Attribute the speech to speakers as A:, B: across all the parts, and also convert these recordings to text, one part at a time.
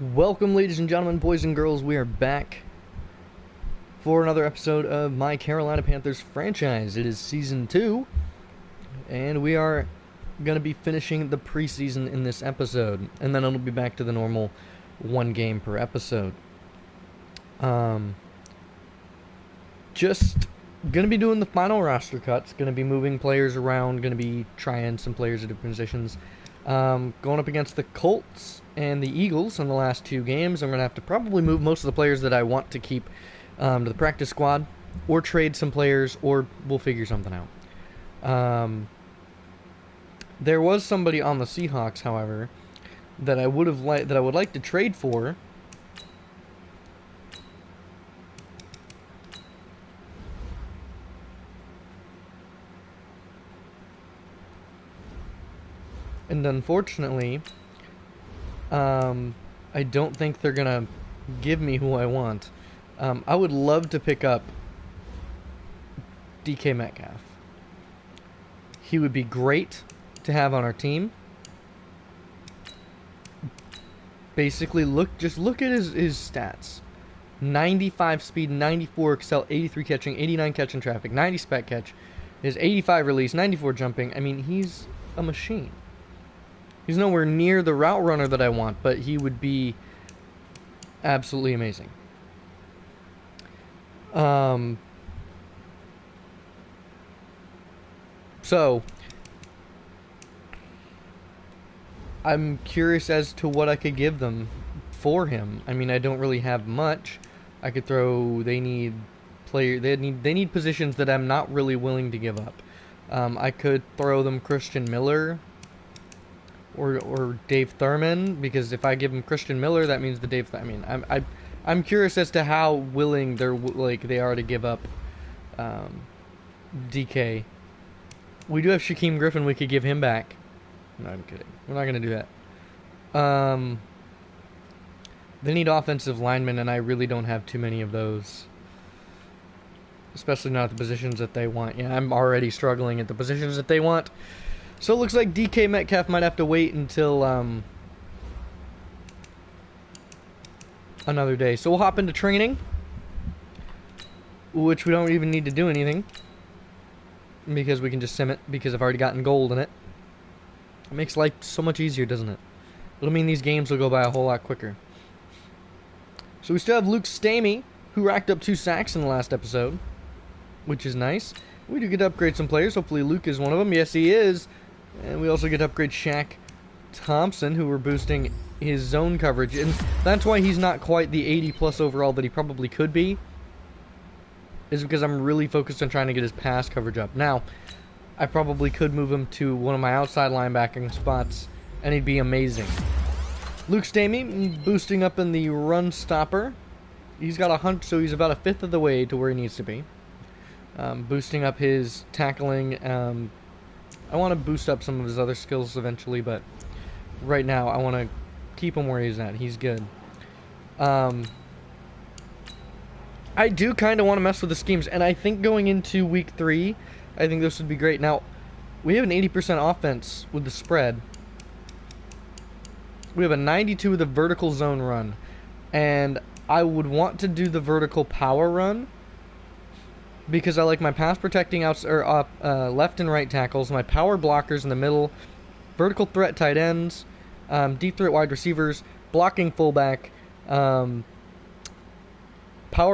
A: Welcome, ladies and gentlemen, boys and girls. We are back for another episode of my Carolina Panthers franchise. It is season 2, and we are going to be finishing the preseason in this episode, and then it'll be back to the normal one game per episode. Just going to be doing the final roster cuts, going to be moving players around, going to be trying some players at different positions. Going up against the Colts and the Eagles in the last 2 games, I'm going to have to probably move most of the players that I want to keep to the practice squad, or trade some players, or we'll figure something out. There was somebody on the Seahawks, however, that I would like to trade for. And unfortunately, I don't think they're going to give me who I want. I would love to pick up DK Metcalf. He would be great to have on our team. Basically, look at his stats. 95 speed, 94 excel, 83 catching, 89 catch in traffic, 90 spec catch, his 85 release, 94 jumping. I mean, he's a machine. He's nowhere near the route runner that I want, but he would be absolutely amazing. So, I'm curious as to what I could give them for him. I mean, I don't really have much. I could throw. They need positions that I'm not really willing to give up. I could throw them Christian Miller or Dave Thurman, because if I give them Christian Miller, that means I'm curious as to how willing they are to give up DK. We do have Shaquem Griffin. We could give him back. No, I'm kidding. We're not going to do that. They need offensive linemen, and I really don't have too many of those. Especially not at the positions that they want. Yeah, I'm already struggling at the positions that they want. So it looks like DK Metcalf might have to wait until another day. So we'll hop into training, which we don't even need to do anything, because we can just sim it, because I've already gotten gold in it. It makes life so much easier, doesn't it? It'll mean these games will go by a whole lot quicker. So we still have Luke Stamey, who racked up 2 sacks in the last episode, which is nice. We do get to upgrade some players. Hopefully Luke is one of them. Yes, he is. And we also get to upgrade Shaq Thompson, who we're boosting his zone coverage. And that's why he's not quite the 80-plus overall that he probably could be, is because I'm really focused on trying to get his pass coverage up. Now, I probably could move him to one of my outside linebacking spots, and he'd be amazing. Luke Stamey boosting up in the run stopper. He's got a hunch, so he's about a fifth of the way to where he needs to be. Boosting up his tackling. I want to boost up some of his other skills eventually, but right now I want to keep him where he's at. He's good. I do kind of want to mess with the schemes, and I think going into week 3, I think this would be great. Now, we have an 80% offense with the spread. We have a 92 with the vertical zone run, and I would want to do the vertical power run, because I like my pass protecting left and right tackles, my power blockers in the middle, vertical threat tight ends, deep threat wide receivers, blocking fullback, power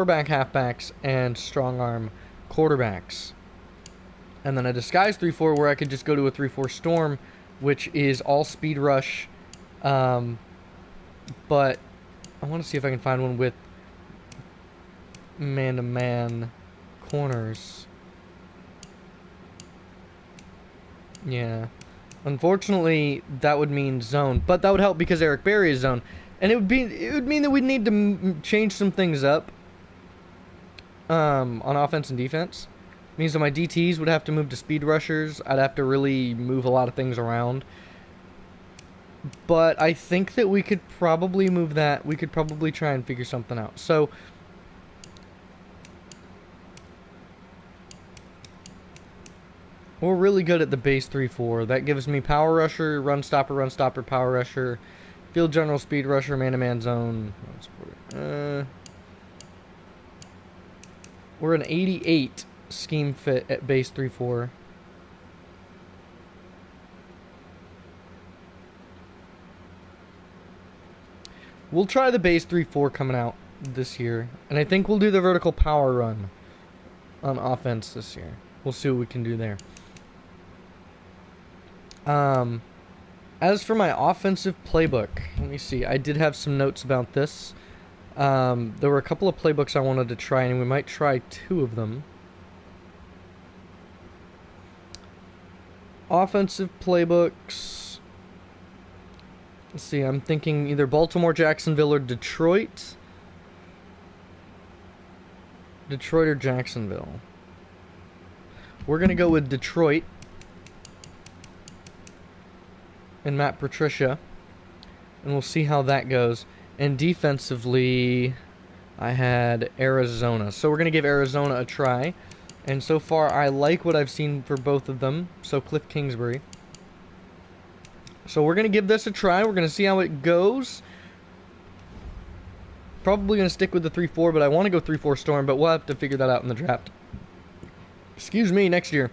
A: back halfbacks, and strong arm quarterbacks. And then a disguise 3-4 where I could just go to a 3-4 storm, which is all speed rush. But I want to see if I can find one with man-to-man corners. Yeah. Unfortunately, that would mean zone, but that would help because Eric Berry is zone, and it would mean that we'd need to change some things up on offense and defense. It means that my DTs would have to move to speed rushers. I'd have to really move a lot of things around. But I think that we could probably move that. We could probably try and figure something out. So we're really good at the base 3-4. That gives me power rusher, run stopper, power rusher, Field general, speed rusher, man-to-man zone. We're an 88 scheme fit at base 3-4. We'll try the base 3-4 coming out this year. And I think we'll do the vertical power run on offense this year. We'll see what we can do there. As for my offensive playbook, let me see. I did have some notes about this. There were a couple of playbooks I wanted to try, and we might try 2 of them. Offensive playbooks. Let's see, I'm thinking either Baltimore, Jacksonville, or Detroit. Detroit or Jacksonville. We're going to go with Detroit and Matt Patricia, and we'll see how that goes. And defensively, I had Arizona. So we're going to give Arizona a try. And so far, I like what I've seen for both of them. So Cliff Kingsbury. So we're going to give this a try. We're going to see how it goes. Probably going to stick with the 3-4, but I want to go 3-4 Storm, but we'll have to figure that out in the draft. Excuse me, next year.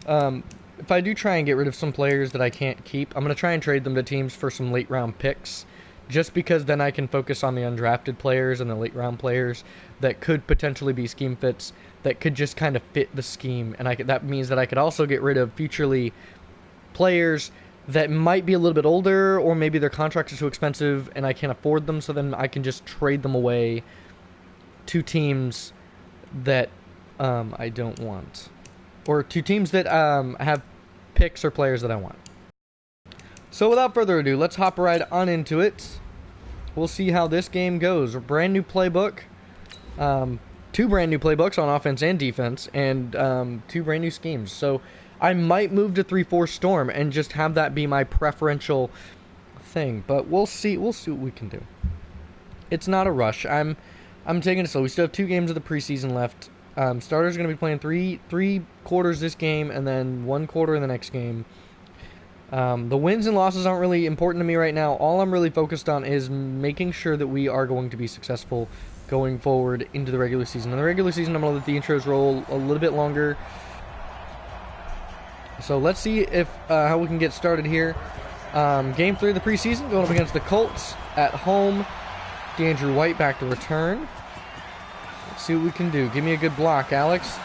A: If I do try and get rid of some players that I can't keep, I'm going to try and trade them to teams for some late round picks. Just because then I can focus on the undrafted players and the late round players that could potentially be scheme fits, that could just kind of fit the scheme. And that means that I could also get rid of futurely players that might be a little bit older, or maybe their contracts are too expensive and I can't afford them, so then I can just trade them away to teams that I don't want. Or to teams that have picks or players that I want. So without further ado, let's hop right on into it. We'll see how this game goes. A brand new playbook. 2 brand new playbooks on offense and defense. And 2 brand new schemes. So I might move to 3-4 Storm and just have that be my preferential thing. But we'll see what we can do. It's not a rush. I'm taking it slow. We still have 2 games of the preseason left. Starters are going to be playing three quarters this game and then 1 quarter in the next game. The wins and losses aren't really important to me right now. All I'm really focused on is making sure that we are going to be successful going forward into the regular season. In the regular season, I'm going to let the intros roll a little bit longer. So let's see if how we can get started here. Game 3 of the preseason, going up against the Colts at home. DeAndrew White back to return. Let's see what we can do. Give me a good block, Alex.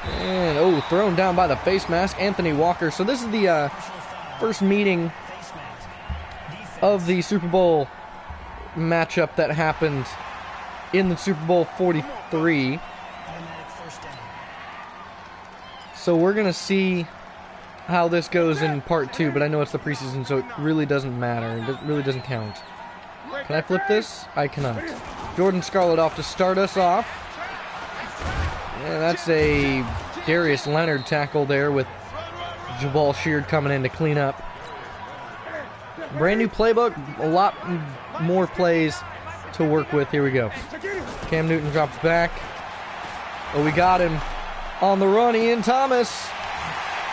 A: And, thrown down by the face mask, Anthony Walker. So this is the first meeting of the Super Bowl matchup that happened in the Super Bowl 43. So we're going to see how this goes in part 2, but I know it's the preseason, so it really doesn't matter. It really doesn't count. Can I flip this? I cannot. Jordan Scarlett off to start us off. And that's a Darius Leonard tackle there with Jabal Sheard coming in to clean up. Brand new playbook, a lot more plays to work with. Here we go. Cam Newton drops back. Oh, we got him on the run. Ian Thomas.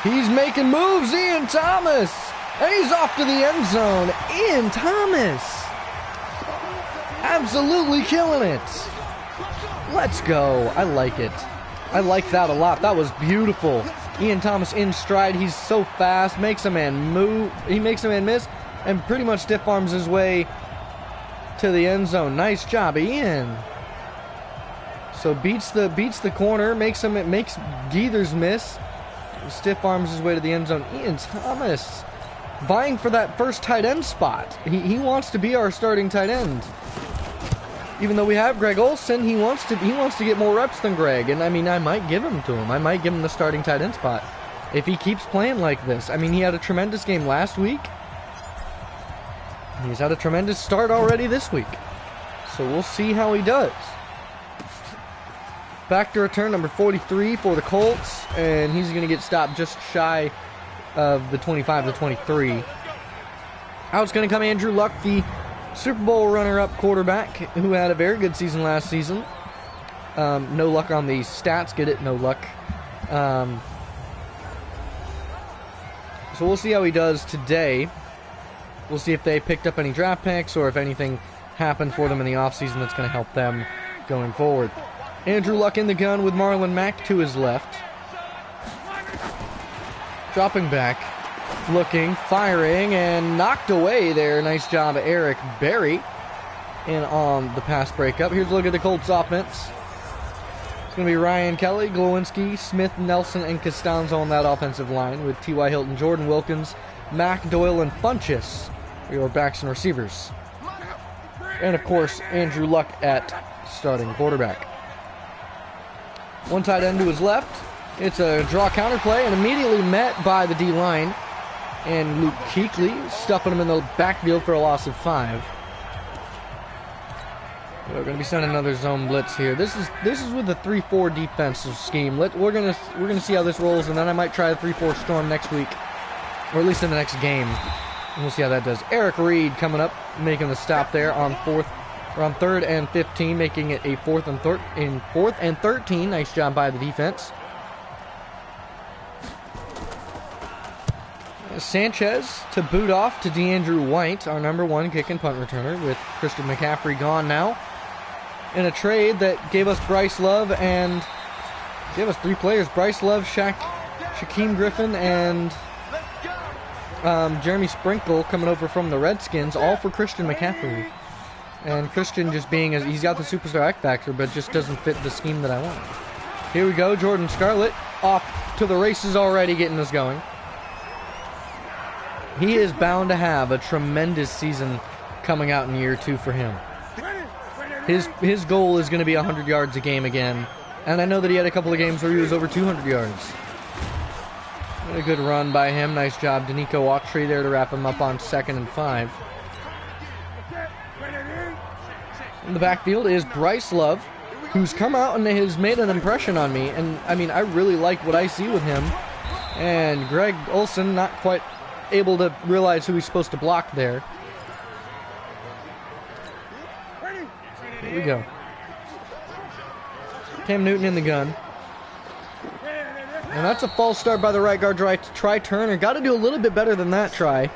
A: He's making moves. Ian Thomas. And he's off to the end zone. Ian Thomas. Absolutely killing it. Let's go. I like it. I like that a lot. That was beautiful. Ian Thomas in stride. He's so fast. Makes a man move. He makes a man miss. And pretty much stiff arms his way to the end zone. Nice job, Ian. So beats the corner. Makes Geethers miss. Stiff arms his way to the end zone. Ian Thomas vying for that first tight end spot. He wants to be our starting tight end. Even though we have Greg Olsen, he wants to get more reps than Greg. And I mean, I might give him to him. I might give him the starting tight end spot if he keeps playing like this. I mean, he had a tremendous game last week. He's had a tremendous start already this week. So we'll see how he does. Back to return, number 43 for the Colts. And he's going to get stopped just shy of the 25 to 23. Out's going to come Andrew Luck, the Super Bowl runner-up quarterback who had a very good season last season. No luck on the stats. Get it? No luck. So we'll see how he does today. We'll see if they picked up any draft picks or if anything happened for them in the offseason that's going to help them going forward. Andrew Luck in the gun with Marlon Mack to his left. Dropping back, looking, firing, and knocked away there. Nice job, Eric Berry, in on the pass breakup. Here's a look at the Colts offense. It's going to be Ryan Kelly, Glowinski, Smith, Nelson, and Costanzo on that offensive line with T.Y. Hilton, Jordan Wilkins, Mac, Doyle, and Funchess for your backs and receivers. And, of course, Andrew Luck at starting quarterback. One tight end to his left. It's a draw counter play and immediately met by the D-line. And Luke Kuechly stuffing him in the backfield for a loss of 5. We're going to be sending another zone blitz here. This is with the 3-4 defensive scheme. We're gonna see how this rolls, and then I might try the 3-4 storm next week, or at least in the next game. And we'll see how that does. Eric Reed coming up, making the stop there on 3rd and 15, making it a 4th and 13. Nice job by the defense. Sanchez to boot off to DeAndrew White, our number 1 kick and punt returner, with Christian McCaffrey gone now. In a trade that gave us Bryce Love and gave us 3 players: Bryce Love, Shaquem Griffin, and Jeremy Sprinkle coming over from the Redskins, all for Christian McCaffrey. And Christian just being, he's got the superstar X factor, but just doesn't fit the scheme that I want. Here we go, Jordan Scarlett off to the races already, getting us going. He is bound to have a tremendous season coming out in year 2 for him. His goal is going to be 100 yards a game again. And I know that he had a couple of games where he was over 200 yards. What a good run by him. Nice job, Danico Autry there to wrap him up on 2nd and 5. In the backfield is Bryce Love, who's come out and has made an impression on me. And, I mean, I really like what I see with him. And Greg Olsen not quite able to realize who he's supposed to block there. Here we go. Cam Newton in the gun. And that's a false start by the right guard. Try Turner. Got to do a little bit better than that try.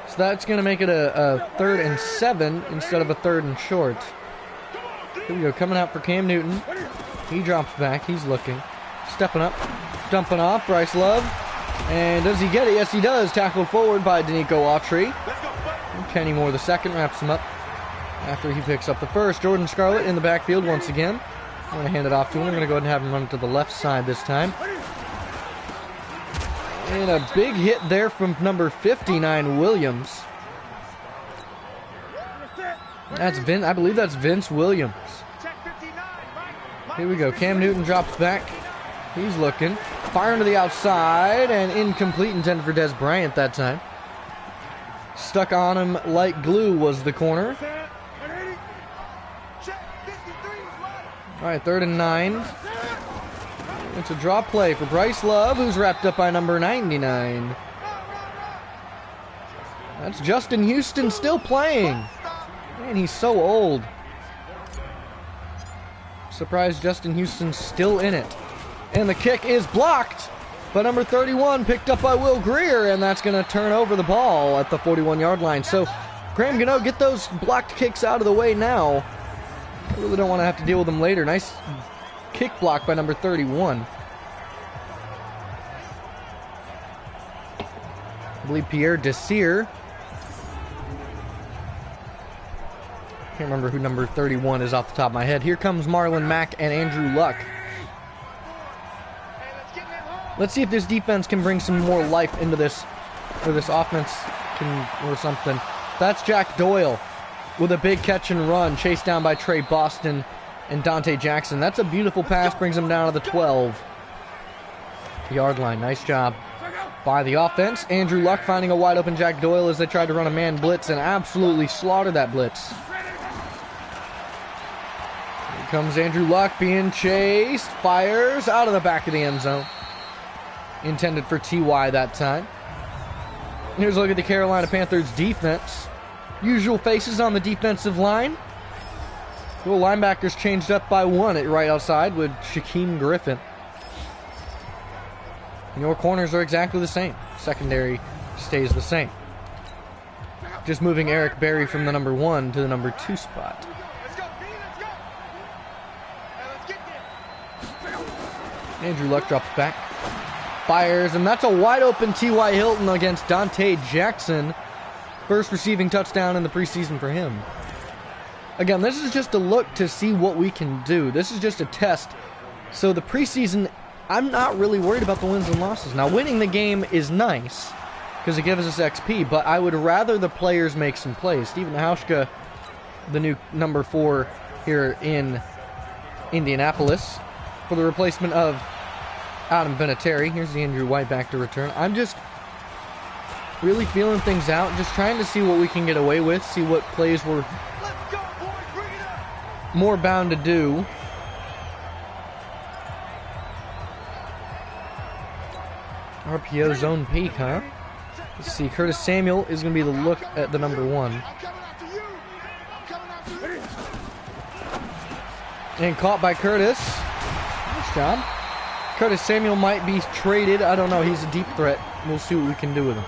A: So that's going to make it a 3rd and 7 instead of a 3rd and short. Here we go. Coming out for Cam Newton. He drops back. He's looking. Stepping up. Dumping off Bryce Love. And does he get it? Yes, he does. Tackled forward by Danico Autry. Kenny Moore the second wraps him up after he picks up the first. Jordan Scarlett in the backfield once again. I'm going to hand it off to him. I'm going to go ahead and have him run to the left side this time. And a big hit there from number 59, Williams. That's Vince. I believe that's Vince Williams. Here we go. Cam Newton drops back. He's looking. Firing to the outside and incomplete, intended for Des Bryant that time. Stuck on him like glue was the corner. All right, 3rd and 9. It's a draw play for Bryce Love, who's wrapped up by number 99. That's Justin Houston still playing. Man, he's so old. Surprised Justin Houston's still in it. And the kick is blocked by number 31, picked up by Will Greer, and that's going to turn over the ball at the 41-yard line. So, Graham Gano, get those blocked kicks out of the way now. I really don't want to have to deal with them later. Nice kick block by number 31. I believe Pierre Desir. Can't remember who number 31 is off the top of my head. Here comes Marlon Mack and Andrew Luck. Let's see if this defense can bring some more life into this, or this offense or something. That's Jack Doyle with a big catch and run, chased down by Trey Boston and Dante Jackson. That's a beautiful pass, brings him down to the 12-yard line. Nice job by the offense. Andrew Luck finding a wide open Jack Doyle as they tried to run a man blitz and absolutely slaughtered that blitz. Here comes Andrew Luck being chased, fires out of the back of the end zone. Intended for T.Y. that time. Here's a look at the Carolina Panthers defense. Usual faces on the defensive line. The linebackers changed up by 1 at right outside with Shaquem Griffin. And your corners are exactly the same. Secondary stays the same. Just moving Eric Berry from the number 1 to the number 2 spot. Andrew Luck drops back. Fires, and that's a wide open T.Y. Hilton against Dante Jackson. First receiving touchdown in the preseason for him. Again, this is just a look to see what we can do. This is just a test. So the preseason, I'm not really worried about the wins and losses. Now, winning the game is nice because it gives us XP, but I would rather the players make some plays. Steven Hauschka, the new number 4 here in Indianapolis, for the replacement of Adam Vinatieri. Here's the Andrew White back to return. I'm just really feeling things out, just trying to see what we can get away with, see what plays we're more bound to do. RPO zone peak, huh? Let's see, Curtis Samuel is going to be the look at the number 1. And caught by Curtis. Nice job. Curtis Samuel might be traded. I don't know. He's a deep threat. We'll see what we can do with him.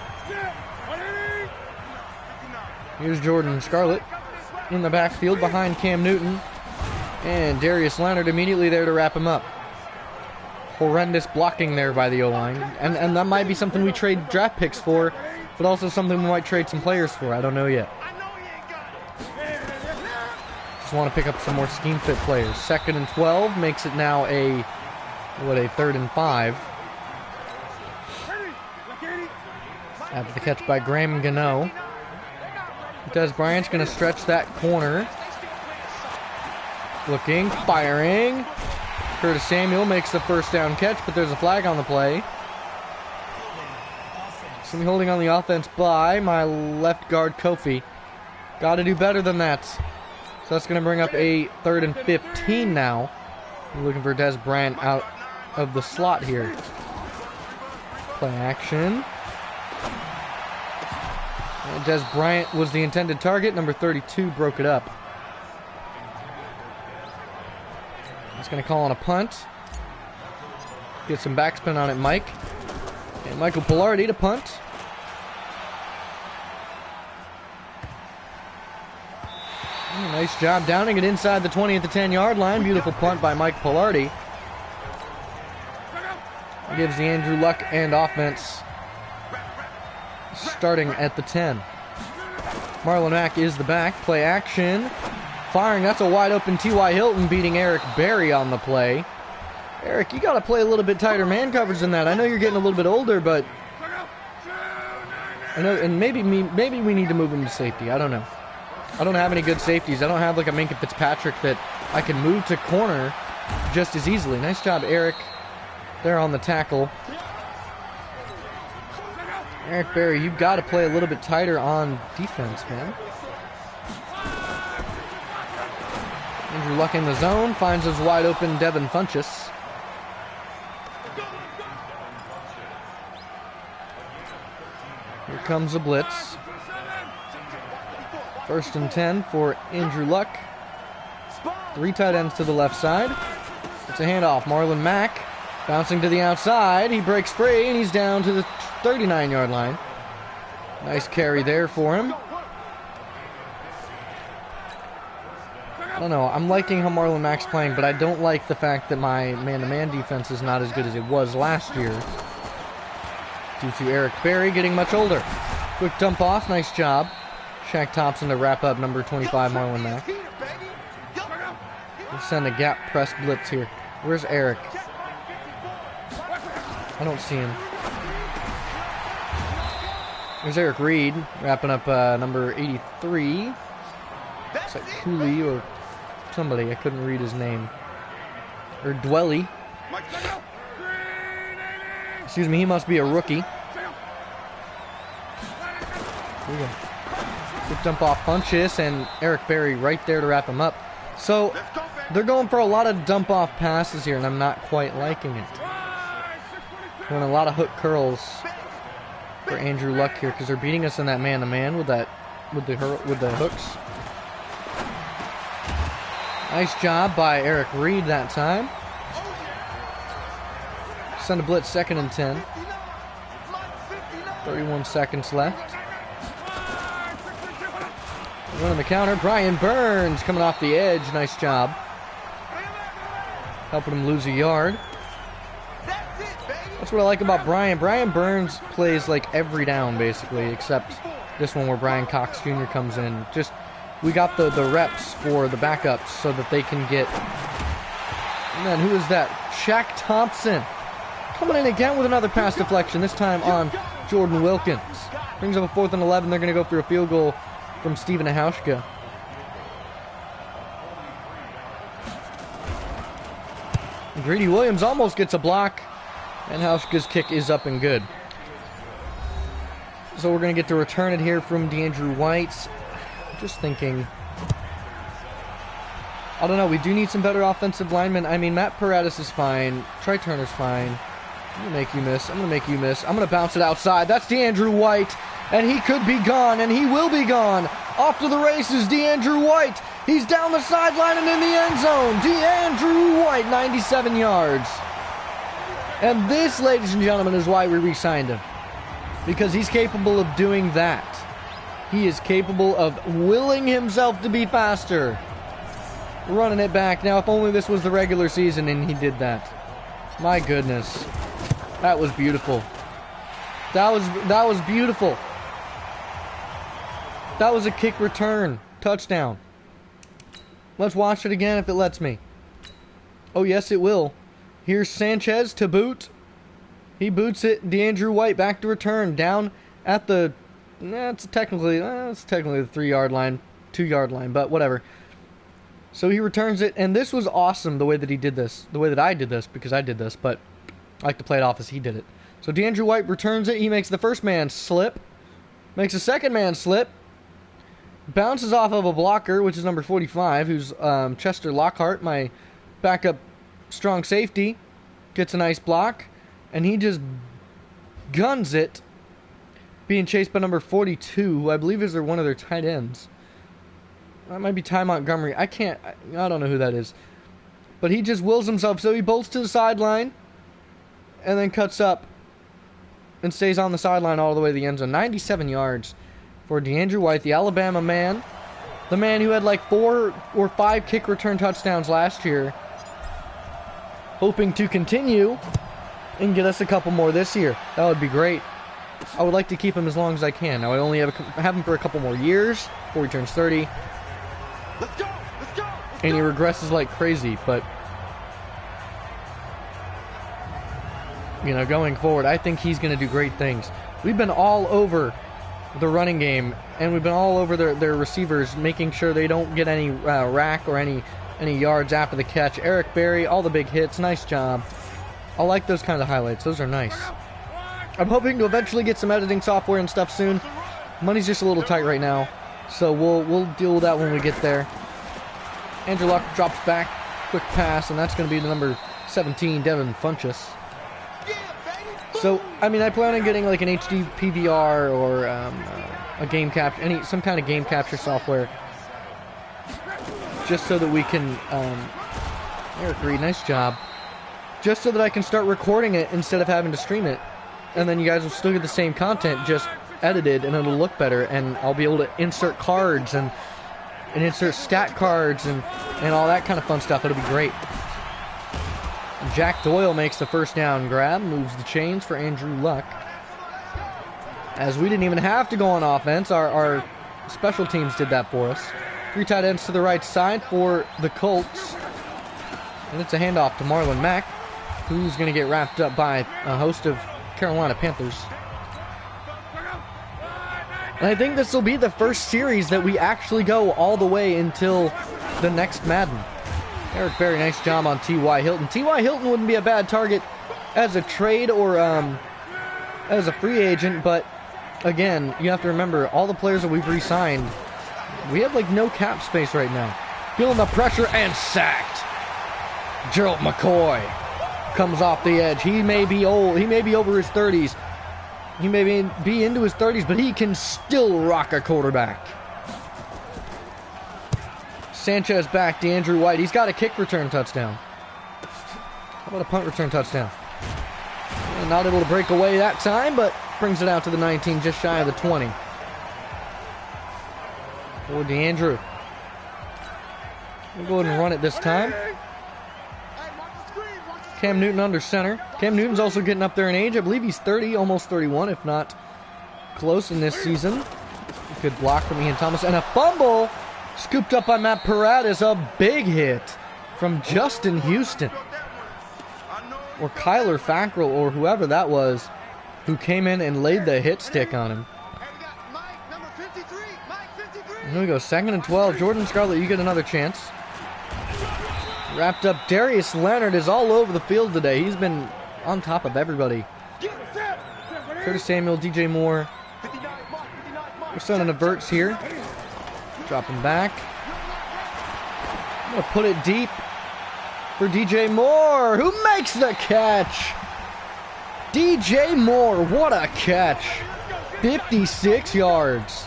A: Here's Jordan Scarlett in the backfield behind Cam Newton. And Darius Leonard immediately there to wrap him up. Horrendous blocking there by the O-line. And that might be something we trade draft picks for, but also something we might trade some players for. I don't know yet. Just want to pick up some more scheme fit players. 2nd and 12 makes it now a 3rd and 5. After the catch by Graham Gano. Des Bryant's going to stretch that corner. Looking, firing. Curtis Samuel makes the first down catch, but there's a flag on the play. Some holding on the offense by my left guard, Kofi. Got to do better than that. So that's going to bring up a 3rd and 15 now. We're looking for Des Bryant out of the slot here. Play action. And Des Bryant was the intended target. Number 32 broke it up. He's going to call on a punt. Get some backspin on it, Mike. And Michael Pilardi to punt. Nice job downing it inside the 20 at the 10-yard line. Beautiful punt by Mike Pilardi. Gives the Andrew Luck and offense starting at the 10. Marlon Mack is the back. Play action. Firing. That's a wide open T.Y. Hilton beating Eric Berry on the play. Eric, you got to play a little bit tighter man coverage than that. I know you're getting a little bit older, but I know, and maybe we need to move him to safety. I don't know. I don't have any good safeties. I don't have like a Minkah Fitzpatrick that I can move to corner just as easily. Nice job, Eric. There on the tackle. Eric Berry, you've got to play a little bit tighter on defense, man. Andrew Luck in the zone, finds his wide open Devin Funchess. Here comes a blitz. 1st and 10 for Andrew Luck. 3 tight ends to the left side. It's a handoff. Marlon Mack bouncing to the outside. He breaks free and he's down to the 39-yard line. Nice carry there for him. I don't know. I'm liking how Marlon Mack's playing, but I don't like the fact that my man-to-man defense is not as good as it was last year due to Eric Berry getting much older. Quick dump off. Nice job. Shaq Thompson to wrap up number 25, Marlon Mack. We'll send a gap press blitz here. Where's Eric? I don't see him. There's Eric Reed wrapping up number 83. It's like Cooley or somebody. I couldn't read his name. Or Dwelly. Excuse me, he must be a rookie. Here we go. Good dump off Funchess and Eric Berry right there to wrap him up. So they're going for a lot of dump off passes here, and I'm not quite liking it. Doing a lot of hook curls for Andrew Luck here because they're beating us in that man-to-man with the hooks. Nice job by Eric Reed that time. Send a blitz 2nd and 10. 31 seconds left. Running the counter. Brian Burns coming off the edge. Nice job. Helping him lose a yard. That's what I like about Brian. Brian Burns plays like every down, basically, except this one where Brian Cox Jr. comes in. Just, we got the reps for the backups so that they can get... Man, who is that? Shaq Thompson. Coming in again with another pass deflection, this time on Jordan Wilkins. Brings up a 4th and 11. They're going to go for a field goal from Steven Ahaushka. Grady Williams almost gets a block, and Hauschka's kick is up and good. So we're going to get to return it here from DeAndrew White. Just thinking, I don't know, we do need some better offensive linemen. I mean, Matt Paradis is fine. Trey Turner's fine. I'm going to make you miss. I'm going to make you miss. I'm going to bounce it outside. That's DeAndrew White, and he could be gone, and he will be gone. Off to the races, DeAndrew White. He's down the sideline and in the end zone. DeAndrew White, 97 yards. And this, ladies and gentlemen, is why we re-signed him. Because he's capable of doing that. He is capable of willing himself to be faster. Running it back. Now, if only this was the regular season and he did that. My goodness. That was beautiful. That was beautiful. That was a kick return. Touchdown. Let's watch it again if it lets me. Oh, yes, it will. Here's Sanchez to boot. He boots it. DeAndrew White back to return. Down at the... it's technically the 3-yard line. 2-yard line, but whatever. So he returns it, and this was awesome the way that he did this. The way that I did this, because I did this, but I like to play it off as he did it. So DeAndrew White returns it. He makes the first man slip. Makes the second man slip. Bounces off of a blocker, which is number 45, who's Chester Lockhart, my backup strong safety. Gets a nice block, and he just guns it, being chased by number 42, who I believe is one of their tight ends. That might be Ty Montgomery. I don't know who that is. But he just wills himself, so he bolts to the sideline, and then cuts up, and stays on the sideline all the way to the end zone. 97 yards. For DeAndrew White, the Alabama man, the man who had like 4 or 5 kick return touchdowns last year, hoping to continue and get us a couple more this year. That would be great. I would like to keep him as long as I can. I would only have him for a couple more years before he turns 30.
B: Let's go!
A: And he regresses like crazy, but you know, going forward, I think he's going to do great things. We've been all over the running game, and we've been all over their receivers, making sure they don't get any rack or any yards after the catch. Eric Berry, all the big hits, nice job. I like those kind of highlights. Those are nice. I'm hoping to eventually get some editing software and stuff soon. Money's just a little tight right now, so we'll deal with that when we get there. Andrew Luck drops back, quick pass, and that's going to be the number 17, Devin Funchess. So, I mean, I plan on getting like an HD PVR or a game capture, some kind of game capture software, just so that we can. Eric Reed, nice job. Just so that I can start recording it instead of having to stream it, and then you guys will still get the same content, just edited, and it'll look better, and I'll be able to insert cards and insert stat cards and all that kind of fun stuff. It'll be great. Jack Doyle makes the first down grab, moves the chains for Andrew Luck. As we didn't even have to go on offense, our special teams did that for us. 3 tight ends to the right side for the Colts. And it's a handoff to Marlon Mack, who's going to get wrapped up by a host of Carolina Panthers. And I think this will be the first series that we actually go all the way until the next Madden. Eric Berry, nice job on T.Y. Hilton. T.Y. Hilton wouldn't be a bad target as a trade or as a free agent, but again, you have to remember, all the players that we've re-signed, we have like no cap space right now. Feeling the pressure and sacked. Gerald McCoy comes off the edge. He may be old. He may be over his 30s. He may be into his 30s, but he can still rock a quarterback. Sanchez back, DeAndrew White. He's got a kick return touchdown. How about a punt return touchdown? Not able to break away that time, but brings it out to the 19, just shy of the 20. For DeAndrew. We'll go ahead and run it this time. Cam Newton under center. Cam Newton's also getting up there in age. I believe he's 30, almost 31, if not close in this season. Good block from Ian Thomas. And a fumble scooped up by Matt Paradis. A big hit from Justin Houston. Or Kyler Fackrell, or whoever that was, who came in and laid the hit stick on him. Here we go, 2nd and 12. Jordan Scarlett, you get another chance. Wrapped up. Darius Leonard is all over the field today. He's been on top of everybody. Curtis Samuel, DJ Moore. We're sending a verts here. Dropping back. I'm going to put it deep for DJ Moore, who makes the catch. DJ Moore, what a catch. 56 yards.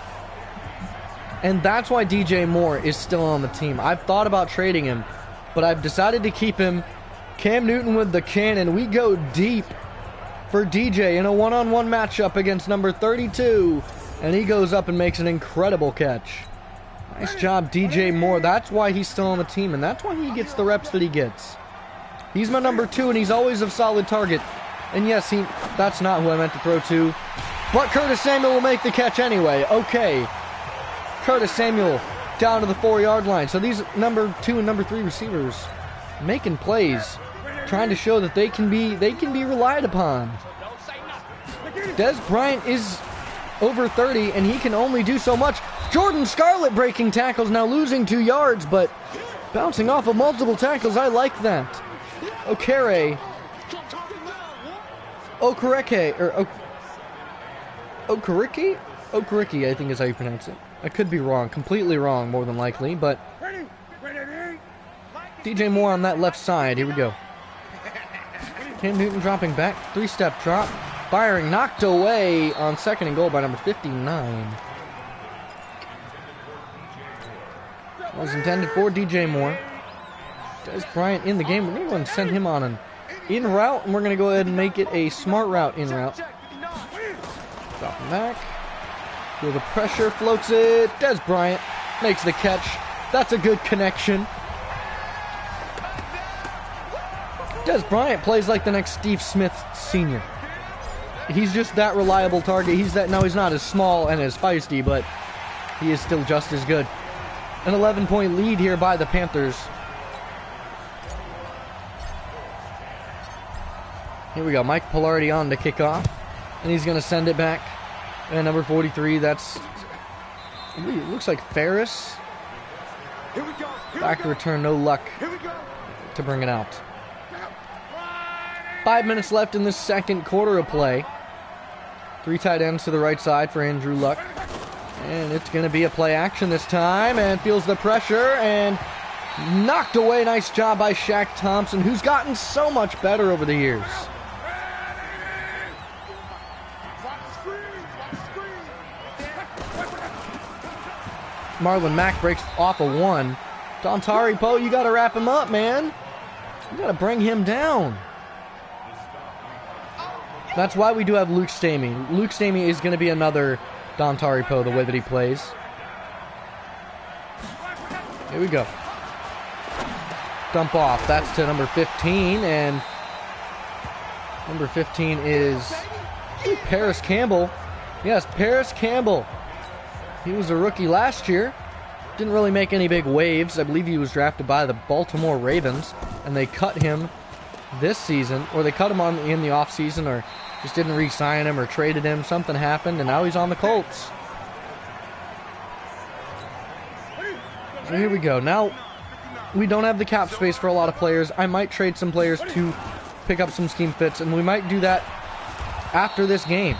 A: And that's why DJ Moore is still on the team. I've thought about trading him, but I've decided to keep him. Cam Newton with the cannon. We go deep for DJ in a one-on-one matchup against number 32. And he goes up and makes an incredible catch. Nice job, DJ Moore. That's why he's still on the team, and that's why he gets the reps that he gets. He's my number 2, and he's always a solid target. And yes, that's not who I meant to throw to. But Curtis Samuel will make the catch anyway. Okay. Curtis Samuel down to the 4-yard line. So these number 2 and number 3 receivers making plays, trying to show that they can be relied upon. Dez Bryant is over 30, and he can only do so much. Jordan Scarlett breaking tackles, now losing 2 yards, but bouncing off of multiple tackles. I like that. Okereke, I think is how you pronounce it. I could be wrong, completely wrong, more than likely, but DJ Moore on that left side. Here we go. Cam Newton dropping back, 3-step drop, firing, knocked away on 2nd and goal by number 59. That was intended for DJ Moore. Dez Bryant in the game. We're going to go and send him on an in route, and we're going to go ahead and make it a smart route in route. Dropping back. Feel the pressure, floats it. Dez Bryant makes the catch. That's a good connection. Dez Bryant plays like the next Steve Smith Sr. He's just that reliable target. He's not as small and as feisty, but he is still just as good. An 11-point lead here by the Panthers. Here we go. Mike Pilardi on to kick off, and he's going to send it back. And number 43, it looks like Ferris. Back to return, no luck to bring it out. 5 minutes left in this second quarter of play. 3 tight ends to the right side for Andrew Luck. And it's going to be a play action this time, and feels the pressure and knocked away. Nice job by Shaq Thompson, who's gotten so much better over the years. Marlon Mack breaks off a 1. Dontari Poe, you got to wrap him up, man. You got to bring him down. That's why we do have Luke Stamey. Luke Stamey is going to be another Dontari Poe, the way that he plays. Here we go. Dump off. That's to number 15, and number 15 is Paris Campbell. Yes, Paris Campbell. He was a rookie last year. Didn't really make any big waves. I believe he was drafted by the Baltimore Ravens, and they cut him this season, or they cut him in the offseason, or just didn't re-sign him or traded him. Something happened, and now he's on the Colts. So here we go. Now, we don't have the cap space for a lot of players. I might trade some players to pick up some scheme fits, and we might do that after this game.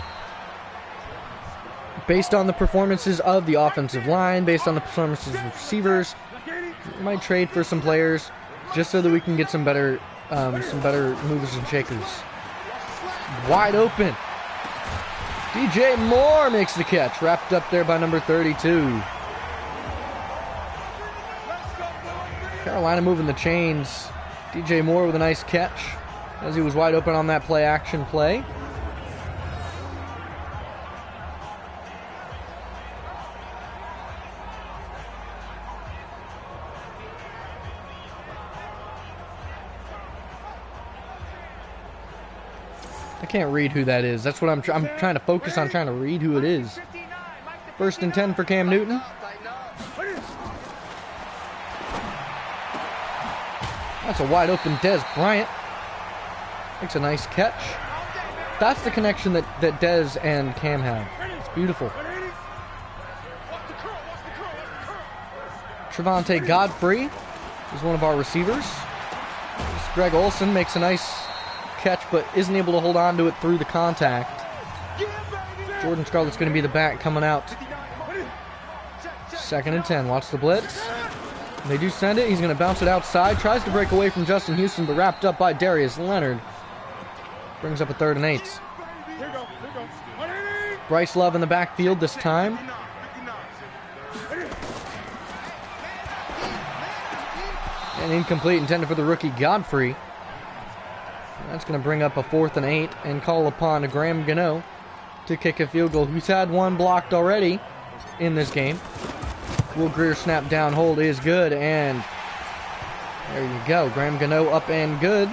A: Based on the performances of the offensive line, based on the performances of receivers, we might trade for some players just so that we can get some better movers and shakers. Wide open. DJ Moore makes the catch. Wrapped up there by number 32. Carolina moving the chains. DJ Moore with a nice catch. as he was wide open on that play action play. I can't read who that is. That's what I'm trying to focus on, trying to read who it is. 1st and 10 for Cam Newton. That's a wide open Dez Bryant. Makes a nice catch. That's the connection that Dez and Cam have. It's beautiful. Trevante Godfrey is one of our receivers. Greg Olsen makes a nice catch, but isn't able to hold on to it through the contact. Jordan Scarlett's going to be the back coming out. 2nd and 10. Watch the blitz. They do send it. He's going to bounce it outside. Tries to break away from Justin Houston, but wrapped up by Darius Leonard. Brings up a 3rd and 8. Bryce Love in the backfield this time. And incomplete, intended for the rookie Godfrey. That's going to bring up a 4th and 8 and call upon Graham Gano to kick a field goal. He's had one blocked already in this game. Will Greer snap down hold is good, and there you go. Graham Gano up and good.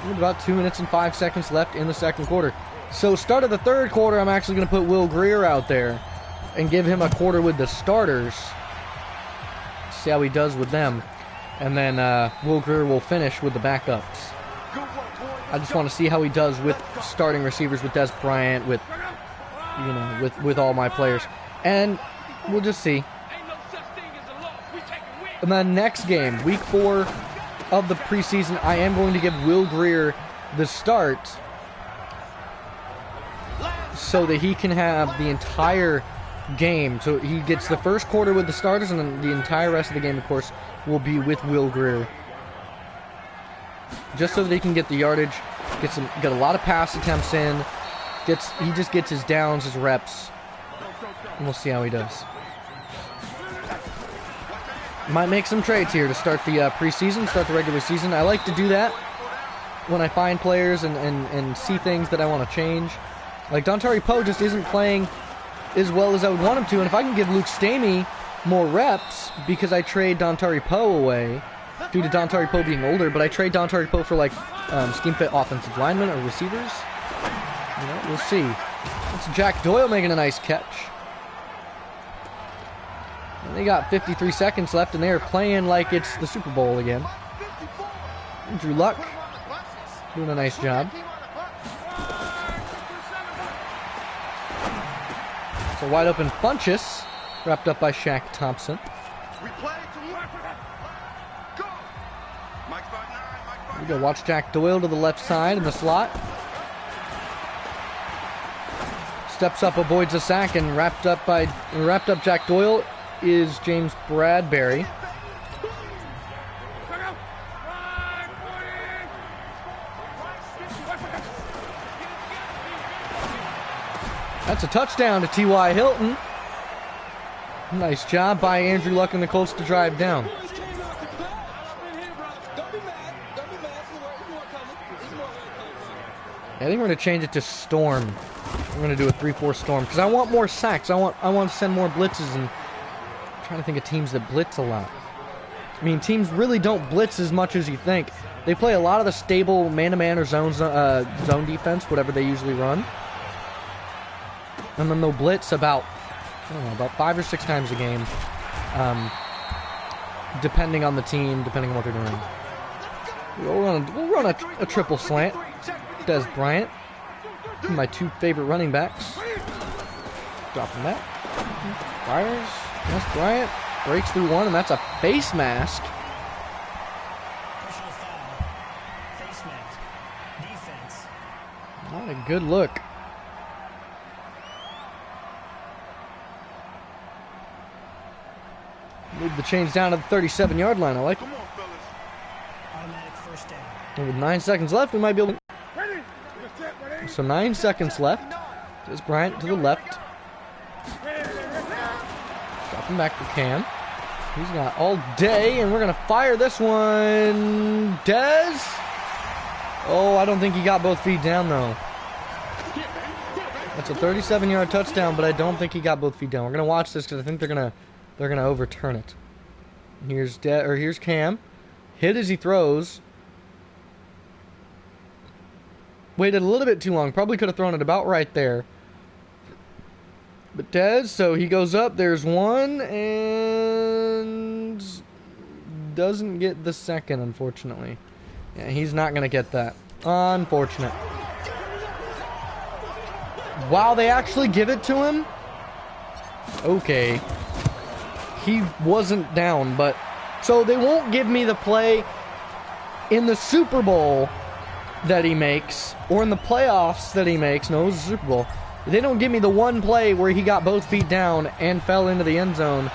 A: With about 2 minutes and 5 seconds left in the 2nd quarter. So start of the 3rd quarter, I'm actually going to put Will Greer out there and give him a quarter with the starters. See how he does with them. And then Will Greer will finish with the backups. I just want to see how he does with starting receivers, with Dez Bryant, with, you know, with all my players. And we'll just see. And then next game, week 4 of the preseason, I am going to give Will Greer the start so that he can have the entire game. So he gets the 1st quarter with the starters, and then the entire rest of the game, of course, will be with Will Greer. Just so that he can get the yardage, get a lot of pass attempts in, he just gets his downs, his reps, and we'll see how he does. Might make some trades here to start the preseason, start the regular season. I like to do that when I find players and see things that I want to change. Like Dontari Poe just isn't playing as well as I would want him to, and if I can give Luke Stamey more reps, because I trade Dontari Poe away due to Dontari Poe being older, but I trade Dontari Poe for like scheme fit offensive linemen or receivers. You know, we'll see. That's Jack Doyle making a nice catch. And they got 53 seconds left, and they are playing like it's the Super Bowl again. Andrew Luck doing a nice job. So wide open Funchess, wrapped up by Shaq Thompson. Here we go. Watch Jack Doyle to the left side in the slot. Steps up, avoids a sack, and wrapped up Jack Doyle is James Bradbury. That's a touchdown to T.Y. Hilton. Nice job by Andrew Luck and the Colts to drive down. I think we're going to change it to Storm. We're going to do a 3-4 Storm because I want more sacks. I want to send more blitzes, and I'm trying to think of teams that blitz a lot. I mean, teams really don't blitz as much as you think. They play a lot of the stable man-to-man or zone defense, whatever they usually run. And then they'll blitz about 5 or 6 times a game, depending on the team, depending on what they're doing. We'll run a triple slant. Dez Bryant, my 2 favorite running backs. Dropping that. Fires. Dez Bryant breaks through one, and that's a face mask. Not a good look. Move the chains down to the 37-yard line. I like it. And with 9 seconds left, we might be able to... So 9 seconds left. There's Bryant to the left. Dropping back to Cam. He's got all day, and we're going to fire this one. Dez. Oh, I don't think he got both feet down, though. That's a 37-yard touchdown, but I don't think he got both feet down. We're gonna watch this because I think they're gonna overturn it. Here's Cam, hit as he throws. Waited a little bit too long. Probably could have thrown it about right there. But Dez, so he goes up. There's one and doesn't get the second, unfortunately. Yeah, he's not gonna get that. Unfortunate. Wow, they actually give it to him? Okay. He wasn't down, but... So they won't give me the play in the Super Bowl that he makes, or in the playoffs that he makes. No, it was the Super Bowl. They don't give me the one play where he got both feet down and fell into the end zone,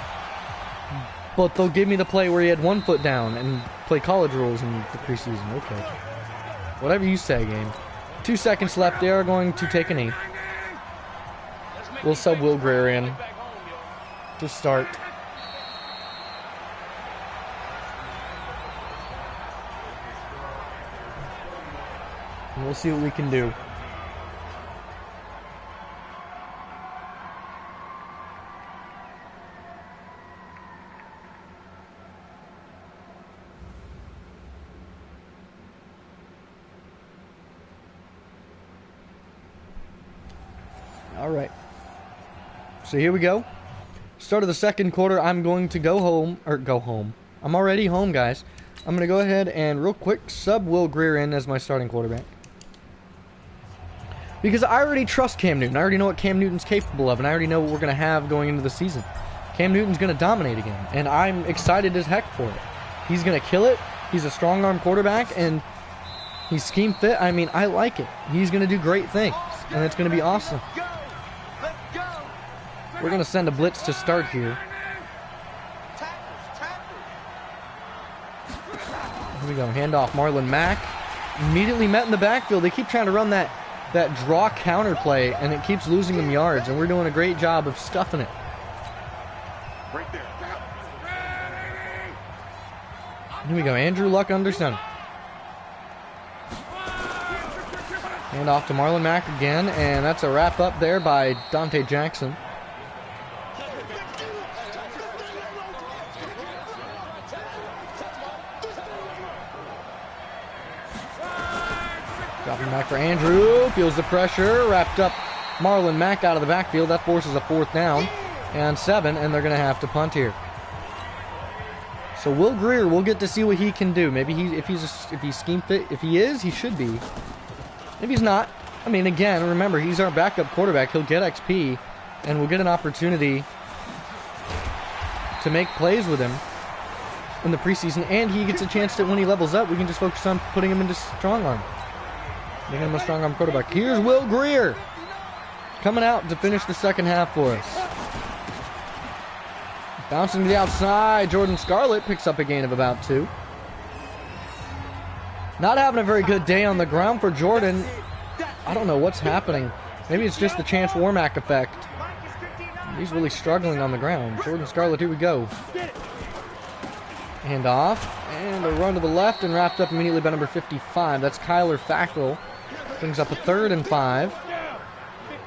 A: but they'll give me the play where he had 1 foot down and play college rules in the preseason. Okay. Whatever you say, game. 2 seconds left. They are going to take a knee. We'll sub Will Greer in to start. And we'll see what we can do. All right. So here we go. Start of the second quarter. I'm going to go home. I'm already home, guys. I'm going to go ahead and real quick sub Will Greer in as my starting quarterback. Because I already trust Cam Newton. I already know what Cam Newton's capable of, and I already know what we're going to have going into the season. Cam Newton's going to dominate again, and I'm excited as heck for it. He's going to kill it. He's a strong-arm quarterback, and he's scheme fit. I mean, I like it. He's going to do great things, and it's going to be awesome. We're going to send a blitz to start here. Here we go. Handoff. Marlon Mack. Immediately met in the backfield. They keep trying to run that draw counter play, and it keeps losing them yards, and we're doing a great job of stuffing it. Here we go. Andrew Luck under center. Handoff to Marlon Mack again, and that's a wrap up there by Dante Jackson. Dropping back for Andrew. Feels the pressure. Wrapped up Marlon Mack out of the backfield. That forces a 4th down and 7, and they're going to have to punt here. So Will Greer, we'll get to see what he can do. Maybe if he's scheme fit. If he is, he should be. If he's not, I mean, again, remember, he's our backup quarterback. He'll get XP, and we'll get an opportunity to make plays with him in the preseason, and he gets a chance that when he levels up, we can just focus on putting him into strong arm. Making him a strong arm quarterback. Here's Will Greer coming out to finish the second half for us. Bouncing to the outside. Jordan Scarlett picks up a gain of about 2. Not having a very good day on the ground for Jordan. I don't know what's happening. Maybe it's just the Chance Warmack effect. He's really struggling on the ground. Jordan Scarlett, here we go. Hand off. And a run to the left and wrapped up immediately by number 55. That's Kyler Fackrell. Brings up a 3rd and 5.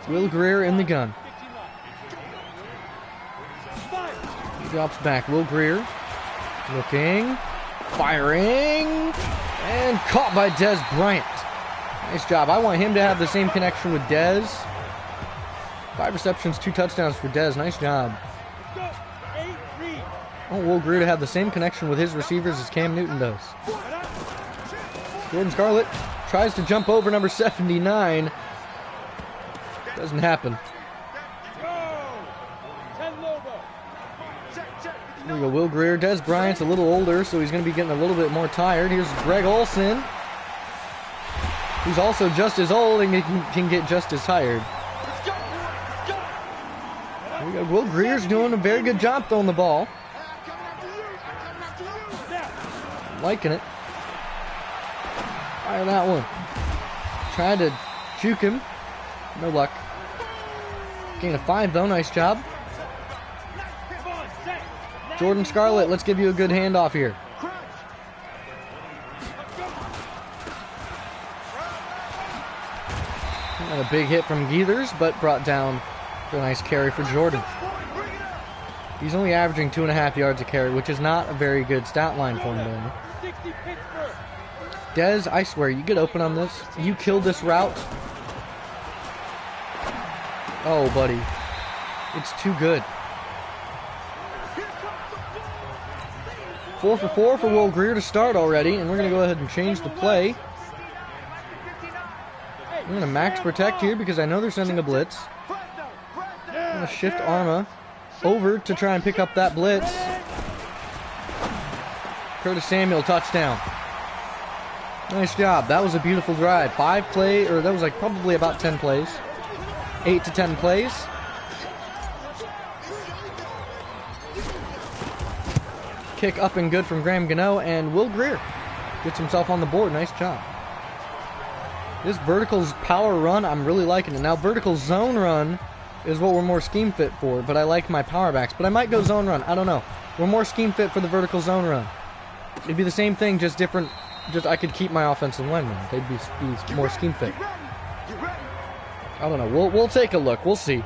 A: Will Greer in the gun. He drops back. Will Greer looking, firing, and caught by Dez Bryant. Nice job. I want him to have the same connection with Dez. 5 receptions, 2 touchdowns for Dez. Nice job. I want Will Greer to have the same connection with his receivers as Cam Newton does. Jordan Scarlett tries to jump over number 79. Doesn't happen. Here we go, Will Greer. Dez Bryant's a little older, so he's going to be getting a little bit more tired. Here's Greg Olsen, who's also just as old and can get just as tired. Here we go. Will Greer's doing a very good job throwing the ball. Liking it. Fire that one. Tried to juke him. No luck. Gain of 5 though. Nice job. Jordan Scarlett, let's give you a good handoff here. And a big hit from Geethers, but brought down for a nice carry for Jordan. He's only averaging 2.5 yards a carry, which is not a very good stat line for him. Dez, I swear, you get open on this. You kill this route. Oh, buddy. It's too good. 4 for 4 for Will Grier to start already, and we're going to go ahead and change the play. I'm going to max protect here because I know they're sending a blitz. I'm going to shift Arma over to try and pick up that blitz. Curtis Samuel, touchdown. Nice job. That was a beautiful drive. 5 play, or that was like probably about 10 plays. 8 to 10 plays. Kick up and good from Graham Gano, and Will Grier gets himself on the board. Nice job. This vertical power run, I'm really liking it. Now, vertical zone run is what we're more scheme fit for, but I like my power backs. But I might go zone run. I don't know. We're more scheme fit for the vertical zone run. It'd be the same thing, just different. Just I could keep my offensive linemen. They'd be more scheme fit. I don't know. We'll take a look. We'll see.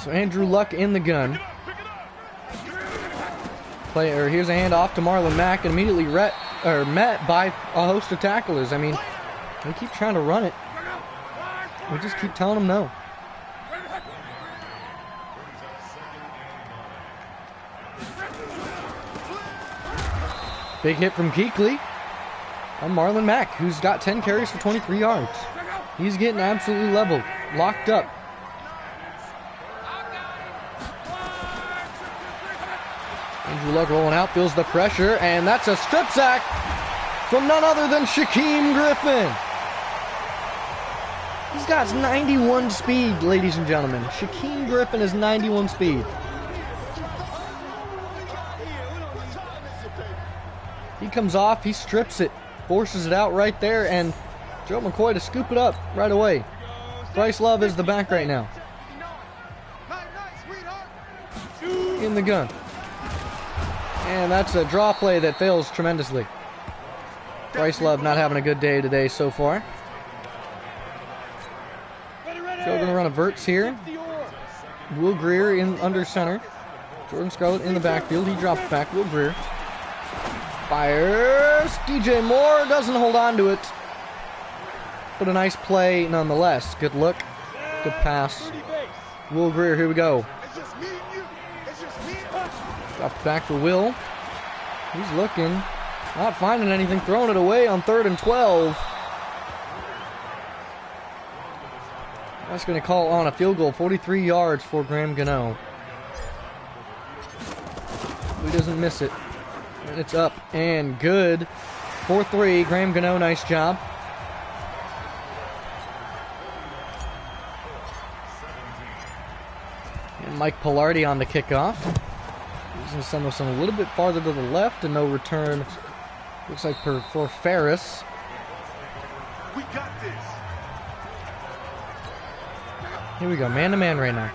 A: So Andrew Luck in the gun. Here's a handoff to Marlon Mack, and immediately met by a host of tacklers. I mean, we keep trying to run it. We just keep telling them no. Big hit from Kuechly on Marlon Mack, who's got 10 carries for 23 yards. He's getting absolutely leveled, locked up. Andrew Luck rolling out, feels the pressure, and that's a strip sack from none other than Shaquem Griffin. He's got 91 speed, ladies and gentlemen. Shaquem Griffin is 91 speed. He comes off, he strips it, forces it out right there, and Joe McCoy to scoop it up right away. Bryce Love is the back right now. In the gun. And that's a draw play that fails tremendously. Bryce Love not having a good day today so far. Joe going to run a verts here. Will Grier in under center. Jordan Scarlett in the backfield. He drops back. Will Grier fires. DJ Moore doesn't hold on to it. But a nice play nonetheless. Good look. Good pass. Will Grier, here we go. Dropped back for Will. He's looking. Not finding anything. Throwing it away on 3rd and 12. That's going to call on a field goal. 43 yards for Graham Gano. He doesn't miss it. And it's up and good. 4-3. Graham Gano, nice job. And Mike Pilardi on the kickoff. He's going to send us a little bit farther to the left, and no return. Looks like for Ferris.
B: We got this.
A: Here we go, man-to-man right now.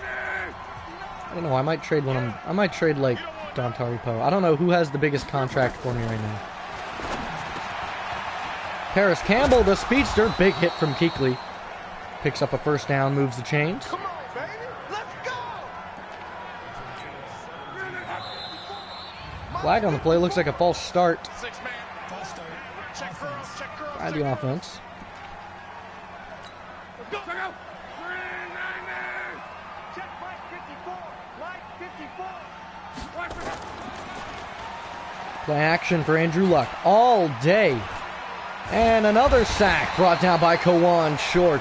A: I don't know, I might trade I might trade, like, Dontari Poe. I don't know who has the biggest contract for me right now. Paris Campbell, the speedster. Big hit from Kuechly. Picks up a first down, moves the chains.
B: Come on, baby. Let's go.
A: Flag on the play, looks like a false start.
B: 6-man. False start. Check girls, check girls.
A: By the offense.
B: Go, go, go. Check Mike 54. Mike 54.
A: Play action for Andrew Luck all day. And another sack brought down by Kawan Short.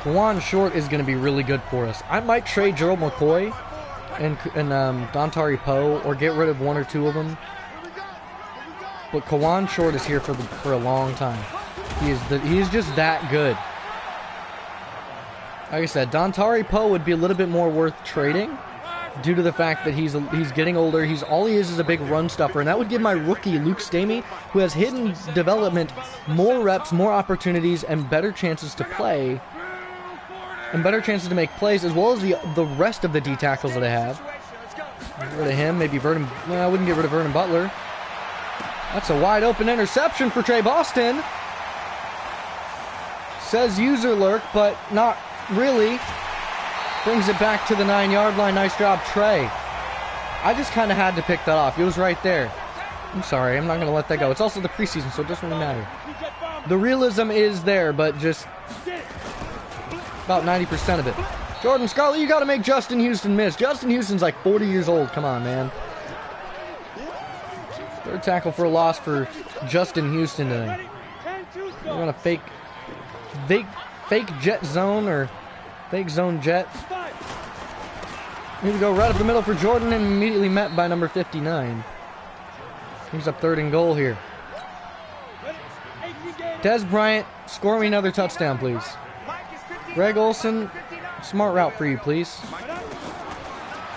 A: Kawan Short is going to be really good for us. I might trade Gerald McCoy and Dontari Poe, or get rid of one or two of them. But Kawan Short is here for a long time. He is just that good. Like I said, Dontari Poe would be a little bit more worth trading due to the fact that he's getting older. All he is a big run stuffer, and that would give my rookie Luke Stamey, who has hidden development, more reps, more opportunities, and better chances to play, and better chances to make plays, as well as the rest of the D tackles that I have. Get rid of him. Maybe Vernon. Well, I wouldn't get rid of Vernon Butler. That's a wide open interception for Trey Boston. Says user lurk, but not really. Brings it back to the 9-yard line. Nice job, Trey. I just kind of had to pick that off. It was right there. I'm sorry. I'm not going to let that go. It's also the preseason, so it doesn't really matter. The realism is there, but just about 90% of it. Jordan Scarlett, you got to make Justin Houston miss. Justin Houston's like 40 years old. Come on, man. Third tackle for a loss for Justin Houston today. We're going to fake jet zone or fake zone jet. Here we go, right up the middle for Jordan and immediately met by number 59. He's up 3rd and goal here. Des Bryant, score me another touchdown, please. Greg Olson, smart route for you, please.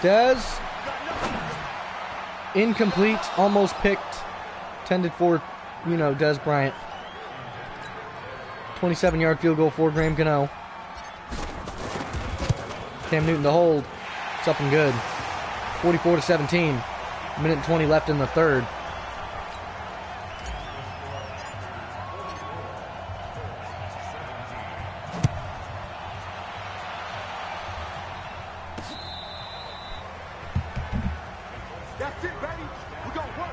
A: Des, incomplete, almost picked. Tended for, Des Bryant. 27-yard field goal for Graham Gano. Cam Newton to hold. It's up and good. 44-17. Minute and 20 left in the third.
B: That's it, baby. We're going to work.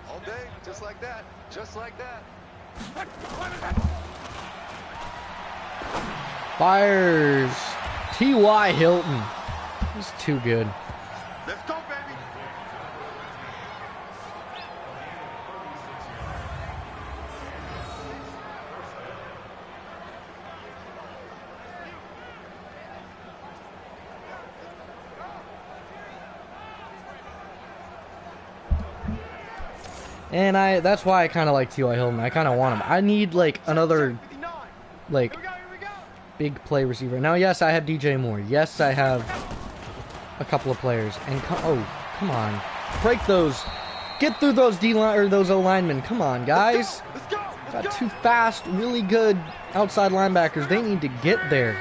B: All day, just like that. Just like that.
A: Fires. T.Y. Hilton. He's too good.
B: Let's go, baby.
A: And that's why I kind of like T.Y. Hilton. I kind of want him. I need, like, another, like,
B: Here we go.
A: big play receiver. Now, yes, I have DJ Moore. Yes, I have a couple of players. And, come on. Break those. Get through those D-line, or those O-linemen. Come on, guys.
B: Let's go.
A: Got two fast, really good outside linebackers. They need to get there.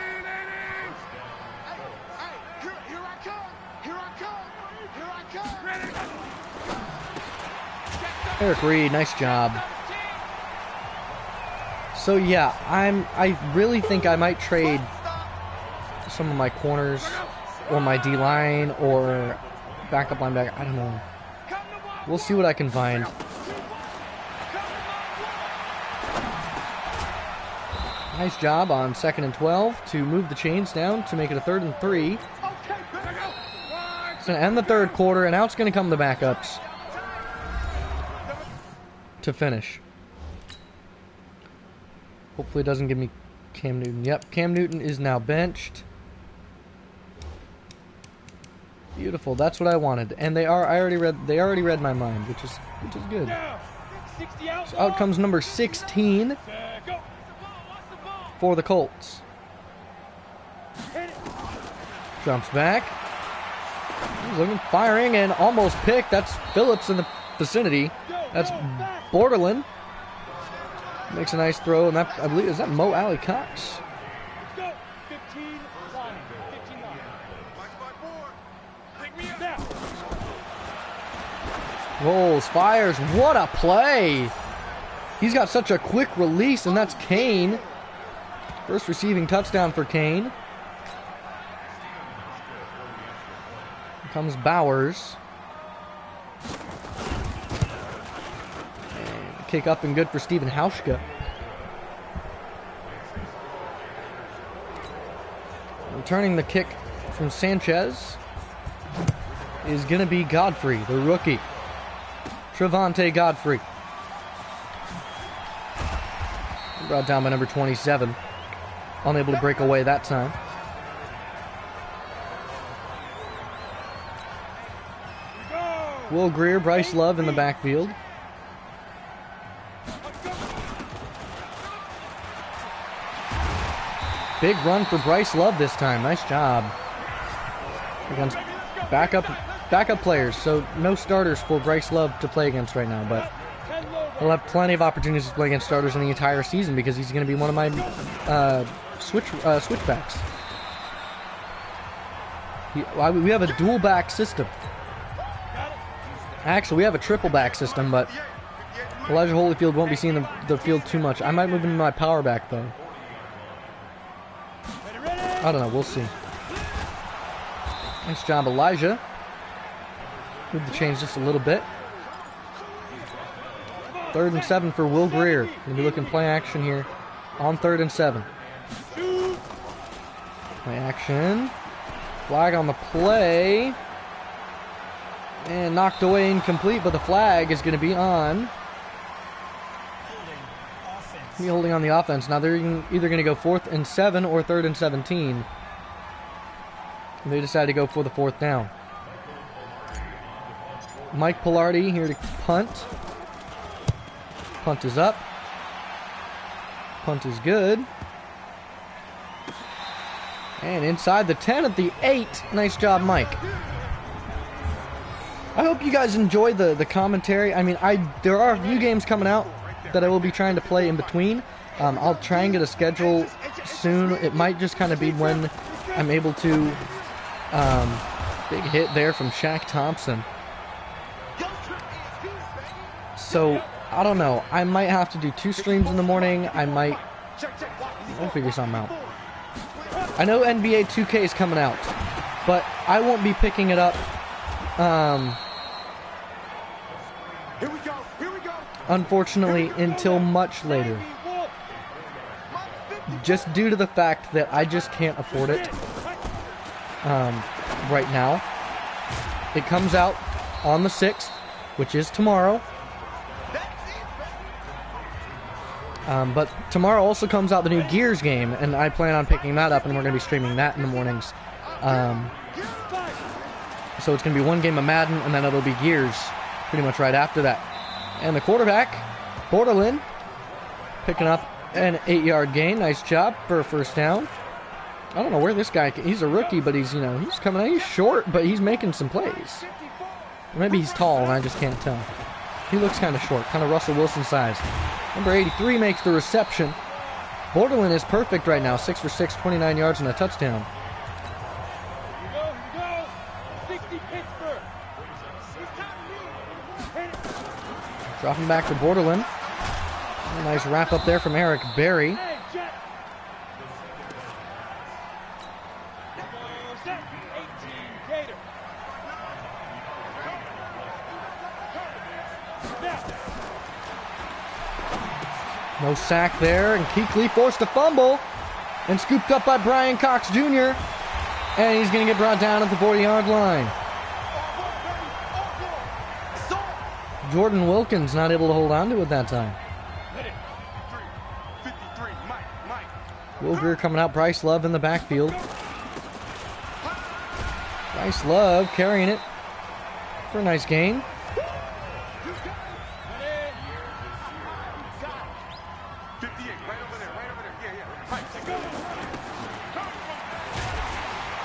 B: Here I come. Here I come. Here I come.
A: Eric Reed, nice job. So yeah, I really think I might trade some of my corners or my D-line or backup linebacker. I don't know. We'll see what I can find. Nice job on 2nd and 12 to move the chains down to make it a 3rd and 3. It's going to end the third quarter, and now it's going to come the backups to finish. Hopefully it doesn't give me Cam Newton. Yep, Cam Newton is now benched. Beautiful. That's what I wanted. And they already read my mind, which is good. So out comes number 16 for the Colts. Jumps back. He's looking, firing, and almost picked. That's Phillips in the vicinity. That's Borderland. Makes a nice throw, and that, I believe, is that Mo Alley Cox? Rolls, fires, what a play! He's got such a quick release, and that's Kane. First receiving touchdown for Kane. Here comes Bowers. And kick up and good for Steven Hauschka. Returning the kick from Sanchez is going to be Godfrey, the rookie. Trevante Godfrey. Brought down by number 27. Unable to break away that time. Will Greer, Bryce Love in the backfield. Big run for Bryce Love this time. Nice job. backup players. So no starters for Bryce Love to play against right now, but he'll have plenty of opportunities to play against starters in the entire season because he's going to be one of my switchbacks. We have a dual back system. Actually, we have a triple back system, but Elijah Holyfield won't be seeing the field too much. I might move him to my power back, though. I don't know. We'll see. Nice job, Elijah. Move the chains just a little bit. 3rd and 7 for Will Greer. Going to be looking play action here on 3rd and 7. Play action. Flag on the play. And knocked away, incomplete, but the flag is going to be on. Holding on the offense. Now they're either going to go 4th and 7 or 3rd and 17. They decided to go for the 4th down. Mike Pilardi here to punt. Punt is up. Punt is good. And inside the 10 at the 8. Nice job, Mike. I hope you guys enjoy the commentary. I mean, there are a few games coming out that I will be trying to play in between. I'll try and get a schedule soon. It might just kind of be when I'm able to. Big hit there from Shaq Thompson. So, I don't know. I might have to do 2 streams in the morning. We'll figure something out. I know NBA 2K is coming out, but I won't be picking it up. Unfortunately, until much later. Just due to the fact that I just can't afford it right now. It comes out on the 6th, which is tomorrow. But tomorrow also comes out the new Gears game, and I plan on picking that up, and we're going to be streaming that in the mornings. So it's going to be one game of Madden, and then it'll be Gears pretty much right after that. And the quarterback, Borderland, picking up an 8-yard gain. Nice job for a 1st down. I don't know where this guy, he's a rookie, but he's coming out. He's short, but he's making some plays. Or maybe he's tall, and I just can't tell. He looks kind of short, kind of Russell Wilson size. Number 83 makes the reception. Borderland is perfect right now. 6 for 6, 29 yards and a touchdown. Dropping back to Borderland. A nice wrap up there from Eric Berry. No sack there, and Kuechly forced a fumble and scooped up by Brian Cox Jr. And he's going to get brought down at the 40-yard line. Jordan Wilkins not able to hold on to it that time. Will Greer coming out, Bryce Love in the backfield. Bryce Love carrying it for a nice gain.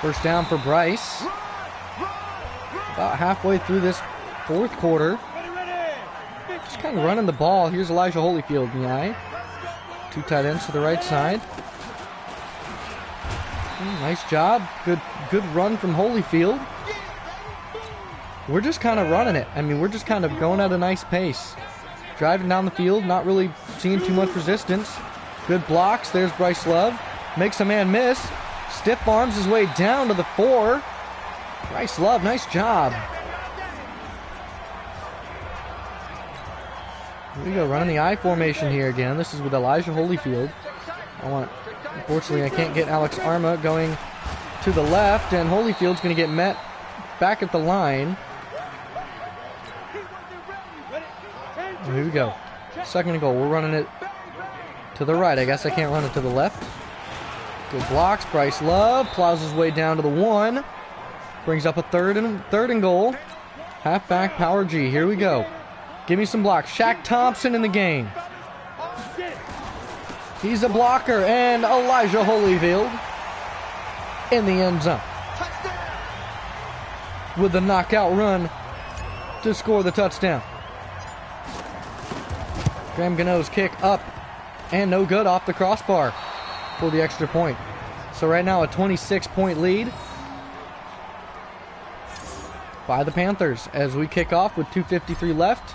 A: First down for Bryce. About halfway through this 4th quarter. Just kind of running the ball. Here's Elijah Holyfield in the eye. 2 tight ends to the right side. Nice job. Good run from Holyfield. We're just kind of running it. I mean, we're just kind of going at a nice pace. Driving down the field, not really seeing too much resistance. Good blocks. There's Bryce Love. Makes a man miss. Stiff arms his way down to the 4. Bryce Love, nice job. Here we go, running the I formation here again. This is with Elijah Holyfield. Unfortunately, I can't get Alex Arma going to the left, and Holyfield's going to get met back at the line. And here we go. 2nd and goal. We're running it to the right. I guess I can't run it to the left. Good blocks. Bryce Love plows his way down to the 1. Brings up a 3rd and goal. Halfback power G. Here we go. Give me some blocks. Shaq Thompson in the game. He's a blocker, and Elijah Holyfield in the end zone. with the knockout run to score the touchdown. Graham Gano's kick up and no good off the crossbar for the extra point. So right now a 26-point lead by the Panthers as we kick off with 2:53 left.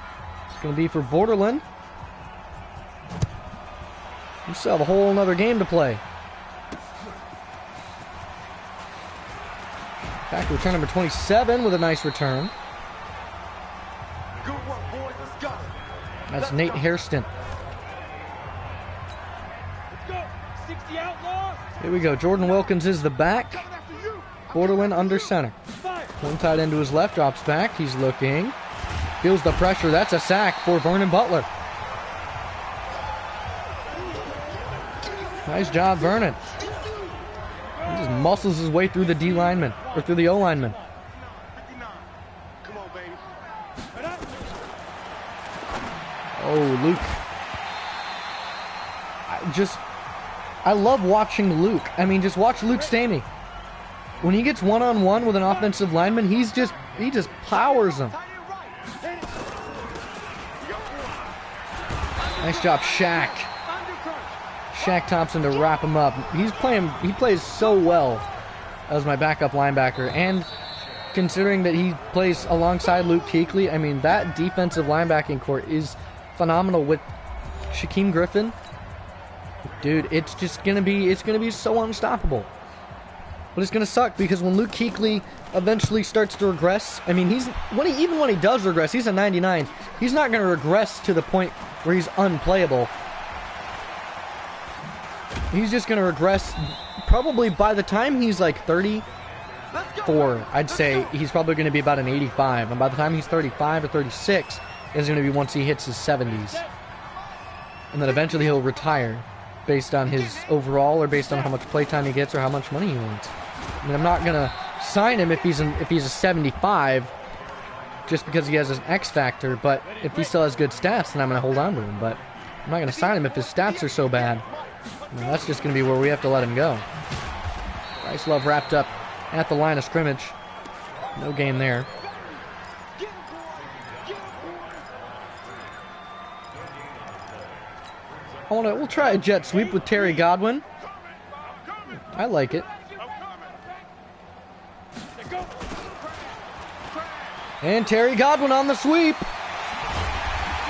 A: It's going to be for Borderland. We still have a whole nother game to play. Back to return number 27 with a nice return.
B: Good work, boys. Let's go.
A: That's Nate Hairston.
B: Let's go. 60 outlaws.
A: Here we go. Jordan Wilkins is the back.
B: Coming after you.
A: Borderland under center. One tight end to his left, drops back. He's looking. Feels the pressure. That's a sack for Vernon Butler. Nice job, Vernon. He just muscles his way through the D lineman, or through the O lineman.
B: 59. Come on, baby.
A: Oh, Luke. I love watching Luke. I mean, just watch Luke Stamey. When he gets one-on-one with an offensive lineman, he just powers him. Nice job, Shaq. Shaq Thompson to wrap him up. He plays so well as my backup linebacker, and considering that he plays alongside Luke Kuechly, I mean, that defensive linebacking core is phenomenal with Shaquem Griffin. Dude, it's gonna be so unstoppable. But it's gonna suck because when Luke Kuechly eventually starts to regress, I mean, even when he does regress, he's a 99. He's not gonna regress to the point where he's unplayable. He's just gonna regress probably by the time he's like 34. I'd say he's probably gonna be about an 85, and by the time he's 35 or 36, is gonna be once he hits his 70s, and then eventually he'll retire based on his overall or based on how much playtime he gets or how much money he wants. I mean, I'm not gonna sign him if he's a 75 just because he has an X factor, but if he still has good stats, then I'm gonna hold on to him. But I'm not gonna sign him if his stats are so bad. I mean, that's just gonna be where we have to let him go. Bryce Love wrapped up at the line of scrimmage. No gain there. We'll try a jet sweep with Terry Godwin. I like it. And Terry Godwin on the sweep.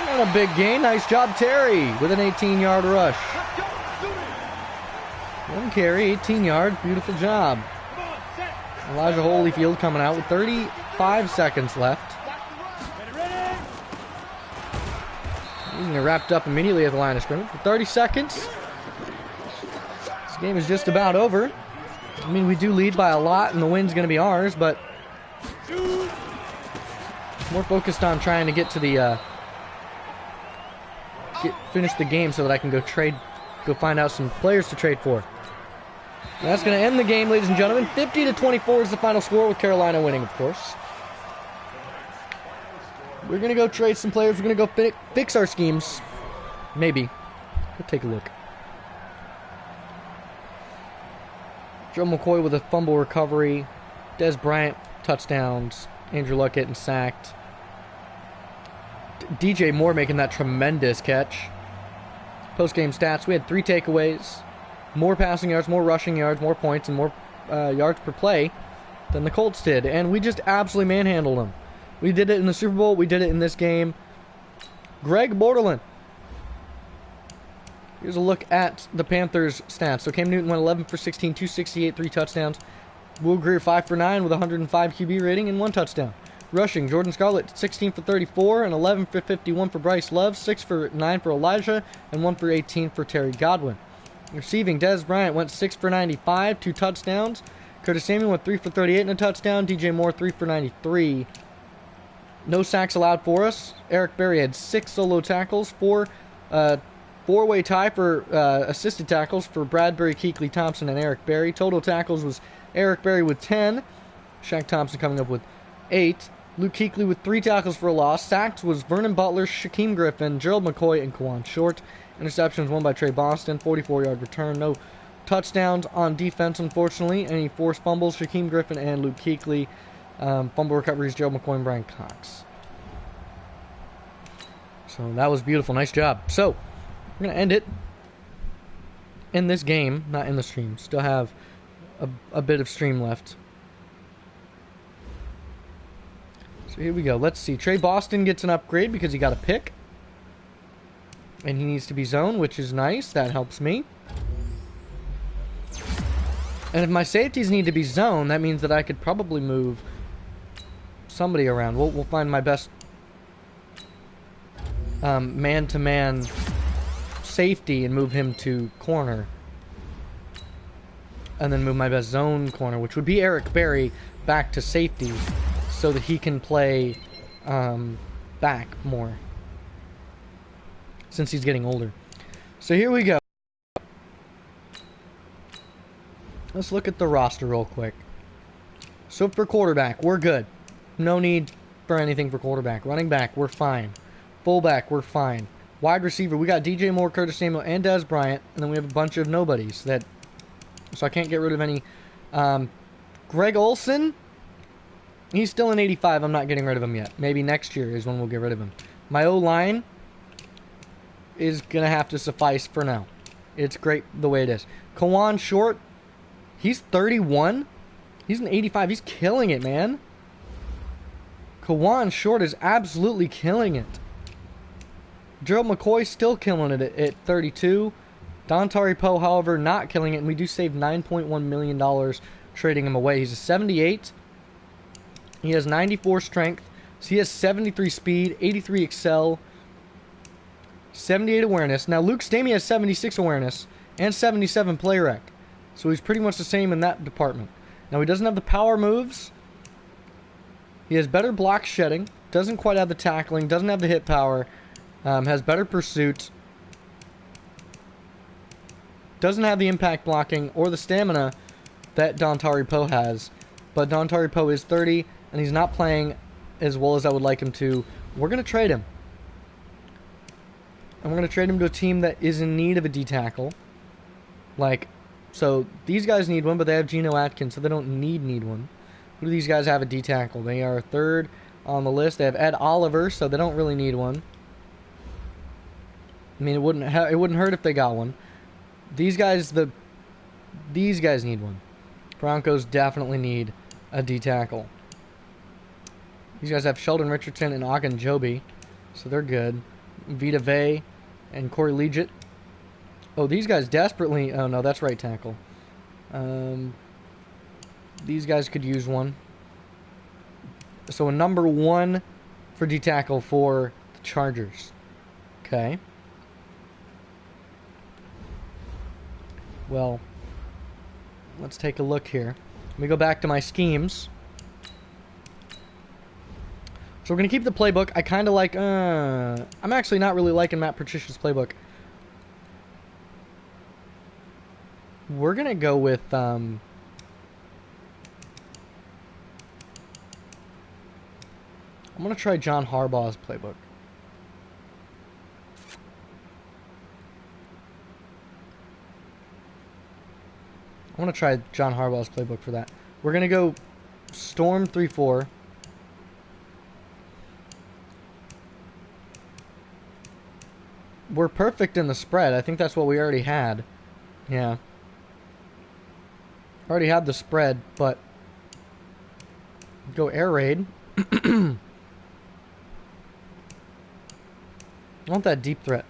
A: Not a big gain. Nice job, Terry, with an 18-yard rush. One carry, 18 yards. Beautiful job. Elijah Holyfield coming out with 35 seconds left. He's going to wrapped up immediately at the line of scrimmage for 30 seconds. This game is just about over. I mean, we do lead by a lot, and the win's going to be ours, but more focused on trying to get to the finish the game so that I can go find out some players to trade for. And that's going to end the game, ladies and gentlemen. 50-24 is the final score, with Carolina winning, of course. We're going to go trade some players. We're going to go fix our schemes. Maybe. We'll take a look. Joe McCoy with a fumble recovery. Des Bryant, touchdowns. Andrew Luck getting sacked. DJ Moore making that tremendous catch. Post-game stats, we had 3 takeaways. More passing yards, more rushing yards, more points, and more yards per play than the Colts did. And we just absolutely manhandled them. We did it in the Super Bowl. We did it in this game. Greg Borderland. Here's a look at the Panthers' stats. So Cam Newton went 11 for 16, 268, 3 touchdowns. Will Greer 5 for 9 with 105 QB rating and 1 touchdown. Rushing, Jordan Scarlett 16 for 34 and 11 for 51 for Bryce Love, 6 for 9 for Elijah, and 1 for 18 for Terry Godwin. Receiving, Des Bryant went 6 for 95, 2 touchdowns. Curtis Samuel went 3 for 38 and a touchdown. DJ Moore 3 for 93. No sacks allowed for us. Eric Berry had 6 solo tackles, 4-way tie for assisted tackles for Bradbury, Kuechly, Thompson, and Eric Berry. Total tackles was Eric Berry with 10. Shaq Thompson coming up with 8. Luke Kuechly with 3 tackles for a loss. Sacks was Vernon Butler, Shaquem Griffin, Gerald McCoy, and Kawan Short. Interceptions won by Trey Boston, 44-yard return. No touchdowns on defense, unfortunately. Any forced fumbles, Shaquem Griffin and Luke Kuechly. Fumble recoveries, Joe McCoy and Brian Cox. So that was beautiful. Nice job. So, we're going to end it in this game, not in the stream. Still have a bit of stream left. So here we go. Let's see. Trey Boston gets an upgrade because he got a pick. And he needs to be zone, which is nice. That helps me. And if my safeties need to be zone, that means that I could probably move somebody around. We'll find my best man-to-man safety and move him to corner. And then move my best zone corner, which would be Eric Berry, back to safety so that he can play back more since he's getting older. So here we go. Let's look at the roster real quick. So for quarterback, we're good. No need for anything for quarterback. Running back, we're fine. Fullback, we're fine. Wide receiver, we got DJ Moore, Curtis Samuel, and Dez Bryant. And then we have a bunch of nobodies that... So I can't get rid of any. Greg Olson, he's still an 85. I'm not getting rid of him yet. Maybe next year is when we'll get rid of him. My O-line is going to have to suffice for now. It's great the way it is. Kawan Short, he's 31. He's an 85. He's killing it, man. Kawan Short is absolutely killing it. Gerald McCoy still killing it at 32. Dontari Poe, however, not killing it, and we do save $9.1 million trading him away. He's a 78. He has 94 strength. So he has 73 speed, 83 excel, 78 awareness. Now, Luke Stamey has 76 awareness and 77 play rec. So he's pretty much the same in that department. Now, he doesn't have the power moves. He has better block shedding. Doesn't quite have the tackling. Doesn't have the hit power. Has better pursuit. Doesn't have the impact blocking or the stamina that Dontari Poe has. But Dontari Poe is 30, and he's not playing as well as I would like him to. We're going to trade him. And we're going to trade him to a team that is in need of a D-tackle. So these guys need one, but they have Geno Atkins, so they don't need one. Who do these guys have a D-tackle? They are third on the list. They have Ed Oliver, so they don't really need one. I mean, it wouldn't hurt if they got one. These guys need one. Broncos definitely need a D-tackle. These guys have Sheldon Richardson and Ogden Joby, so they're good. Vita Vey and Corey Leggett. Oh, these guys desperately... Oh, no, that's right tackle. These guys could use one. So a number 1 for D-tackle for the Chargers. Okay. Well, let's take a look here. Let me go back to my schemes. So we're going to keep the playbook. I kind of like... I'm actually not really liking Matt Patricia's playbook. We're going to go with... I'm going to try John Harbaugh's playbook. I want to try John Harbaugh's playbook for that. We're going to go Storm 3-4. We're perfect in the spread. I think that's what we already had. Yeah. Already had the spread, but... Go air raid. I want that deep threat.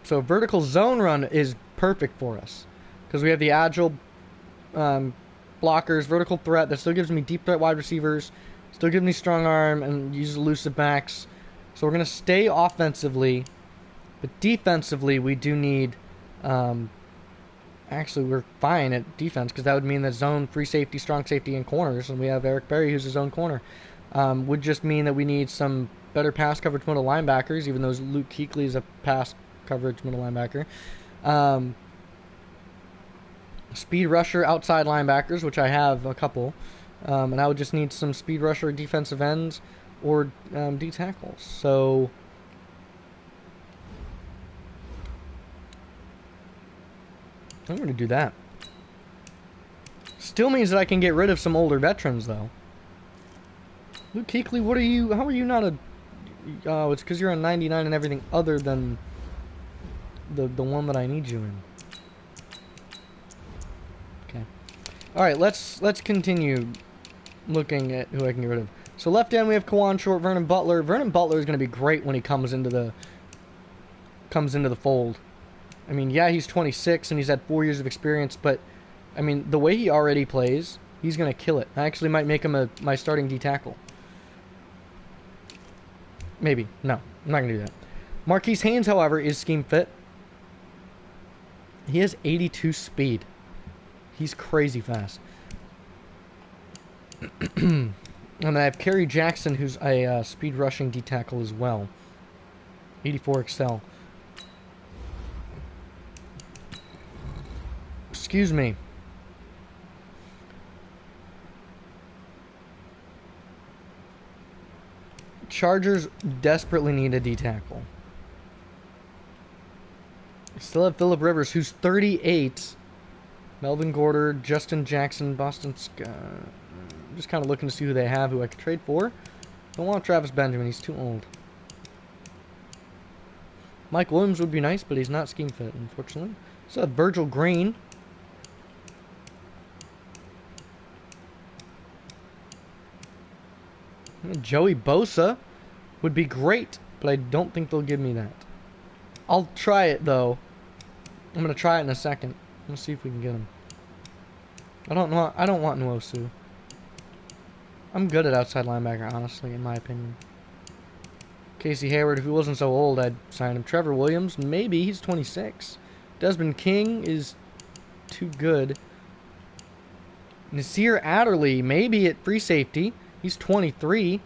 A: So vertical zone run is perfect for us. Because we have the agile... blockers, vertical threat that still gives me deep threat wide receivers, still gives me strong arm, and uses elusive backs. So we're going to stay offensively, but defensively we do need... actually, we're fine at defense because that would mean that zone, free safety, strong safety, and corners, and we have Eric Berry who's his own corner. Would just mean that we need some better pass coverage middle linebackers, even though Luke Kuechly is a pass coverage middle linebacker. Speed rusher outside linebackers, which I have a couple. And I would just need some speed rusher defensive ends or D tackles. So I'm going to do that. Still means that I can get rid of some older veterans, though. Luke Kuechly, what are you? How are you not a? Oh, it's because you're a 99 and everything other than the one that I need you in. Okay. All right, let's continue looking at who I can get rid of. So left end we have Kawan Short, Vernon Butler. Vernon Butler is going to be great when he comes into the fold. I mean, yeah, he's 26 and he's had 4 years of experience, but I mean, the way he already plays, he's going to kill it. I actually might make him my starting D tackle. Maybe. No, I'm not going to do that. Marquise Haynes, however, is scheme fit. He has 82 speed. He's crazy fast. And I have Kerry Jackson, who's a speed rushing D tackle as well. 84 Excel. Excuse me. Chargers desperately need a D tackle. Still have Phillip Rivers, who's 38. Melvin Gorder, Justin Jackson, Boston Scott. Just kind of looking to see who they have, who I could trade for. Don't want Travis Benjamin, he's too old. Mike Williams would be nice, but he's not scheme fit, unfortunately. So Virgil Green. Joey Bosa would be great, but I don't think they'll give me that. I'll try it, though. I'm going to try it in a second. Let's see if we can get him. I don't want Nwosu. I'm good at outside linebacker, honestly, in my opinion. Casey Hayward, if he wasn't so old, I'd sign him. Trevor Williams, maybe. He's 26. Desmond King is too good. Nasir Adderley, maybe at free safety. He's 23.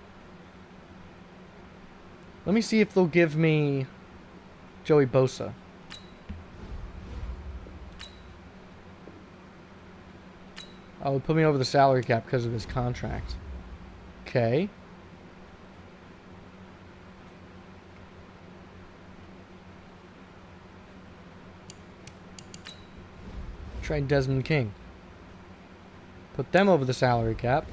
A: Let me see if they'll give me Joey Bosa. Oh, put me over the salary cap because of his contract. Okay. Try Desmond King. Put them over the salary cap.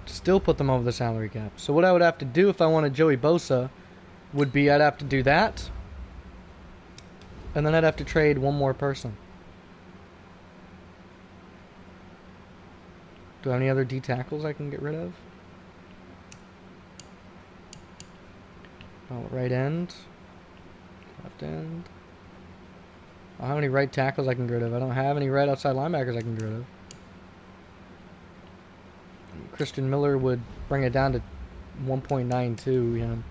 A: Still put them over the salary cap. So what I would have to do if I wanted Joey Bosa would be I'd have to do that. And then I'd have to trade one more person. Do I have any other D tackles I can get rid of? Oh, right end. Left end. I don't have any right tackles I can get rid of. I don't have any right outside linebackers I can get rid of. Christian Miller would bring it down to 1.92, you know.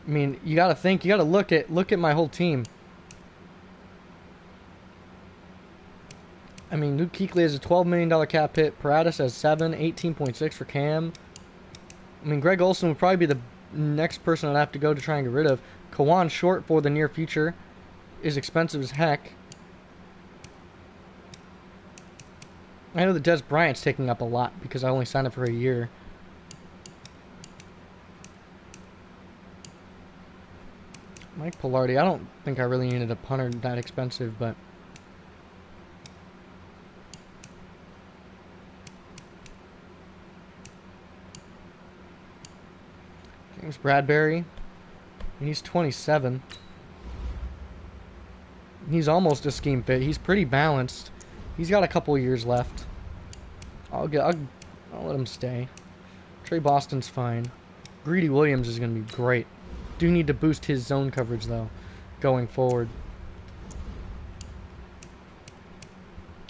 A: I mean, you got to think, you got to look at my whole team. I mean, Luke Kuechly has a $12 million cap hit. Paratus has 7, 18.6 for Cam. I mean, Greg Olsen would probably be the next person I'd have to go to try and get rid of. Kawan Short for the near future is expensive as heck. I know that Des Bryant's taking up a lot because I only signed up for a year. Mike Pilardi, I don't think I really needed a punter that expensive, but... James Bradbury. He's 27. He's almost a scheme fit. He's pretty balanced. He's got a couple years left. I'll let him stay. Trey Boston's fine. Greedy Williams is going to be great. Do need to boost his zone coverage, though, going forward.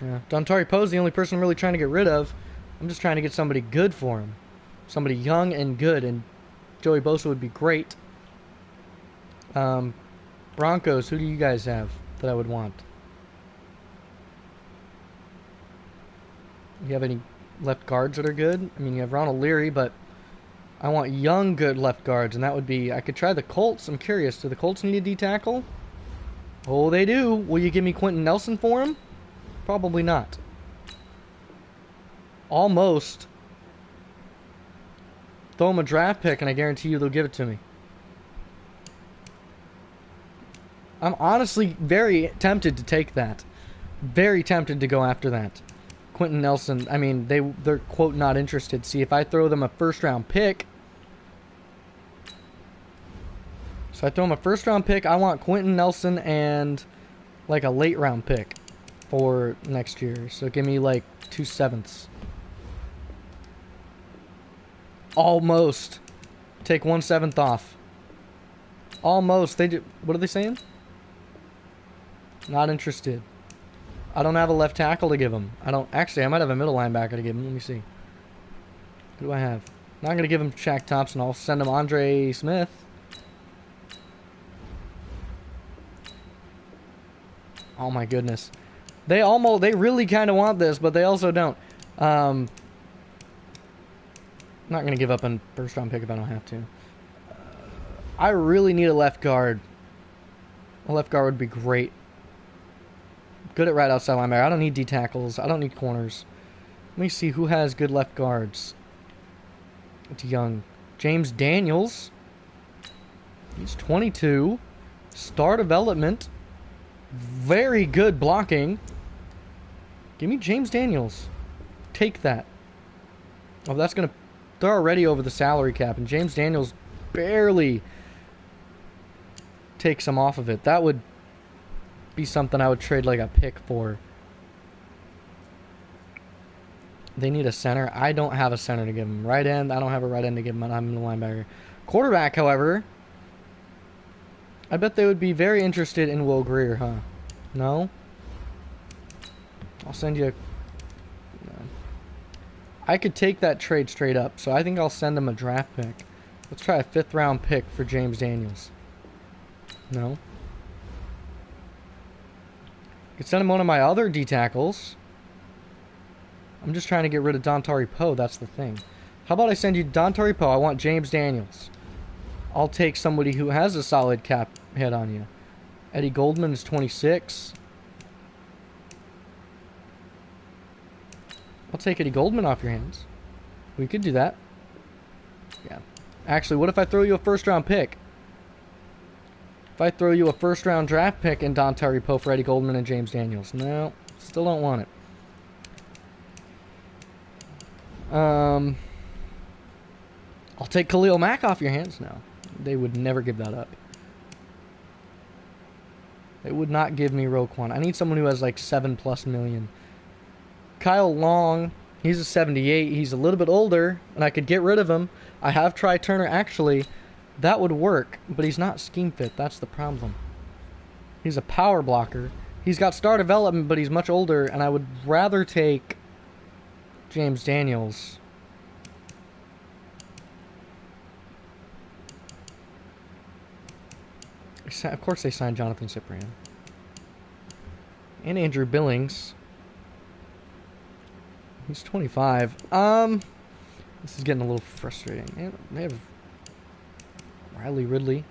A: Yeah, Dontari Poe's the only person I'm really trying to get rid of. I'm just trying to get somebody good for him. Somebody young and good, and Joey Bosa would be great. Broncos, who do you guys have that I would want? You have any left guards that are good? I mean, you have Ronald Leary, but I want young, good left guards, and that would be... I could try the Colts. I'm curious. Do the Colts need a D-tackle? Oh, they do. Will you give me Quentin Nelson for him? Probably not. Almost. Throw him a draft pick, and I guarantee you they'll give it to me. I'm honestly very tempted to take that. Very tempted to go after that. Quentin Nelson, I mean, they're, quote, not interested. See, if I throw them a first-round pick... So I throw them a first-round pick. I want Quentin Nelson and, like, a late-round pick for next year. So give me, like, 2 sevenths. Almost. Take 1 7th off. Almost. They do. What are they saying? Not interested. I don't have a left tackle to give him. I don't. Actually, I might have a middle linebacker to give him. Let me see. Who do I have? Not going to give him Shaq Thompson. I'll send him Andre Smith. Oh my goodness. They really kind of want this, but they also don't. I'm not going to give up a first round pick if I don't have to. I really need a left guard. A left guard would be great. Good at right outside linebacker. I don't need D tackles. I don't need corners. Let me see who has good left guards. It's young. James Daniels. He's 22. Star development. Very good blocking. Give me James Daniels. Take that. Oh, that's going to... They're already over the salary cap, and James Daniels barely takes them off of it. That would be something I would trade like a pick for. They need a center. I don't have a center to give them. Right end, I don't have a right end to give them. I'm a linebacker. Quarterback, however, I bet they would be very interested in Will Grier, huh? No? I'll send you a... No. I could take that trade straight up, so I think I'll send him a draft pick. Let's try a 5th round pick for James Daniels. No? I could send him one of my other D tackles. I'm just trying to get rid of Dontari Poe, that's the thing. How about I send you Dontari Poe? I want James Daniels. I'll take somebody who has a solid cap hit on you. Eddie Goldman is 26. I'll take Eddie Goldman off your hands. We could do that. Yeah. Actually, what if I throw you a first round pick? If I throw you a first round draft pick in Dontari Poe for Eddie Goldman and James Daniels. No, still don't want it. I'll take Khalil Mack off your hands now. They would never give that up. They would not give me Roquan. I need someone who has like 7+ million. Kyle Long, he's a 78. He's a little bit older, and I could get rid of him. I have tried Turner. Actually, that would work, but he's not scheme fit. That's the problem. He's a power blocker. He's got star development, but he's much older, and I would rather take James Daniels. Of course they signed Jonathan Cyprian. And Andrew Billings. He's 25. This is getting a little frustrating. Man, they have Riley Ridley.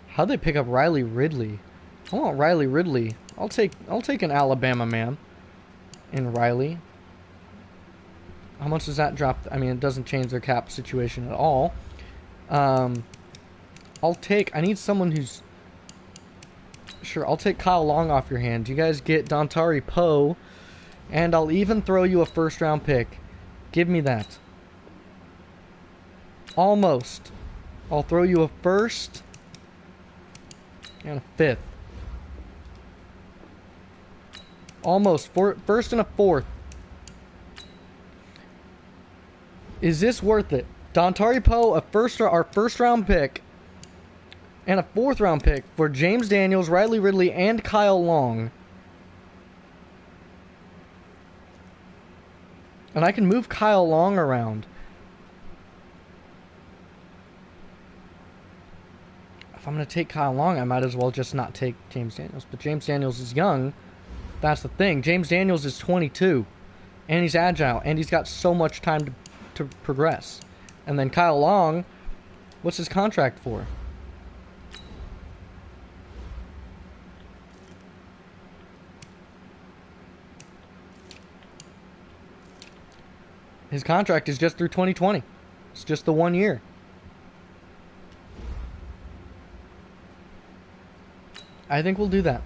A: How'd they pick up Riley Ridley? I want Riley Ridley. I'll take an Alabama man in Riley. How much does that drop? I mean, it doesn't change their cap situation at all. I need someone who's... Sure, I'll take Kyle Long off your hand. You guys get Dontari Poe, and I'll even throw you a first round pick. Give me that. Almost. I'll throw you a first and a 5th. Almost. First and a 4th. Is this worth it? Dontari Poe, our first round pick, and a 4th round pick for James Daniels, Riley Ridley, and Kyle Long. And I can move Kyle Long around. If I'm going to take Kyle Long, I might as well just not take James Daniels. But James Daniels is young. That's the thing. James Daniels is 22. And he's agile. And he's got so much time to progress. And then Kyle Long, what's his contract for? His contract is just through 2020. It's just the 1 year. I think we'll do that.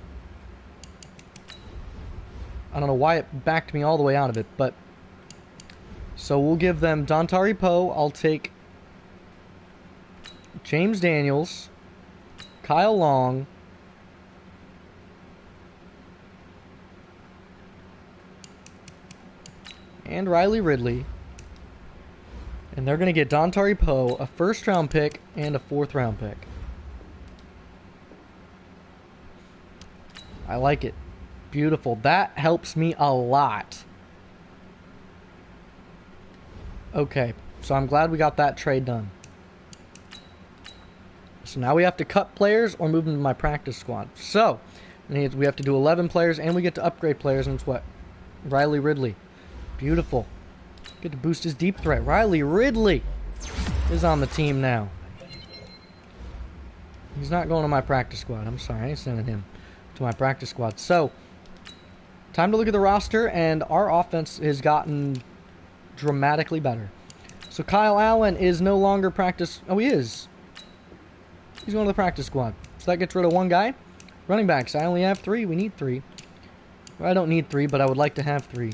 A: I don't know why it backed me all the way out of it, but... So we'll give them Dontari Poe. I'll take James Daniels, Kyle Long, and Riley Ridley. And they're going to get Dontari Poe, a first-round pick, and a fourth-round pick. I like it. Beautiful. That helps me a lot. Okay, so I'm glad we got that trade done. So now we have to cut players or move them to my practice squad. So, we have to do 11 players, and we get to upgrade players, and it's what? Riley Ridley. Beautiful. Get to boost his deep threat. Riley Ridley is on the team now. He's not going to my practice squad. I'm sorry, I ain't sending him to my practice squad. So, time to look at the roster, and our offense has gotten dramatically better. So Kyle Allen is no longer practice... Oh, he is. He's going to the practice squad. So that gets rid of one guy. Running backs, I only have 3. We need 3. Well, I don't need 3, but I would like to have 3.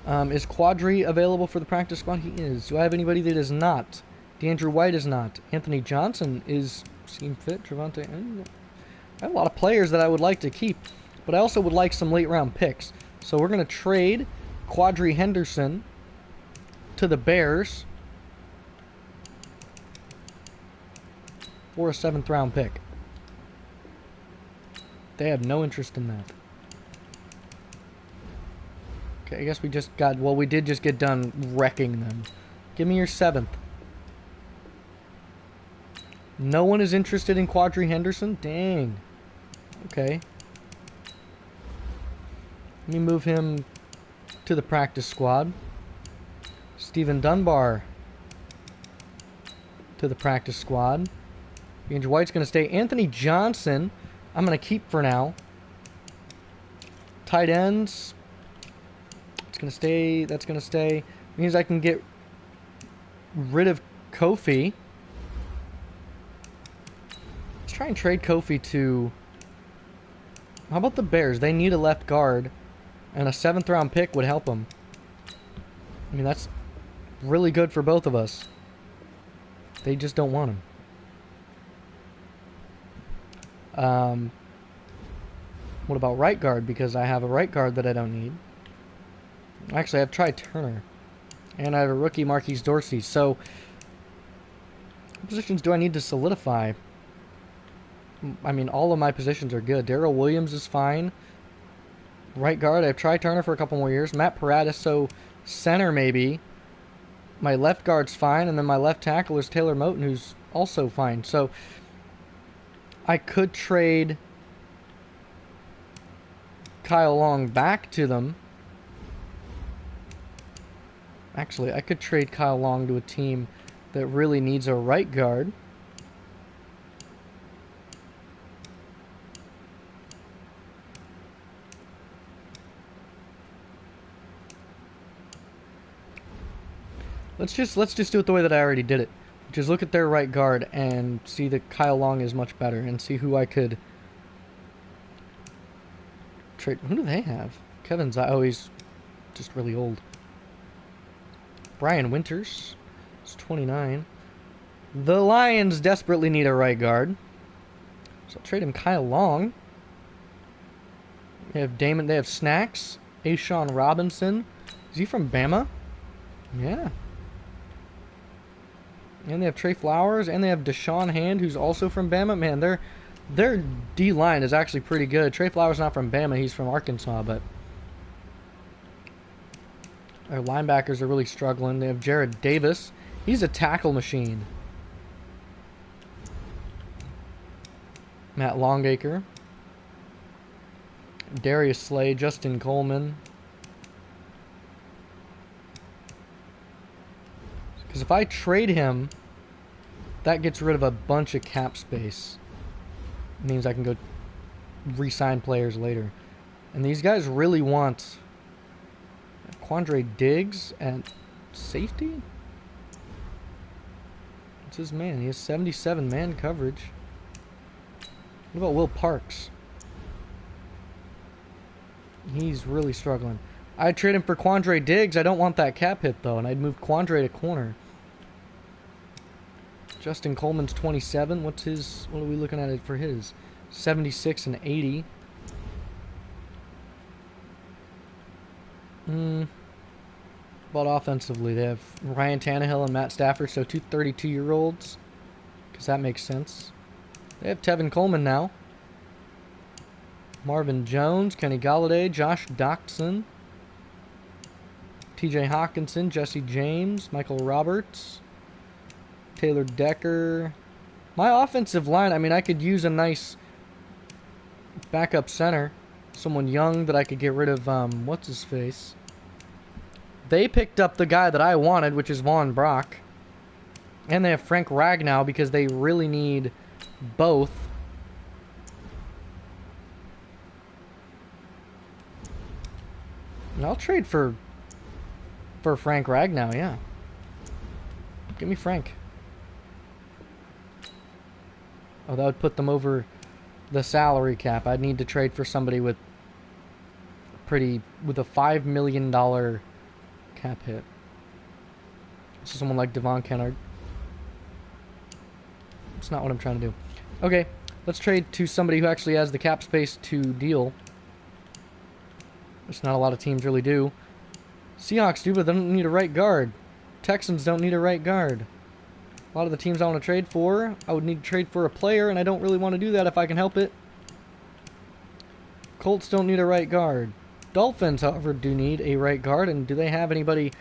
A: Is Quadri available for the practice squad? He is. Do I have anybody that is not? DeAndrew White is not. Anthony Johnson is... Seem fit. Trevante... I have a lot of players that I would like to keep, but I also would like some late-round picks. So we're going to trade Quadri Henderson to the Bears for a 7th-round pick. They have no interest in that. Okay, I guess we just got... Well, we did just get done wrecking them. Give me your 7th. No one is interested in Quadri Henderson? Dang. Okay. Let me move him to the practice squad. Stephen Dunbar to the practice squad. Andrew White's going to stay. Anthony Johnson, I'm going to keep for now. Tight ends. It's going to stay. That's going to stay. Means I can get rid of Kofi. Let's try and trade Kofi to... How about the Bears? They need a left guard, and a 7th-round pick would help them. I mean, that's really good for both of us. They just don't want him. What about right guard? Because I have a right guard that I don't need. Actually, I've tried Turner. And I have a rookie, Marquise Dorsey. So, what positions do I need to solidify? I mean, all of my positions are good. Darrell Williams is fine. Right guard, I've tried Turner for a couple more years. Matt Paradis, so center maybe. My left guard's fine, and then my left tackle is Taylor Moton, who's also fine. So, I could trade Kyle Long back to them. Actually, I could trade Kyle Long to a team that really needs a right guard. Let's just do it the way that I already did it. Just look at their right guard and see that Kyle Long is much better, and see who I could trade. Who do they have? Kevin's always just really old. Brian Winters is 29. The Lions desperately need a right guard, so I'll trade him Kyle Long. They have Damon. They have Snacks. Ashawn Robinson. Is he from Bama? Yeah. And they have Trey Flowers, and they have Deshaun Hand, who's also from Bama. Man, their D-line is actually pretty good. Trey Flowers not from Bama, he's from Arkansas, but their linebackers are really struggling. They have Jared Davis. He's a tackle machine. Matt Longacre. Darius Slay, Justin Coleman. Because if I trade him, that gets rid of a bunch of cap space. It means I can go re-sign players later. And these guys really want Quandre Diggs at safety? What's his man? He has 77 man coverage. What about Will Parks? He's really struggling. I'd trade him for Quandre Diggs. I don't want that cap hit, though, and I'd move Quandre to corner. Justin Coleman's 27. What are we looking at it for his? 76 and 80. But offensively, they have Ryan Tannehill and Matt Stafford, so two 32-year-olds, because that makes sense. They have Tevin Coleman now. Marvin Jones, Kenny Golladay, Josh Doctson, TJ Hawkinson, Jesse James, Michael Roberts, Taylor Decker. My offensive line, I mean, I could use a nice backup center. Someone young that I could get rid of, what's-his-face. They picked up the guy that I wanted, which is Von Brock. And they have Frank Ragnow because they really need both. And I'll trade for Frank Ragnow, yeah. Give me Frank. Oh, that would put them over the salary cap. I'd need to trade for somebody with a $5 million cap hit. So someone like Devon Kennard. It's not what I'm trying to do. Okay, let's trade to somebody who actually has the cap space to deal. Which not a lot of teams really do. Seahawks do, but they don't need a right guard. Texans don't need a right guard. A lot of the teams I want to trade for, I would need to trade for a player, and I don't really want to do that if I can help it. Colts don't need a right guard. Dolphins, however, do need a right guard, and do they have anybody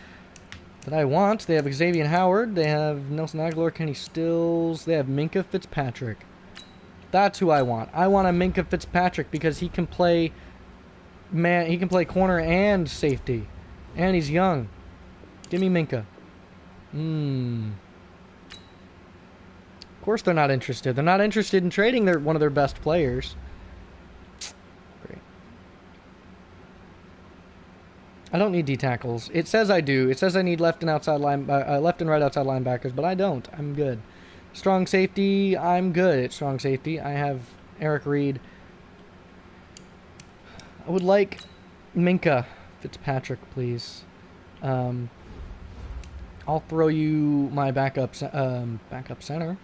A: that I want? They have Xavier Howard, they have Nelson Aguilar, Kenny Stills, they have Minkah Fitzpatrick. That's who I want. I want a Minkah Fitzpatrick because he can play corner and safety. And he's young. Give me Minkah. Of course they're not interested. They're not interested in trading one of their best players. Great. I don't need D tackles. It says I do. It says I need left and right outside linebackers, but I don't. I'm good. Strong safety. I'm good at strong safety. I have Eric Reed. I would like Minkah Fitzpatrick, please. I'll throw you my backup center,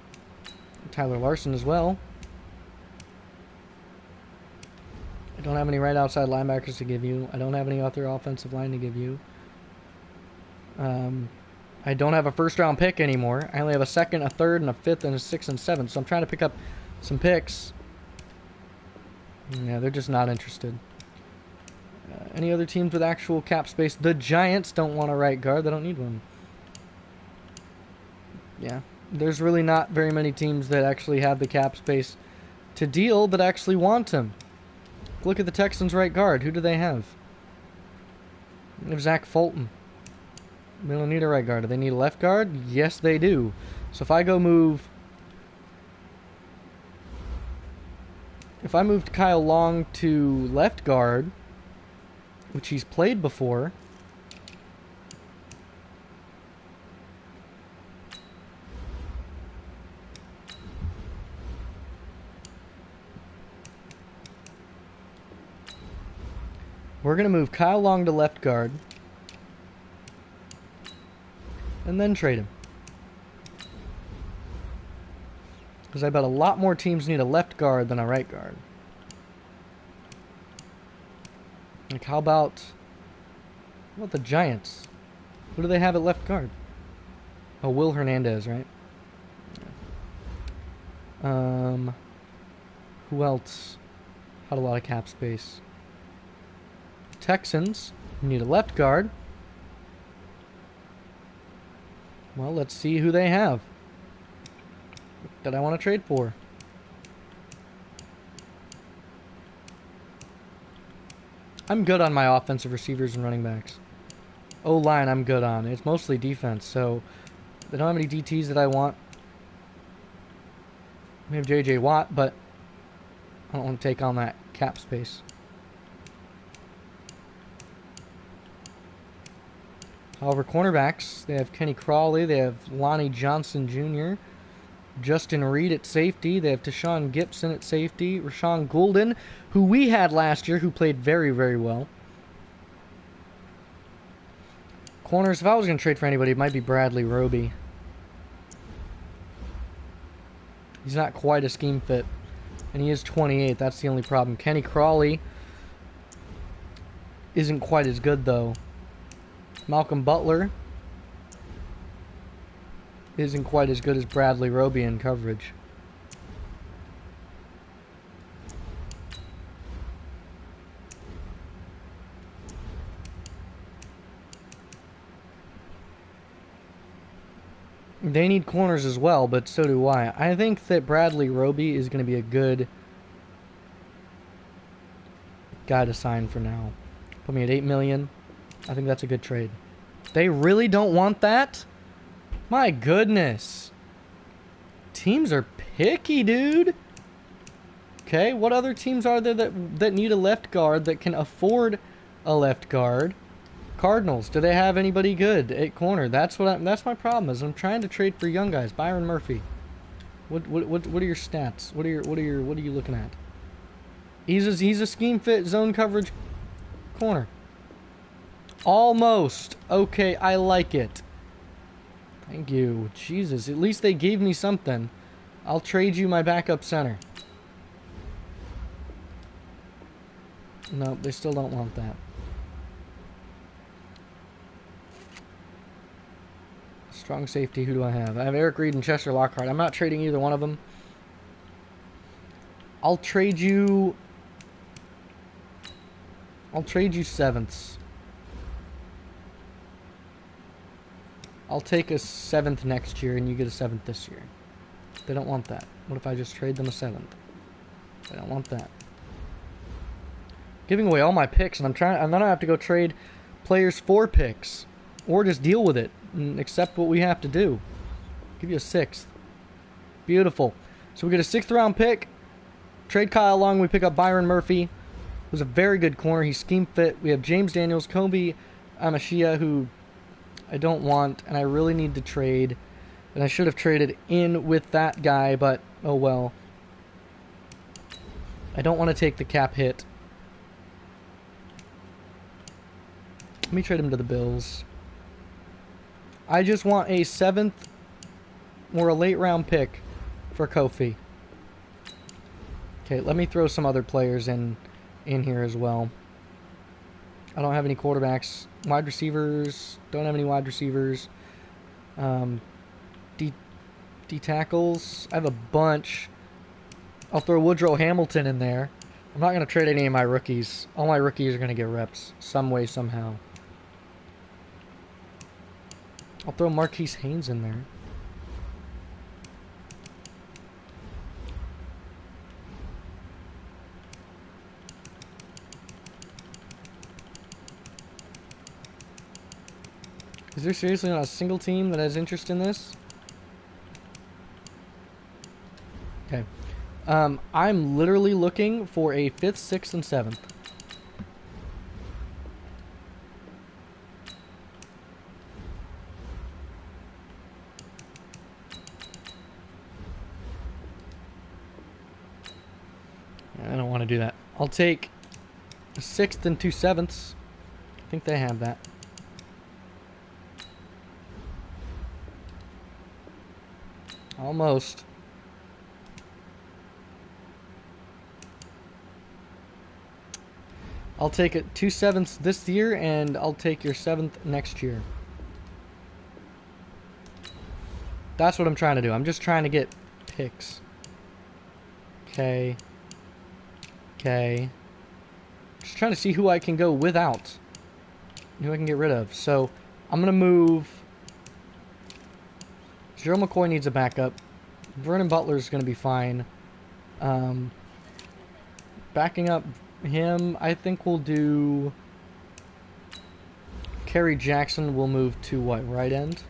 A: Tyler Larson as well. I don't have any right outside linebackers to give you. I don't have any other offensive line to give you. I don't have a first-round pick anymore. I only have a second, a third, and a fifth, and a sixth, and seventh. So I'm trying to pick up some picks. Yeah, they're just not interested. Any other teams with actual cap space? The Giants don't want a right guard. They don't need one. Yeah, there's really not very many teams that actually have the cap space to deal that actually want him. Look at the Texans' right guard. Who do they have? They have Zach Fulton. They don't need a right guard. Do they need a left guard? Yes, they do. So if I move Kyle Long to left guard, which he's played before, we're going to move Kyle Long to left guard and then trade him. Because I bet a lot more teams need a left guard than a right guard. Like, how about the Giants? Who do they have at left guard? Oh, Will Hernandez, right? Who else had a lot of cap space? Texans need a left guard. Well, let's see who they have that I want to trade for. I'm good on my offensive receivers and running backs. O-line I'm good on. It's mostly defense, so they don't have any DTs that I want. We have J.J. Watt, but I don't want to take on that cap space. However, cornerbacks, they have Kenny Crawley, they have Lonnie Johnson Jr., Justin Reed at safety. They have Tashawn Gibson at safety. Rashawn Golden, who we had last year, who played very, very well. Corners, if I was going to trade for anybody, it might be Bradley Roby. He's not quite a scheme fit. And he is 28. That's the only problem. Kenny Crawley isn't quite as good, though. Malcolm Butler isn't quite as good as Bradley Roby in coverage. They need corners as well, but so do I. I think that Bradley Roby is going to be a good guy to sign for now. Put me at $8 million. I think that's a good trade. They really don't want that? My goodness. Teams are picky, dude. Okay, what other teams are there that need a left guard that can afford a left guard? Cardinals, do they have anybody good at corner? That's my problem. Is I'm trying to trade for young guys. Byron Murphy. What are your stats? What are you looking at? He's a scheme fit zone coverage corner. Almost. Okay, I like it. Thank you. Jesus, at least they gave me something. I'll trade you my backup center. No, they still don't want that. Strong safety, who do I have? I have Eric Reed and Chester Lockhart. I'm not trading either one of them. I'll trade you sevenths. I'll take a 7th next year and you get a 7th this year. They don't want that. What if I just trade them a 7th? They don't want that. Giving away all my picks, and then I have to go trade players for picks. Or just deal with it and accept what we have to do. Give you a 6th. Beautiful. So we get a 6th round pick. Trade Kyle Long. We pick up Byron Murphy, who's a very good corner. He's scheme fit. We have James Daniels, Kobe Amashia, who I don't want, and I really need to trade. And I should have traded in with that guy, but oh well. I don't want to take the cap hit. Let me trade him to the Bills. I just want a 7th or a late round pick for Kofi. Okay, let me throw some other players in here as well. I don't have any quarterbacks. Wide receivers. Don't have any wide receivers. D tackles. I have a bunch. I'll throw Woodrow Hamilton in there. I'm not going to trade any of my rookies. All my rookies are going to get reps. Some way, somehow. I'll throw Marquise Haynes in there. Is there seriously not a single team that has interest in this? Okay. I'm literally looking for a 5th, 6th, and 7th. I don't want to do that. I'll take a 6th and 2 7ths. I think they have that. Almost. I'll take it 2 7ths this year, and I'll take your 7th next year. That's what I'm trying to do. I'm just trying to get picks. Okay. Okay. Just trying to see who I can go without. Who I can get rid of. So, I'm going to move. Gerald McCoy needs a backup. Vernon Butler is going to be fine. Backing up him, I think we'll do. Kerry Jackson will move to what? Right end?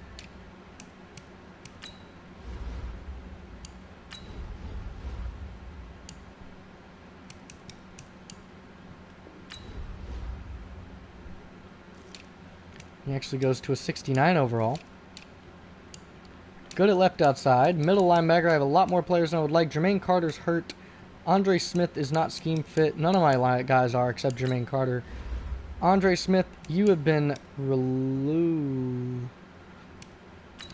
A: He actually goes to a 69 overall. Good at left outside. Middle linebacker, I have a lot more players than I would like. Jermaine Carter's hurt. Andre Smith is not scheme fit. None of my guys are except Jermaine Carter. Andre Smith, you have been removed.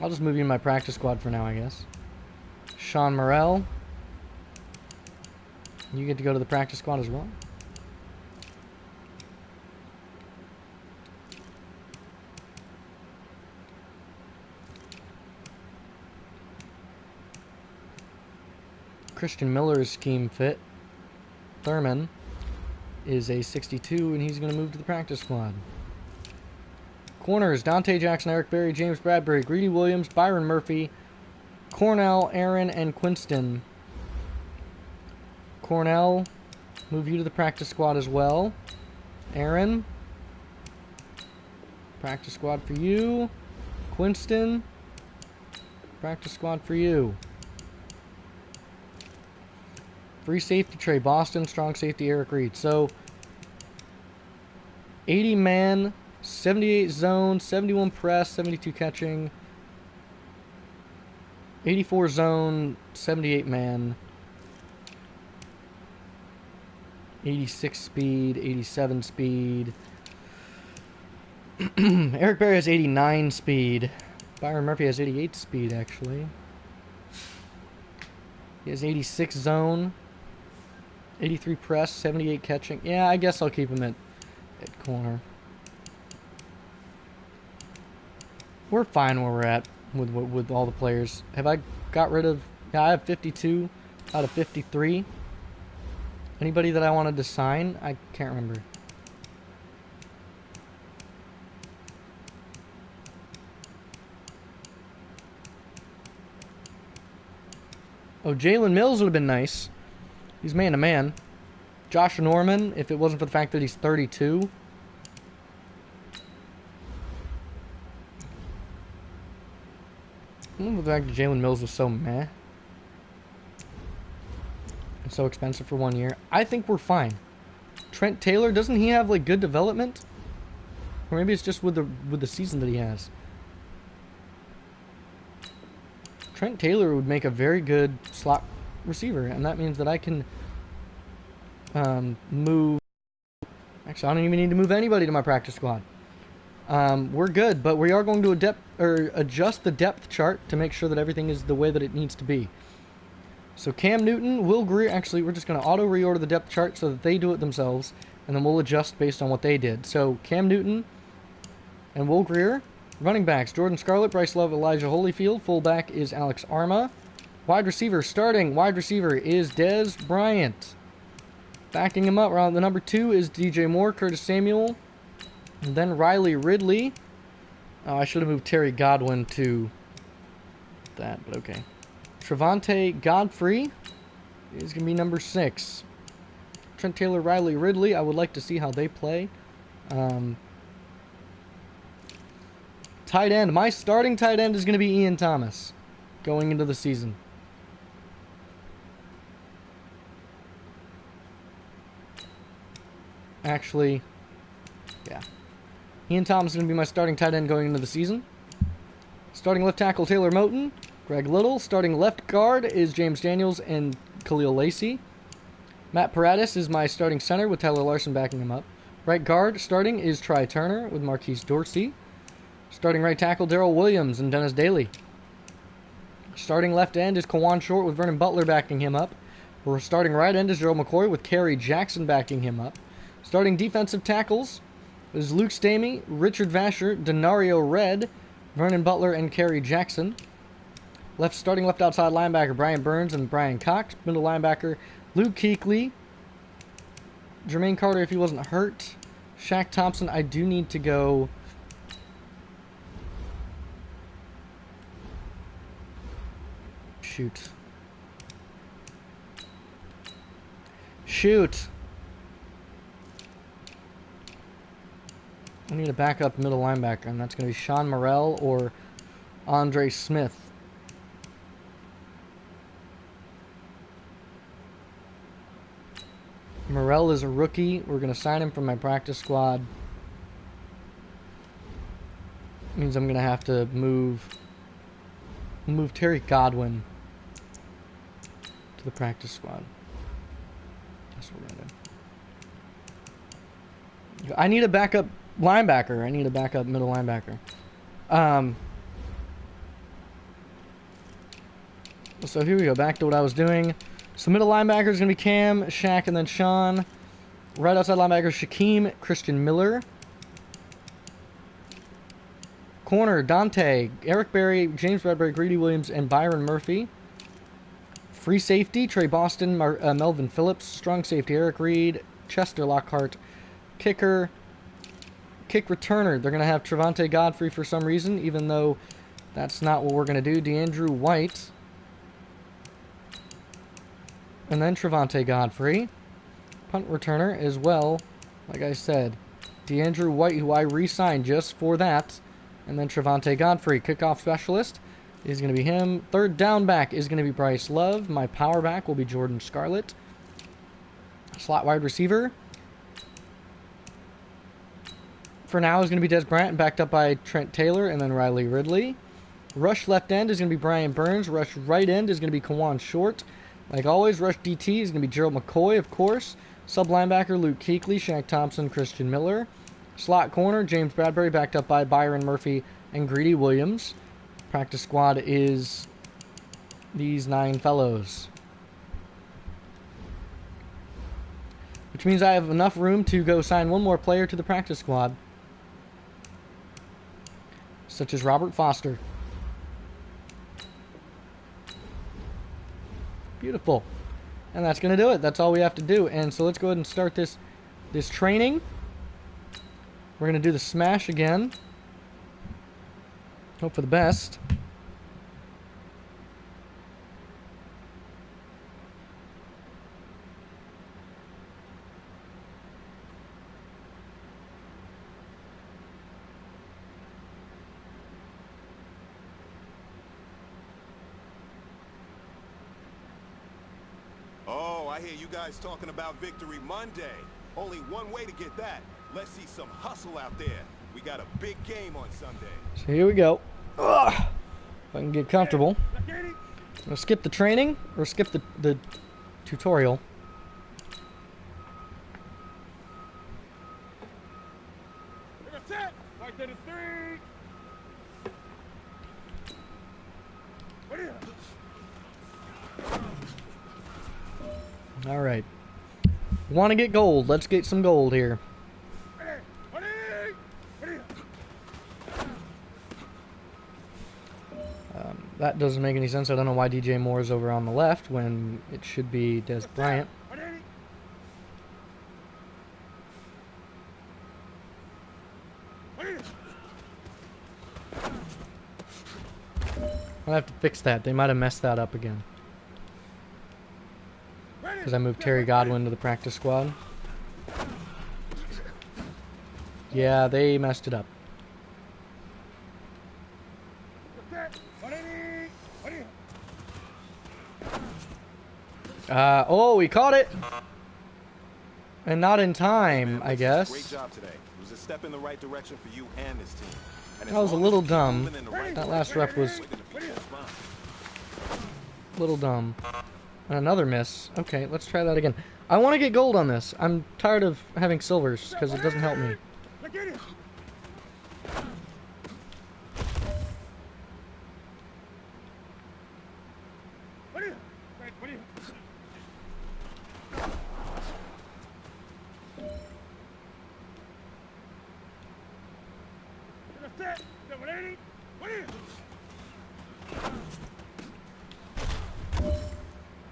A: I'll just move you in my practice squad for now, I guess. Sean Morrell, you get to go to the practice squad as well. Christian Miller is scheme fit. Thurman is a 62, and he's going to move to the practice squad. Corners, Dante Jackson, Eric Berry, James Bradbury, Greedy Williams, Byron Murphy, Cornell, Aaron, and Quinston. Cornell, move you to the practice squad as well. Aaron, practice squad for you. Quinston, practice squad for you. Free safety, Trey Boston. Strong safety, Eric Reed. So, 80 man, 78 zone, 71 press, 72 catching. 84 zone, 78 man. 86 speed, 87 speed. Eric Berry has 89 speed. Byron Murphy has 88 speed, actually. He has 86 zone. 83 press, 78 catching. Yeah, I guess I'll keep him at corner. We're fine where we're at with all the players. Have I got rid of... Yeah, I have 52 out of 53. Anybody that I wanted to sign? I can't remember. Oh, Jalen Mills would have been nice. He's man-to-man. Josh Norman, if it wasn't for the fact that he's 32. The fact that Jalen Mills was so meh. And so expensive for 1 year. I think we're fine. Trent Taylor, doesn't he have like good development? Or maybe it's just with the season that he has. Trent Taylor would make a very good slot receiver, and that means that I can move. Actually, I don't even need to move anybody to my practice squad. We're good, but we are going to adjust the depth chart to make sure that everything is the way that it needs to be. So Cam Newton, Will Greer. Actually, we're just going to auto reorder the depth chart so that they do it themselves, and then we'll adjust based on what they did. So Cam Newton and Will Greer. Running backs, Jordan Scarlett, Bryce Love, Elijah Holyfield. Fullback is Alex Arma. Wide receiver, starting wide receiver is Dez Bryant. Backing him up around the number 2 is DJ Moore, Curtis Samuel, and then Riley Ridley. Oh, I should have moved Terry Godwin to that, but okay. Trevante Godfrey is going to be number 6. Trent Taylor, Riley Ridley, I would like to see how they play. Tight end. My starting tight end is going to be Ian Thomas going into the season. Actually, yeah. Ian Thomas is going to be my starting tight end going into the season. Starting left tackle, Taylor Moton. Greg Little. Starting left guard is James Daniels and Khalil Lacey. Matt Paradis is my starting center with Tyler Larson backing him up. Right guard starting is Try Turner with Marquise Dorsey. Starting right tackle, Darrell Williams and Dennis Daly. Starting left end is Kawan Short with Vernon Butler backing him up. Our starting right end is Gerald McCoy with Kerry Jackson backing him up. Starting defensive tackles is Luke Stamey, Richard Vasher, Denario Red, Vernon Butler, and Kerry Jackson. Starting left outside linebacker, Brian Burns and Brian Cox. Middle linebacker, Luke Kuechly. Jermaine Carter if he wasn't hurt. Shaq Thompson, I do need to go... Shoot. I need a backup middle linebacker, and that's going to be Sean Morrell or Andre Smith. Morrell is a rookie. We're going to sign him from my practice squad. Means I'm going to have to move We'll move Terry Godwin to the practice squad. That's what we're gonna do. I need a backup linebacker. I need a backup middle linebacker. So here we go. Back to what I was doing. So middle linebacker is going to be Cam, Shaq, and then Sean. Right outside linebacker, Shaquem, Christian Miller. Corner, Dante, Eric Berry, James Bradbury, Greedy Williams, and Byron Murphy. Free safety, Trey Boston, Melvin Phillips. Strong safety, Eric Reed, Chester Lockhart. Kicker, kick returner. They're going to have Trevante Godfrey for some reason, even though that's not what we're going to do. DeAndrew White. And then Trevante Godfrey. Punt returner as well, like I said. DeAndrew White, who I re-signed just for that. And then Trevante Godfrey. Kickoff specialist is going to be him. Third down back is going to be Bryce Love. My power back will be Jordan Scarlett. Slot wide receiver for now is going to be Des Bryant, backed up by Trent Taylor and then Riley Ridley. Rush left end is going to be Brian Burns. Rush right end is going to be Kawan Short. Like always, rush DT is going to be Gerald McCoy, of course. Sub linebacker, Luke Kuechly, Shaq Thompson, Christian Miller. Slot corner, James Bradbury, backed up by Byron Murphy and Greedy Williams. Practice squad is these 9 fellows. Which means I have enough room to go sign one more player to the practice squad. Such as Robert Foster. Beautiful. And that's going to do it. That's all we have to do. And so let's go ahead and start this training. We're going to do the smash again. Hope for the best.
C: Oh, I hear you guys talking about Victory Monday. Only one way to get that. Let's see some hustle out there. We got a big game on Sunday.
A: So here we go. Ugh. If I can get comfortable. I'm going to skip the training or skip the tutorial. All right. Want to get gold. Let's get some gold here. That doesn't make any sense. I don't know why DJ Moore is over on the left when it should be Des Bryant. I'll have to fix that. They might have messed that up again. Because I moved Terry Godwin to the practice squad. Yeah, they messed it up. Oh, he caught it! And not in time, I guess.
C: Great job today. It was a step in the right direction for you and this team. And
A: That was a little dumb. That last rep was a little dumb. And another miss. Okay, let's try that again. I want to get gold on this. I'm tired of having silvers because it doesn't help me.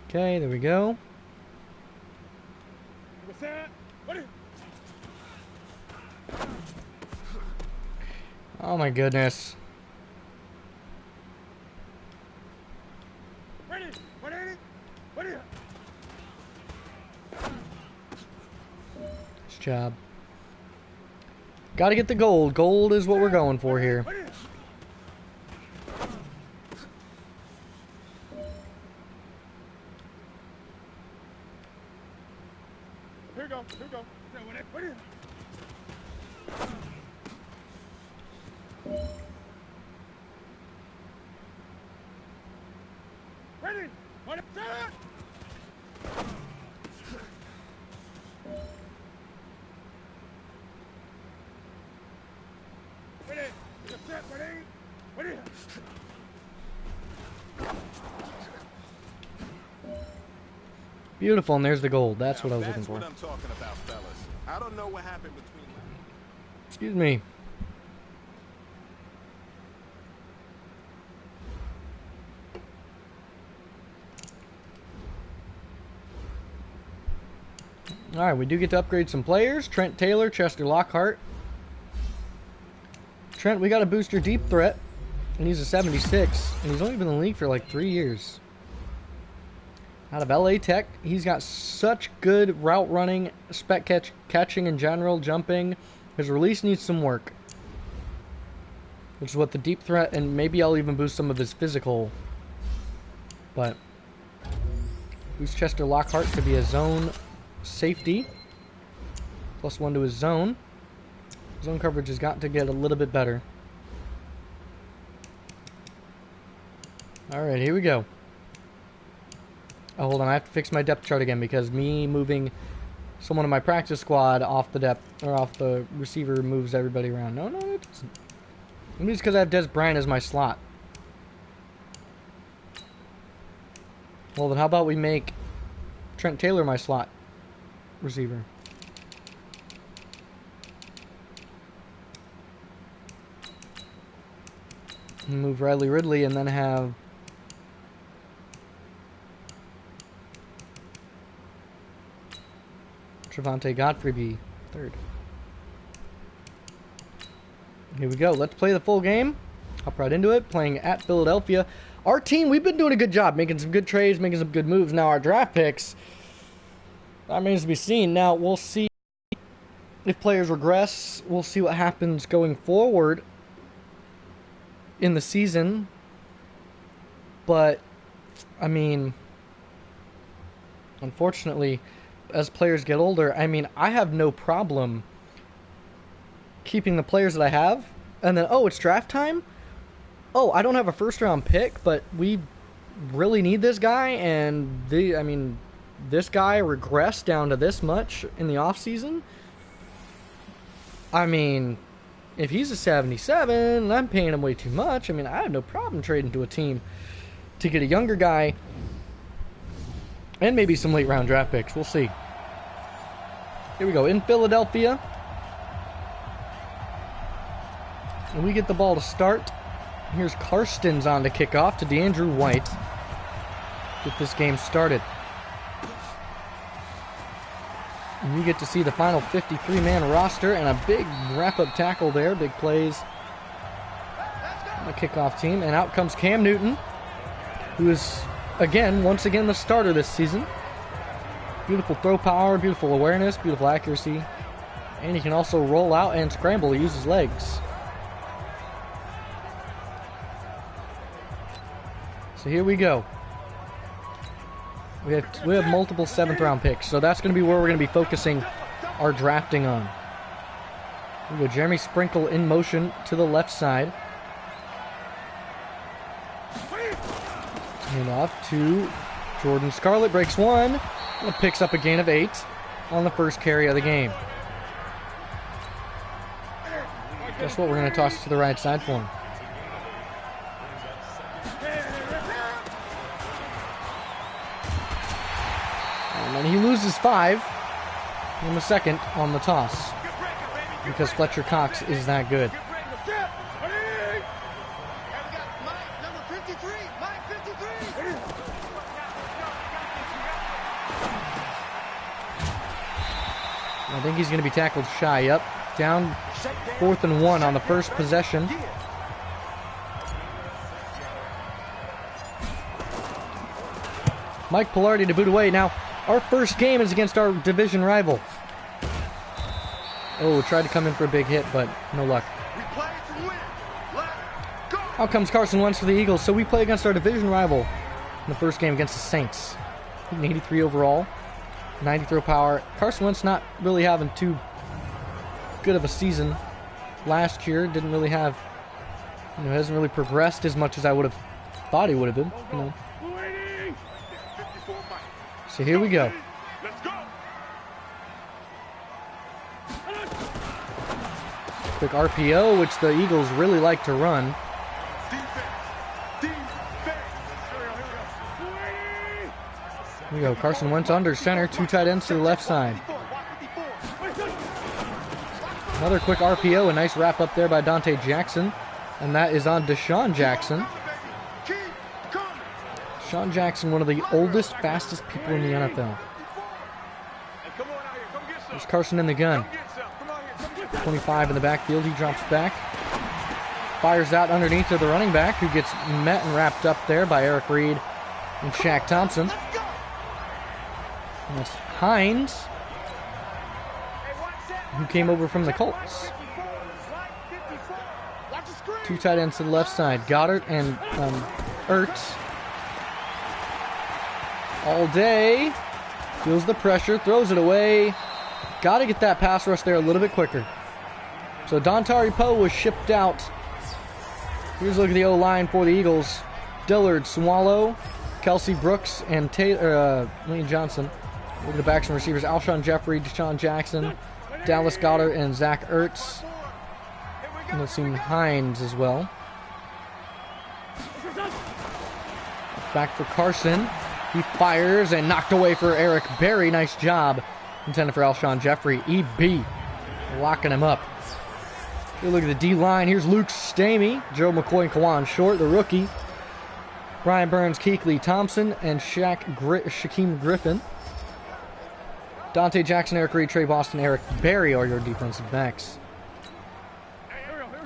A: Okay, there we go. Oh my goodness. Nice job. Gotta get the gold. Gold is what we're going for here. Beautiful, and there's the gold. That's what I was looking
C: That's
A: for.
C: what I'm talking about, fellas. I don't know what happened between.
A: Excuse me. Alright, we do get to upgrade some players. Trent Taylor, Chester Lockhart. Trent, we got to boost your deep threat. And he's a 76. And he's only been in the league for like 3 years. Out of LA Tech. He's got such good route running, catching in general, jumping. His release needs some work. Which is what the deep threat, and maybe I'll even boost some of his physical. But boost Chester Lockhart to be a zone safety. +1 to his zone. Zone coverage has got to get a little bit better. Alright, here we go. Oh, hold on, I have to fix my depth chart again because me moving someone in my practice squad off the depth, or off the receiver moves everybody around. No, it doesn't. Maybe it's because I have Des Bryant as my slot. Well, then how about we make Trent Taylor my slot receiver? Move Riley Ridley and then have Trevante Godfrey be third. Here we go. Let's play the full game. Hop right into it. Playing at Philadelphia. Our team, we've been doing a good job. Making some good trades, making some good moves. Now our draft picks, that remains to be seen. Now we'll see if players regress. We'll see what happens going forward in the season. But, I mean, unfortunately, as players get older, I mean, I have no problem keeping the players that I have. And then, oh, it's draft time? Oh, I don't have a first-round pick, but we really need this guy, and this guy regressed down to this much in the offseason. I mean, if he's a 77 and I'm paying him way too much, I mean, I have no problem trading to a team to get a younger guy and maybe some late-round draft picks. We'll see. Here we go. In Philadelphia. And we get the ball to start. Here's Karstens on to kick off to DeAndrew White. Get this game started. And you get to see the final 53-man roster and a big wrap-up tackle there. Big plays on the kickoff team. And out comes Cam Newton, who is, once again, the starter this season. Beautiful throw power, beautiful awareness, beautiful accuracy. And he can also roll out and scramble. He uses legs. So here we go. We have multiple 7th-round picks, so that's going to be where we're going to be focusing our drafting on. Here we go. Jeremy Sprinkle in motion to the left side. Hand off to Jordan Scarlett. Breaks one. And picks up a gain of 8 on the first carry of the game. Guess what? We're going to toss it to the right side for him. And he loses 5 in the second on the toss because Fletcher Cox is that good. I think he's going to be tackled shy. Yep. Down 4th and 1 on the first possession. Mike Pilardi to boot away. Now, our first game is against our division rival. Oh, tried to come in for a big hit, but no luck. Out comes Carson Wentz for the Eagles. So we play against our division rival in the first game against the Saints. 83 overall, 90 throw power. Carson Wentz not really having too good of a season last year. Didn't really have, hasn't really progressed as much as I would have thought he would have been. So here we go.
B: Let's go.
A: Quick RPO, which the Eagles really like to run.
B: Defense.
A: Here we go. Carson Wentz under center. 2 tight ends to the left side. Another quick RPO. A nice wrap up there by Dante Jackson. And that is on Deshaun Jackson. Deshaun Jackson, one of the oldest, fastest people in the NFL. There's Carson in the gun. 25 in the backfield. He drops back. Fires out underneath to the running back, who gets met and wrapped up there by Eric Reed and Shaq Thompson. And that's Hines, who came over from the Colts. 2 tight ends to the left side. Goddard and Ertz. All day. Feels the pressure. Throws it away. Got to get that pass rush there a little bit quicker. So Dontari Poe was shipped out. Here's a look at the O-line for the Eagles. Dillard, Swallow, Kelsey Brooks, and Lane Johnson. Look at the backs and receivers. Alshon Jeffrey, Deshaun Jackson, Dallas Goedert, and Zach Ertz. And we'll see Hines as well. Back for Carson. He fires and knocked away for Eric Berry. Nice job. Intended for Alshon Jeffrey. EB locking him up. Here, look at the D-line. Here's Luke Stamey, Joe McCoy, and Kawan Short, the rookie. Brian Burns, Keekly Thompson, and Shaquem Griffin. Dante Jackson, Eric Reed, Trey Boston, Eric Berry are your defensive backs.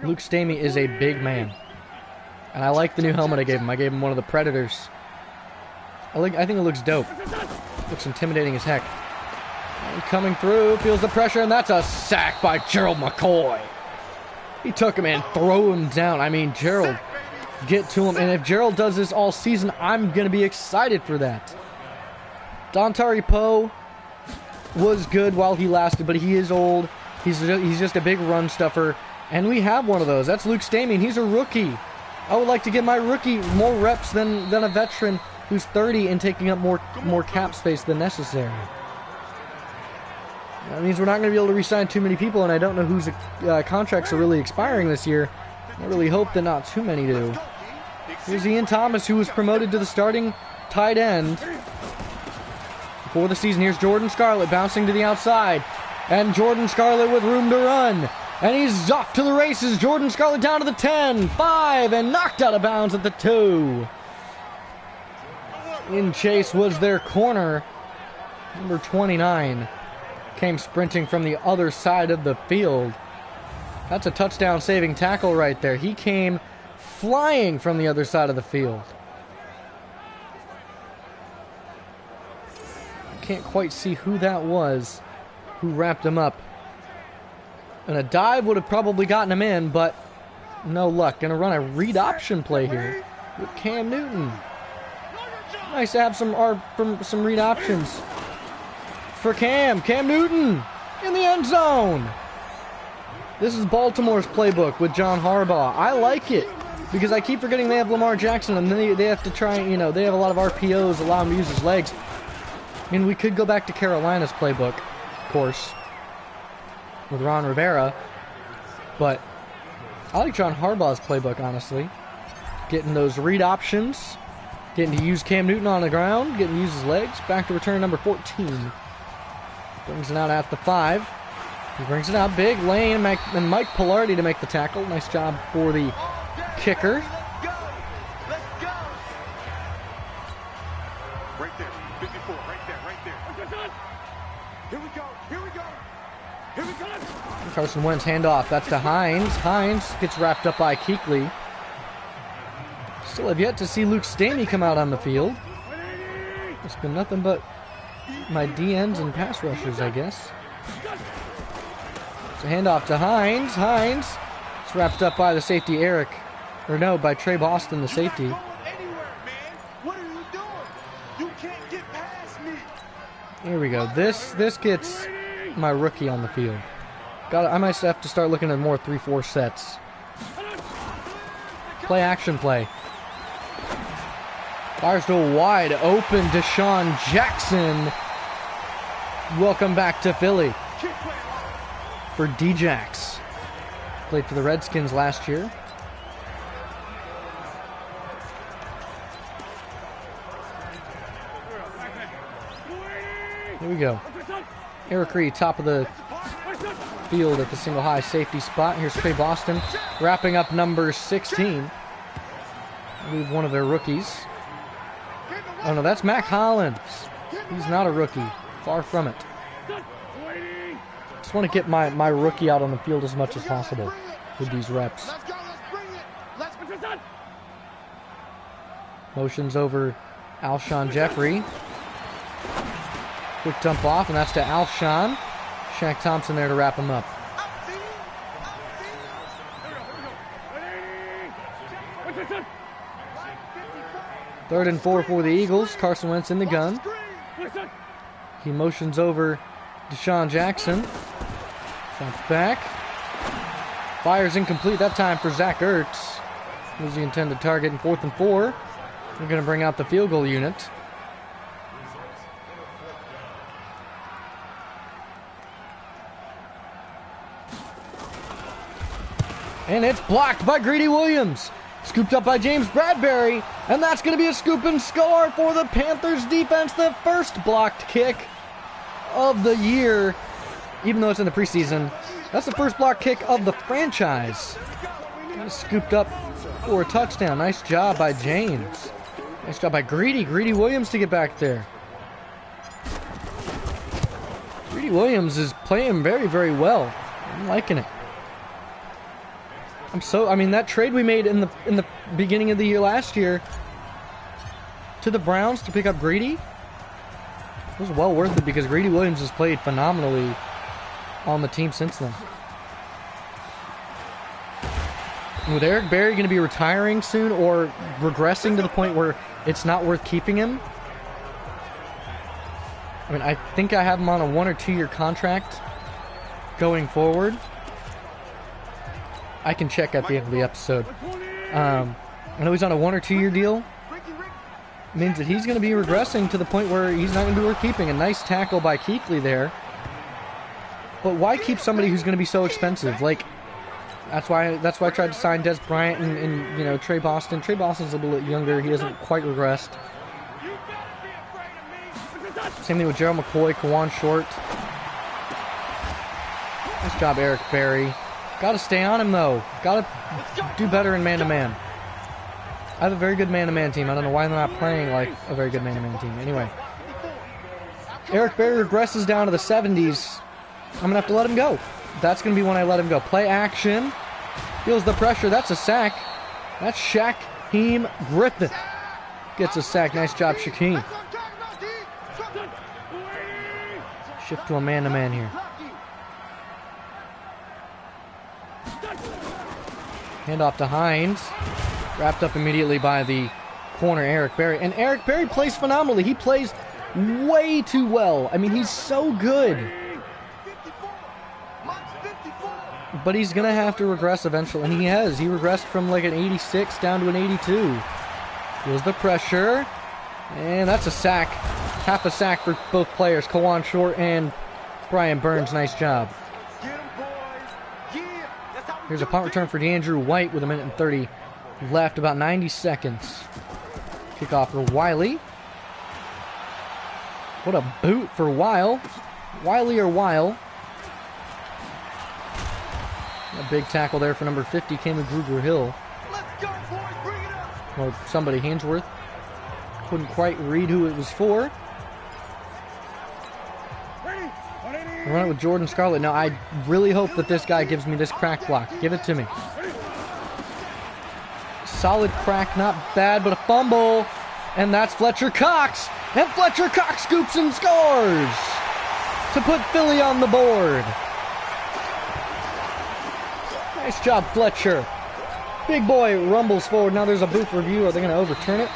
A: Luke Stamey is a big man. And I like the new helmet I gave him. I gave him one of the Predators. I think it looks dope. Looks intimidating as heck. And coming through, feels the pressure, and that's a sack by Gerald McCoy. He took him and threw him down. I mean, Gerald, get to him. And if Gerald does this all season, I'm going to be excited for that. Dontari Poe was good while he lasted, but he is old. He's just a big run stuffer. And we have one of those. That's Luke Stamey, and he's a rookie. I would like to give my rookie more reps than a veteran who's 30 and taking up more cap space than necessary. That means we're not going to be able to re-sign too many people, and I don't know whose contracts are really expiring this year. I really hope that not too many do. Here's Ian Thomas, who was promoted to the starting tight end for the season. Here's Jordan Scarlett bouncing to the outside, and Jordan Scarlett with room to run. And he's off to the races. Jordan Scarlett down to the 10, 5, and knocked out of bounds at the 2. In chase was their corner, number 29. Came sprinting from the other side of the field. That's a touchdown-saving tackle right there. He came flying from the other side of the field. Can't quite see who that was who wrapped him up. And a dive would have probably gotten him in, but no luck. Gonna run a read option play here with Cam Newton. Nice to have some read options for Cam Newton in the end zone. This is Baltimore's playbook with John Harbaugh. I like it because I keep forgetting they have Lamar Jackson, and they have to try, they have a lot of RPOs, allow him to use his legs. I mean, we could go back to Carolina's playbook, of course, with Ron Rivera, but I like John Harbaugh's playbook, honestly. Getting those read options, getting to use Cam Newton on the ground, getting to use his legs. Back to return number 14. Brings it out at the 5. He brings it out big. Lane and Mike Pilardi to make the tackle. Nice job for the kicker.
B: Let's go. Right there. 54. Right there. Here we go. Here we go.
A: Carson Wentz handoff. That's to Hines. Hines gets wrapped up by Keekly. Still have yet to see Luke Stamey come out on the field. It's been nothing but my DNs and pass rushers, I guess. It's a handoff to Hines. Hines. It's wrapped up by the safety, by Trey Boston, the safety.
B: What are you doing? You can't get past me.
A: Here we go. This gets my rookie on the field. I might have to start looking at more 3-4 sets. Play action play. Fires to a wide open Deshaun Jackson. Welcome back to Philly for D-Jax. Played for the Redskins last year. Here we go. Eric Reed, top of the field at the single high safety spot. Here's Trey Boston wrapping up number 16. I believe one of their rookies. Oh no, that's Mac Hollins. He's not a rookie. Far from it. Just want to get my rookie out on the field as much as possible with these reps. Motions over Alshon Jeffrey. Quick dump off, and that's to Alshon. Shaq Thompson there to wrap him up. Third and 4 for the Eagles. Carson Wentz in the gun. He motions over Deshaun Jackson. Drops back. Fires incomplete that time for Zach Ertz. Was the intended target in 4th and 4. We're going to bring out the field goal unit. And it's blocked by Greedy Williams. Scooped up by James Bradbury. And that's going to be a scoop and score for the Panthers defense. The first blocked kick of the year. Even though it's in the preseason. That's the first blocked kick of the franchise. Scooped up for a touchdown. Nice job by James. Nice job by Greedy Williams to get back there. Greedy Williams is playing very, very well. I'm liking it. I mean, that trade we made in the beginning of the year last year to the Browns to pick up Greedy was well worth it because Greedy Williams has played phenomenally on the team since then. And with Eric Berry going to be retiring soon or regressing to the point where it's not worth keeping him, I mean, I think I have him on a 1 or 2 year contract going forward. I can check at the end of the episode. I know he's on a 1 or 2 year deal. It means that he's going to be regressing to the point where he's not going to be worth keeping. A nice tackle by Keithley there. But why keep somebody who's going to be so expensive? Like, that's why I tried to sign Des Bryant and you know, Trey Boston. Trey Boston's a little bit younger. He hasn't quite regressed. Same thing with Gerald McCoy, Kawan Short. Nice job, Eric Berry. Got to stay on him, though. Got to do better in man-to-man. I have a very good man-to-man team. I don't know why they're not playing like a very good man-to-man team. Anyway. Eric Berry regresses down to the 70s. I'm going to have to let him go. That's going to be when I let him go. Play action. Feels the pressure. That's a sack. That's Shaquem Griffin. Gets a sack. Nice job, Shaquem. Shift to a man-to-man here. Handoff to Hines. Wrapped up immediately by the corner, Eric Berry. And Eric Berry plays phenomenally. He plays way too well. I mean, he's so good. But he's going to have to regress eventually. And he has. He regressed from like an 86 down to an 82. Feels the pressure. And that's a sack. Half a sack for both players. Kawan Short and Brian Burns. Nice job. Here's a punt return for DeAndrew White with 1:30 left. About 90 seconds. Kickoff for Wiley. What a boot for Weil. Wiley or Weil. A big tackle there for number 50, Cameron Gruber-Hill. Or somebody, Hainsworth. Couldn't quite read who it was for. Run it with Jordan Scarlett. Now, I really hope that this guy gives me this crack block. Give it to me. Solid crack, not bad, but a fumble. And that's Fletcher Cox. And Fletcher Cox scoops and scores to put Philly on the board. Nice job, Fletcher. Big boy rumbles forward. Now there's a booth review. Are they going to overturn it?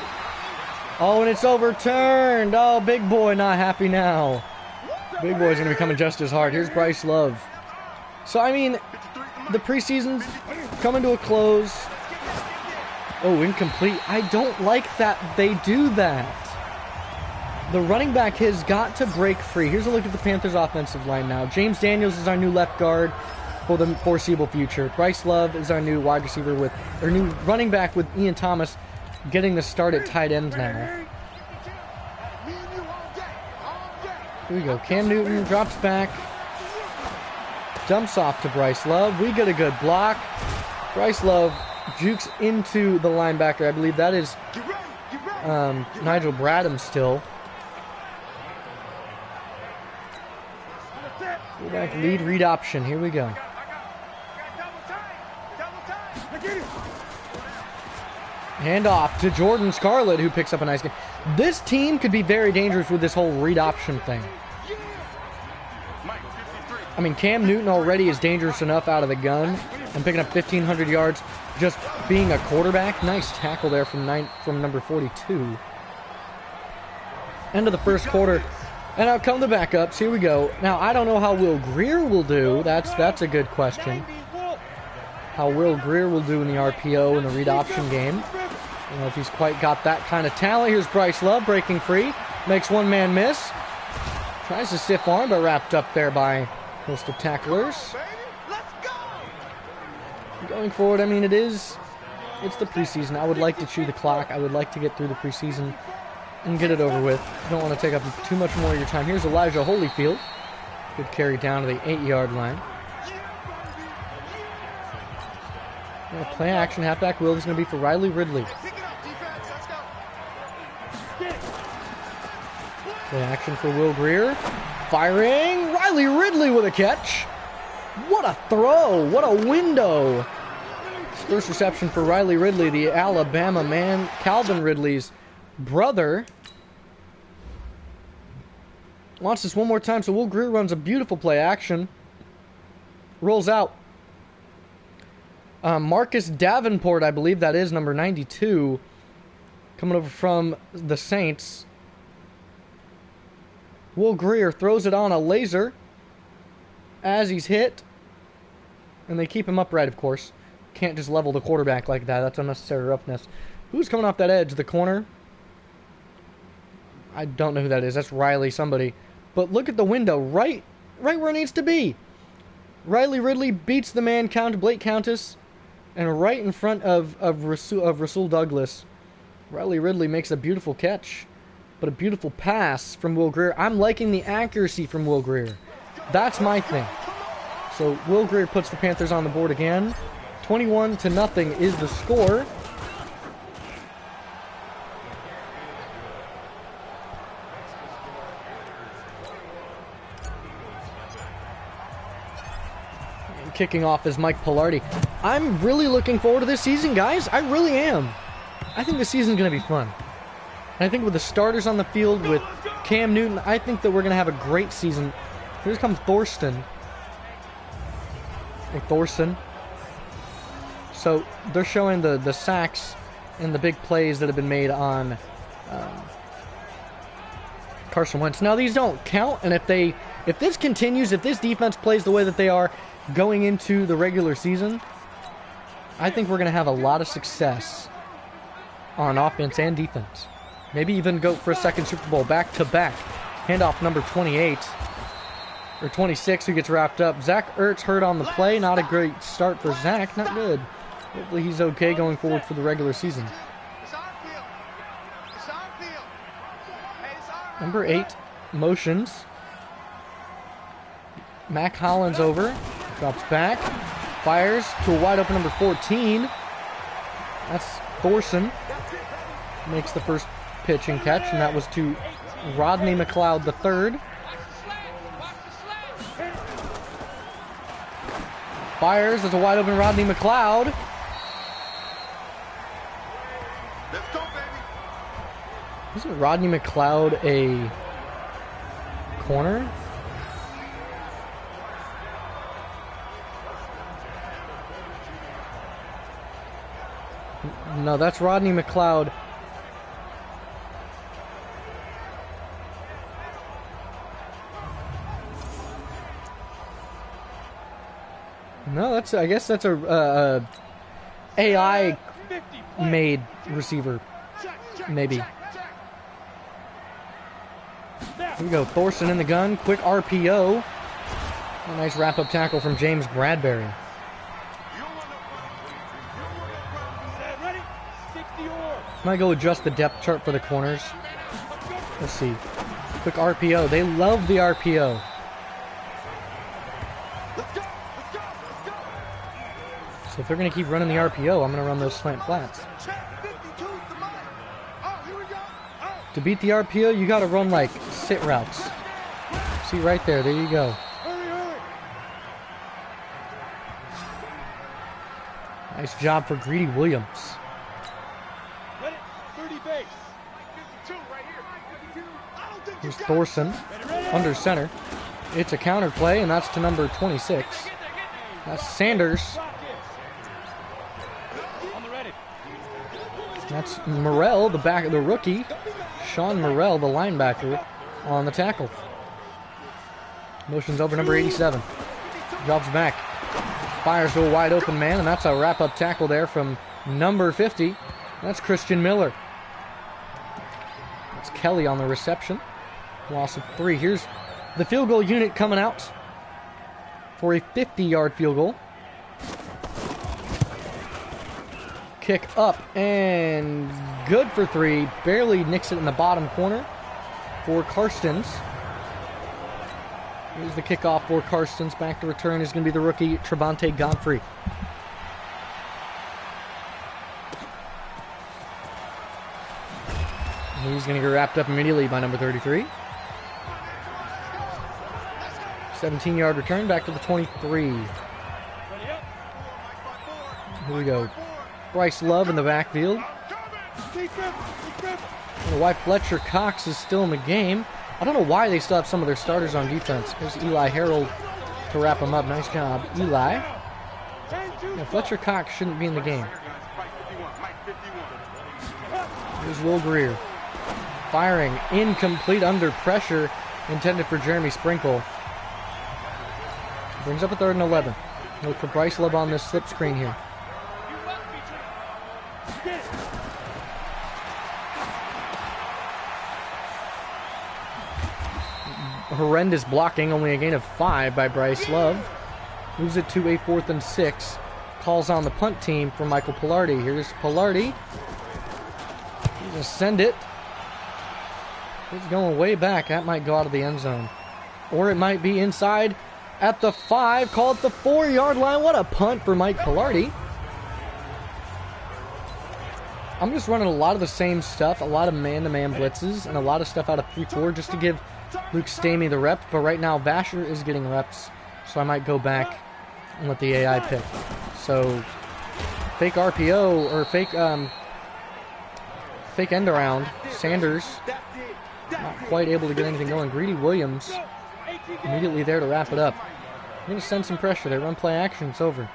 A: Oh, and it's overturned. Oh, big boy not happy now. Big boy's going to be coming just as hard. Here's Bryce Love. So, I mean, the preseason's coming to a close. Oh, incomplete. I don't like that they do that. The running back has got to break free. Here's a look at the Panthers' offensive line now. James Daniels is our new left guard for the foreseeable future. Bryce Love is our new wide receiver new running back with Ian Thomas getting the start at tight end now. Here we go. Cam Newton drops back. Dumps off to Bryce Love. We get a good block. Bryce Love jukes into the linebacker. I believe that is Nigel Bradham still. Go back, lead read option. Here we go. Hand off to Jordan Scarlett, who picks up a nice game. This team could be very dangerous with this whole read option thing. I mean, Cam Newton already is dangerous enough out of the gun and picking up 1,500 yards just being a quarterback. Nice tackle there from number 42. End of the first quarter. And out come the backups. Here we go. Now, I don't know how Will Grier will do. That's a good question. How Will Grier will do in the RPO in the read option game. I don't know if he's quite got that kind of talent. Here's Bryce Love breaking free. Makes one man miss. Tries to stiff arm, but wrapped up there by a host of tacklers. Going forward, I mean, it's the preseason. I would like to chew the clock. I would like to get through the preseason and get it over with. I don't want to take up too much more of your time. Here's Elijah Holyfield. Good carry down to the 8-yard line. Play action, halfback wheel. This is going to be for Riley Ridley. Play action for Will Grier. Firing. Riley Ridley with a catch. What a throw. What a window. First reception for Riley Ridley, the Alabama man. Calvin Ridley's brother. Wants this one more time, so Will Grier runs a beautiful play action. Rolls out. Marcus Davenport, I believe that is, number 92. Coming over from the Saints. Will Grier throws it on a laser as he's hit. And they keep him upright, of course. Can't just level the quarterback like that. That's unnecessary roughness. Who's coming off that edge? The corner? I don't know who that is. That's Riley somebody. But look at the window. Right where it needs to be. Riley Ridley beats the man, Blake Countess. And right in front of Rasul Douglas. Riley Ridley makes a beautiful catch. But a beautiful pass from Will Grier. I'm liking the accuracy from Will Grier. That's my thing. So Will Grier puts the Panthers on the board again. 21-0 is the score. And kicking off is Mike Pilardi. I'm really looking forward to this season, guys. I really am. I think this season's going to be fun. And I think with the starters on the field, with Cam Newton, I think that we're going to have a great season. Here comes Thorsten. Or Thorson. So they're showing the sacks and the big plays that have been made on Carson Wentz. Now these don't count, and if this continues, if this defense plays the way that they are going into the regular season, I think we're going to have a lot of success on offense and defense. Maybe even go for a second Super Bowl back-to-back. Handoff number 28. Or 26, who gets wrapped up. Zach Ertz hurt on the play. Not a great start for Zach. Not good. Hopefully he's okay going forward for the regular season. Number 8, motions. Mac Hollins over. Drops back. Fires to a wide open number 14. That's Thorson. Makes the first pitch and catch, and that was to Rodney McLeod III. Fires as a wide open Rodney McLeod.
B: Let's go, baby.
A: Isn't Rodney McLeod a corner? No, that's Rodney McLeod. No, I guess that's a AI made receiver. Maybe. Here we go. Thorson in the gun. Quick RPO. A nice wrap-up tackle from James Bradbury. Might go adjust the depth chart for the corners. Let's see. Quick RPO. They love the RPO. So if they're going to keep running the RPO, I'm going to run those slant flats. To beat the RPO, you got to run like sit routes. See right there. There you go. Nice job for Greedy Williams. Here's Thorson under center. It's a counter play, and that's to number 26. That's Sanders. That's Morrell, the rookie. Sean Morrell, the linebacker, on the tackle. Motions over number 87. Drops back. Fires to a wide open man, and that's a wrap-up tackle there from number 50. That's Christian Miller. That's Kelly on the reception. Loss of 3. Here's the field goal unit coming out for a 50-yard field goal. Kick up and good for 3. Barely nicks it in the bottom corner for Karstens. Here's the kickoff for Karstens. Back to return is going to be the rookie Trevante Godfrey. He's going to get wrapped up immediately by number 33. 17-yard return back to the 23. Here we go. Bryce Love in the backfield. I don't know why Fletcher Cox is still in the game. I don't know why they still have some of their starters on defense. Here's Eli Harold to wrap him up. Nice job, Eli. Yeah, Fletcher Cox shouldn't be in the game. Here's Will Greer. Firing incomplete under pressure, intended for Jeremy Sprinkle. Brings up a 3rd and 11. Look for Bryce Love on this slip screen here. Horrendous blocking, only a gain of 5 by Bryce Love. Moves it to a 4th and 6. Calls on the punt team for Michael Pilardi. Here's Pilardi. He's going to send it. It's going way back. That might go out of the end zone. Or it might be inside at the 5. Call it the 4-yard line. What a punt for Mike Pilardi. I'm just running a lot of the same stuff. A lot of man-to-man blitzes. And a lot of stuff out of 3-4 just to give Luke Stamey the reps. But right now, Vasher is getting reps. So I might go back and let the AI pick. So, fake RPO, or fake end around. Sanders, not quite able to get anything going. Greedy Williams, immediately there to wrap it up. I'm going to send some pressure there. Run play action, it's over.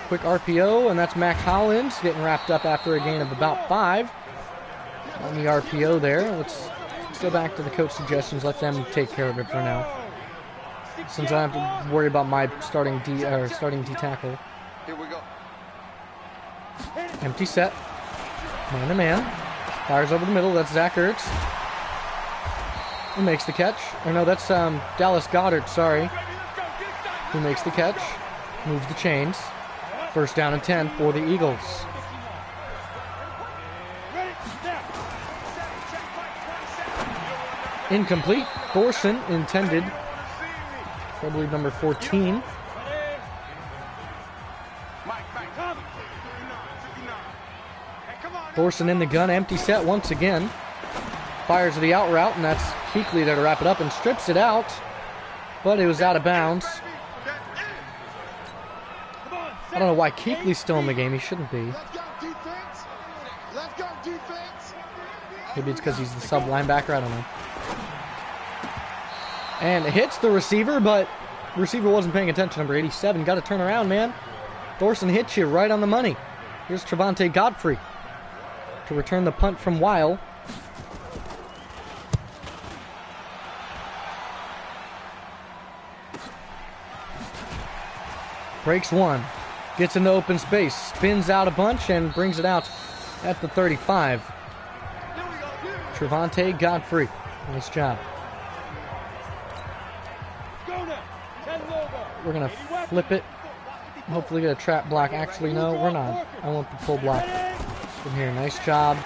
A: Quick RPO, and that's Mac Hollins getting wrapped up after a gain of about 5. On the RPO there. Let's go back to the coach suggestions. Let them take care of it for now. Since I have to worry about my starting D tackle.
B: Here we go.
A: Empty set. Man to man. Fires over the middle. That's Zach Ertz. Who makes the catch? Or no, that's Dallas Goedert, sorry. Who makes the catch. Moves the chains. 1st down and 10 for the Eagles. Incomplete. Thorson intended. I believe number 14. Thorson in the gun, empty set once again. Fires to the out route, and that's Kuechly there to wrap it up and strips it out. But it was out of bounds. I don't know why Kuechly's still in the game. He shouldn't be. Maybe it's because he's the sub linebacker. I don't know. And it hits the receiver, but the receiver wasn't paying attention. Number 87. Got to turn around, man. Thorson hits you right on the money. Here's Trevante Godfrey to return the punt from Weil. Breaks 1. Gets into open space, spins out a bunch, and brings it out at the 35. Trevante Godfrey. Nice job. We're going to flip it. Hopefully get a trap block. Actually, no, we're not. I want the full block from here. Nice job.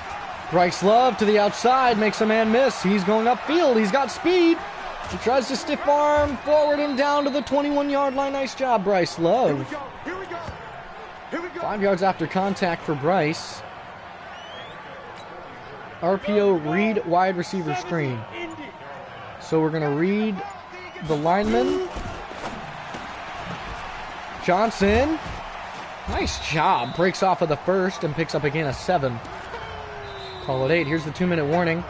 A: Bryce Love to the outside. Makes a man miss. He's going upfield. He's got speed. He tries to stiff arm forward and down to the 21-yard line. Nice job, Bryce Love. 5 yards after contact for Bryce. RPO read wide receiver screen. So we're going to read the lineman. Johnson. Nice job. Breaks off of the first and picks up again a 7. Call it 8. Here's the 2-minute warning.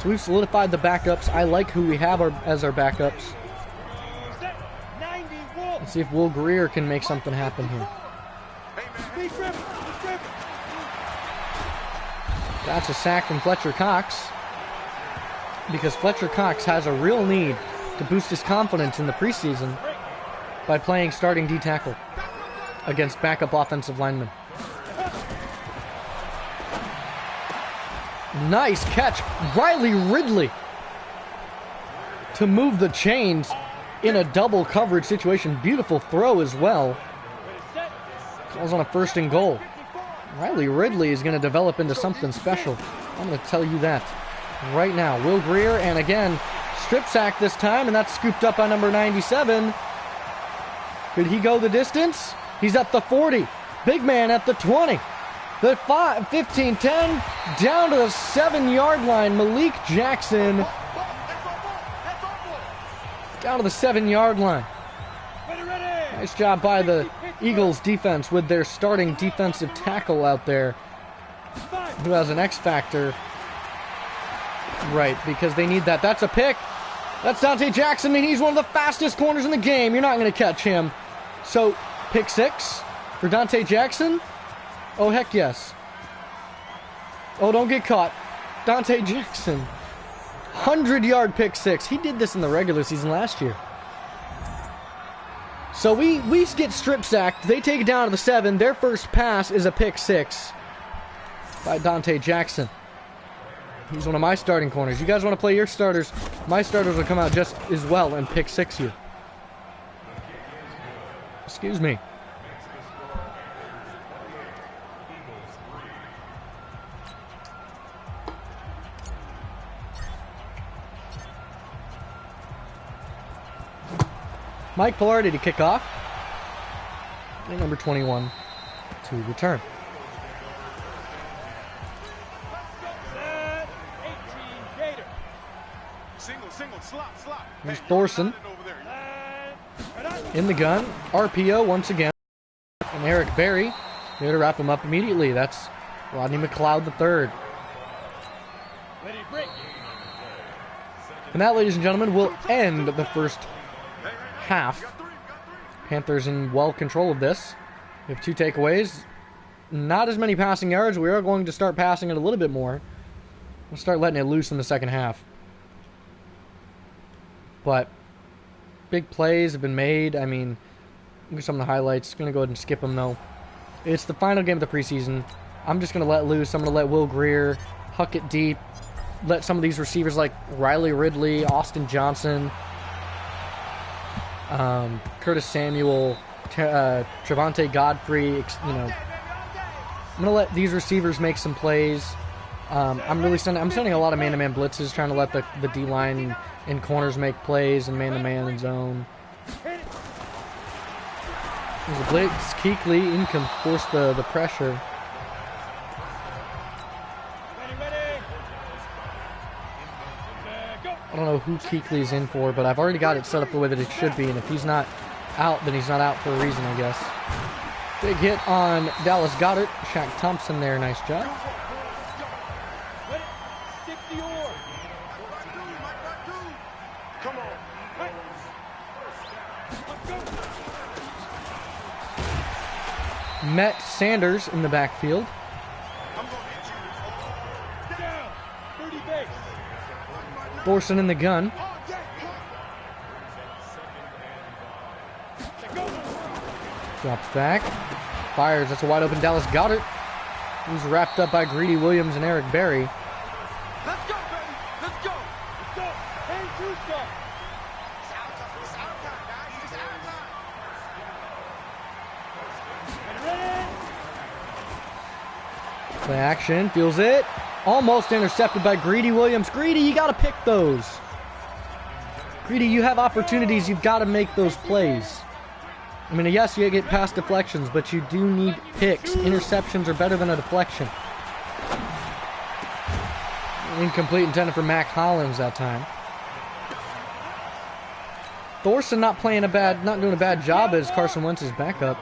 A: So we've solidified the backups. I like who we have as our backups. Let's see if Will Greer can make something happen here. That's a sack from Fletcher Cox. Because Fletcher Cox has a real need to boost his confidence in the preseason by playing starting D tackle against backup offensive linemen. Nice catch. Riley Ridley to move the chains in a double coverage situation. Beautiful throw as well. Calls on a 1st and goal. Riley Ridley is going to develop into something special. I'm going to tell you that right now. Will Greer, and again, strip sack this time, and that's scooped up by number 97. Could he go the distance? He's at the 40. Big man at the 20. The 15, 10, down to the 7-yard line. Malik Jackson down to the 7-yard line. Nice job by the Eagles defense with their starting defensive tackle out there who has an X factor. Right, because they need that. That's a pick. That's Dante Jackson, and he's one of the fastest corners in the game. You're not going to catch him. So, pick 6 for Dante Jackson. Oh, heck yes. Oh, don't get caught. Dante Jackson. 100-yard pick 6. He did this in the regular season last year. So we get strip sacked. They take it down to the 7. Their first pass is a pick 6 by Dante Jackson. He's one of my starting corners. You guys want to play your starters? My starters will come out just as well and pick 6 you. Excuse me. Mike Pilardi to kick off. And number 21 to return. Here's Thorson in the gun. RPO once again. And Eric Berry here to wrap him up immediately. That's Rodney McLeod III. And that, ladies and gentlemen, will end the first half. Panthers in well control of this. We have 2 takeaways. Not as many passing yards. We are going to start passing it a little bit more. We'll start letting it loose in the second half. But big plays have been made. I mean, look at some of the highlights. Going to go ahead and skip them, though. It's the final game of the preseason. I'm just going to let loose. I'm going to let Will Greer huck it deep. Let some of these receivers like Riley Ridley, Austin Johnson, Curtis Samuel, Trevante Godfrey, I'm going to let these receivers make some plays. I'm sending a lot of man-to-man blitzes, trying to let the D-line and corners make plays and man-to-man and zone. There's a blitz. Kuechly can force the pressure. I don't know who Kuechly's in for, but I've already got it set up the way that it should be, and if he's not out, then he's not out for a reason, I guess. Big hit on Dallas Goedert. Shaq Thompson there, nice job. Met Sanders in the backfield. Thorson in the gun. Drops back. Fires. That's a wide open Dallas Goedert. He's wrapped up by Greedy Williams and Eric Berry.
B: Let's go, baby. Let's go. Let's go. Hey, Juice. It's our time, guys. It's our time.
A: Play action. Feels it. Almost intercepted by Greedy Williams. Greedy, you got to pick those. Greedy, you have opportunities. You've got to make those plays. I mean, yes, you get past deflections, but you do need picks. Interceptions are better than a deflection. Incomplete, intended for Mac Hollins that time. Thorson not doing a bad job as Carson Wentz's backup.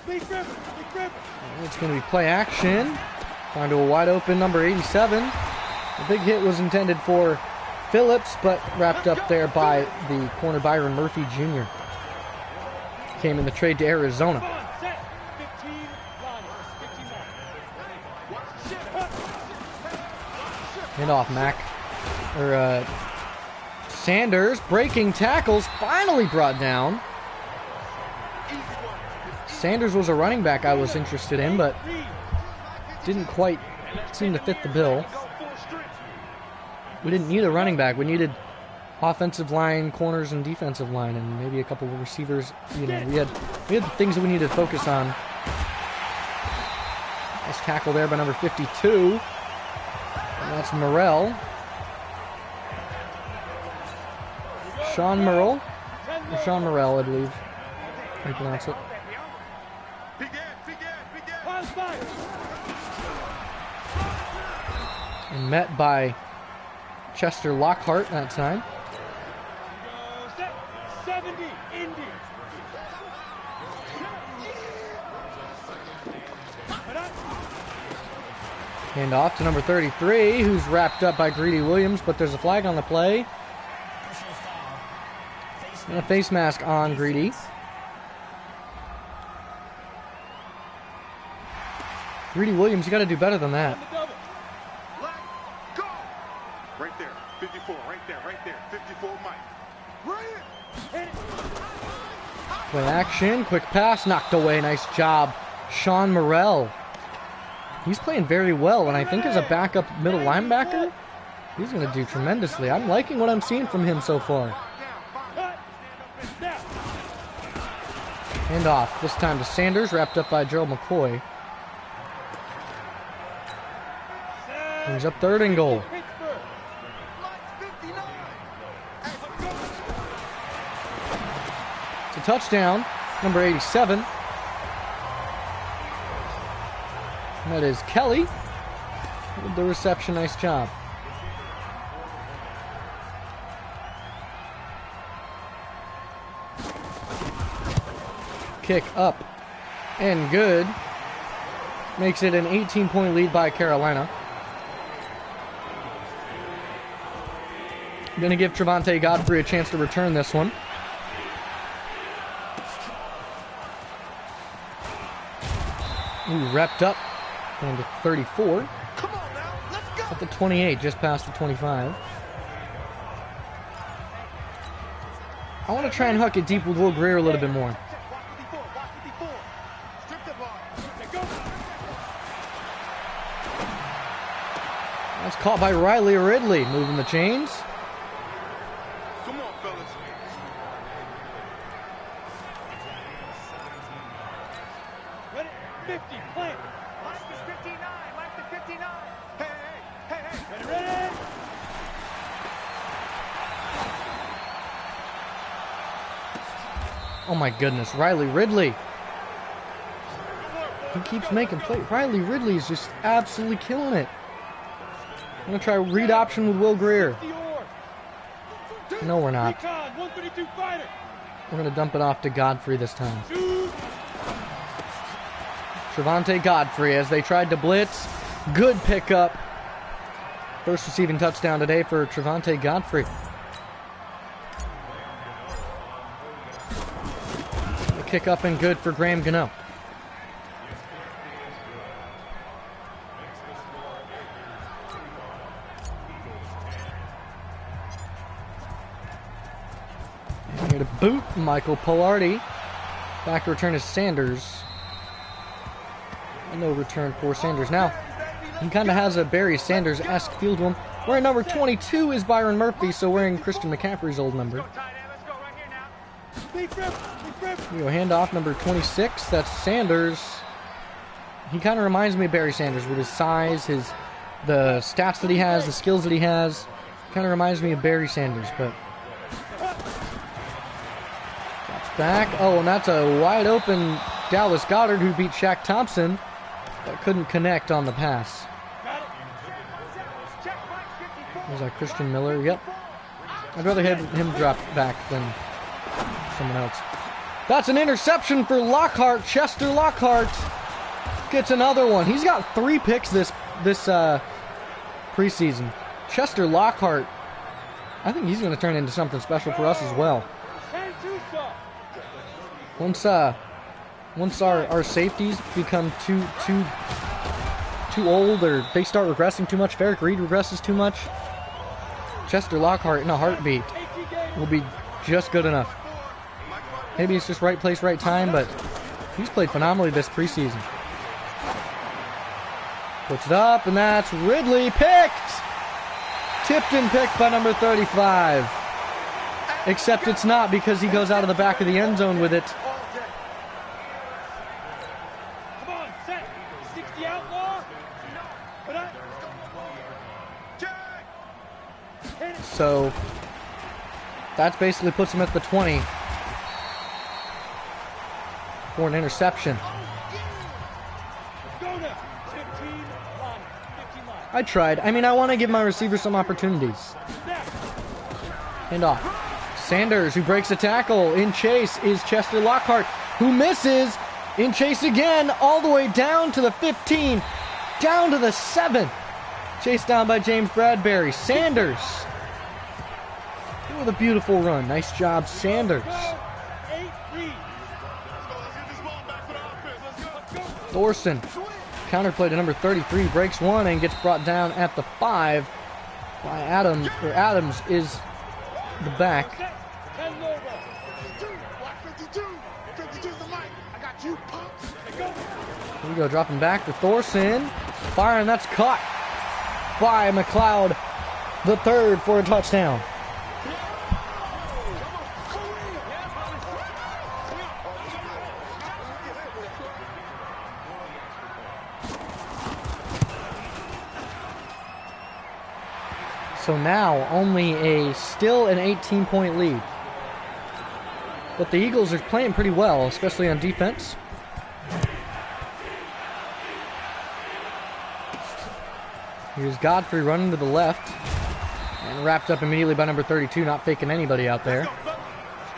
A: It's going to be play action. Find to a wide open number 87. The big hit was intended for Phillips, but wrapped up there by the corner Byron Murphy Jr. Came in the trade to Arizona. Hand off Sanders breaking tackles, finally brought down. Sanders was a running back I was interested in, but didn't quite seem to fit the bill. We didn't need a running back. We needed offensive line, corners, and defensive line, and maybe a couple of receivers. You know, we had the things that we needed to focus on. Nice tackle there by number 52. And that's Morrell. Sean Morrell, I believe. How do you pronounce it? And met by Chester Lockhart that time.
B: 70 Indy.
A: Hand off to number 33, who's wrapped up by Greedy Williams, but there's a flag on the play. And a face mask on Greedy. Greedy Williams, you got to do better than that.
B: Right there, 54, right there, 54 Mike.
A: Play action, quick pass, knocked away, nice job. Sean Morrell. He's playing very well, and I think as a backup middle linebacker, he's going to do tremendously. I'm liking what I'm seeing from him so far. Hand off, this time to Sanders, wrapped up by Gerald McCoy. Brings up 3rd and goal. It's a touchdown, number 87. And that is Kelly with the reception. Nice job. Kick up and good. Makes it an 18-point lead by Carolina. Going to give Trevante Godfrey a chance to return this one. Ooh, wrapped up. Down to 34.
B: Come on now, let's go.
A: At the 28, just past the 25. I want to try and huck it deep with Will Greer a little bit more. That's caught by Riley Ridley, moving the chains.
B: Come on, fellas. Ready? 50, play. Mike is 59, Mike the 59. Hey. Ready?
A: Oh my goodness, Riley Ridley. He keeps making plays. Riley Ridley is just absolutely killing it. I'm going to try read option with Will Greer. No, we're not. We're going to dump it off to Godfrey this time. Trevante Godfrey as they tried to blitz. Good pickup. First receiving touchdown today for Trevante Godfrey. The kick up and good for Graham Gano. Here to boot, Michael Pilardi. Back to return is Sanders. No return for Sanders. Now, he kind of has a Barry Sanders-esque feel to him. Wearing number 22 is Byron Murphy, so wearing Christian McCaffrey's old number. We go handoff, number 26. That's Sanders. He kind of reminds me of Barry Sanders with his size, the stats that he has, the skills that he has. Kind of reminds me of Barry Sanders, but... Drops back. Oh, and that's a wide open Dallas Goedert who beat Shaq Thompson, but couldn't connect on the pass. Was that Christian Miller? Yep. I'd rather have him drop back than someone else. That's an interception for Lockhart. Chester Lockhart gets another one. He's got 3 picks this preseason. Chester Lockhart, I think he's going to turn into something special for us as well. Once our safeties become too old, or they start regressing too much, Ferrick Reed regresses too much, Chester Lockhart in a heartbeat will be just good enough. Maybe it's just right place, right time, but he's played phenomenally this preseason. Puts it up, and that's Ridley picked! Tipped and picked by number 35. Except it's not, because he goes out of the back of the end zone with it.
B: Come on, set. 60 outlaw.
A: So that basically puts him at the 20 for an interception. I tried. I mean, I want to give my receiver some opportunities. Hand off. Sanders, who breaks a tackle. In chase is Chester Lockhart, who misses. In chase again, all the way down to the 15. Down to the 7. Chased down by James Bradbury. Sanders with a beautiful run. Nice job, Sanders. Thorson, counterplay to number 33, breaks one and gets brought down at the 5 by Adams. Or Adams is the back. Here we go, dropping back to Thorson. Firing, that's caught by McLeod, the 3rd, for a touchdown. So now only still an 18-point lead. But the Eagles are playing pretty well, especially on defense. Here's Godfrey running to the left. And wrapped up immediately by number 32, not faking anybody out there.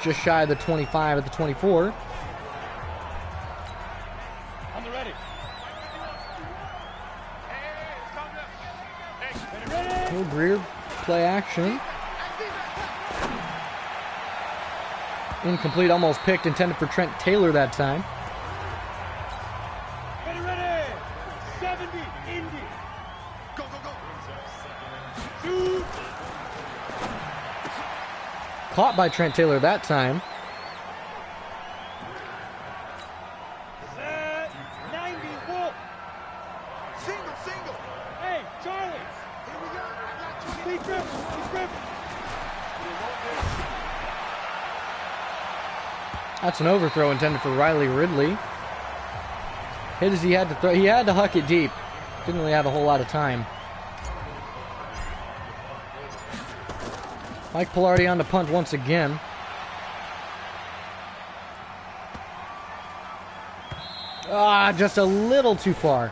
A: Just shy of the 25 at the 24.
B: On the ready.
A: Will Greer play action. Incomplete, almost picked, intended for Trent Taylor that time.
B: Ready. 70, Indy. Go. Shoot.
A: Caught by Trent Taylor that time.
B: Set. 90, Wolf. Single. Hey, Charlie. Here we go. Speed grip.
A: That's an overthrow intended for Riley Ridley. Hit as he had to throw. He had to huck it deep. Didn't really have a whole lot of time. Mike Pilardi on the punt once again. Just a little too far.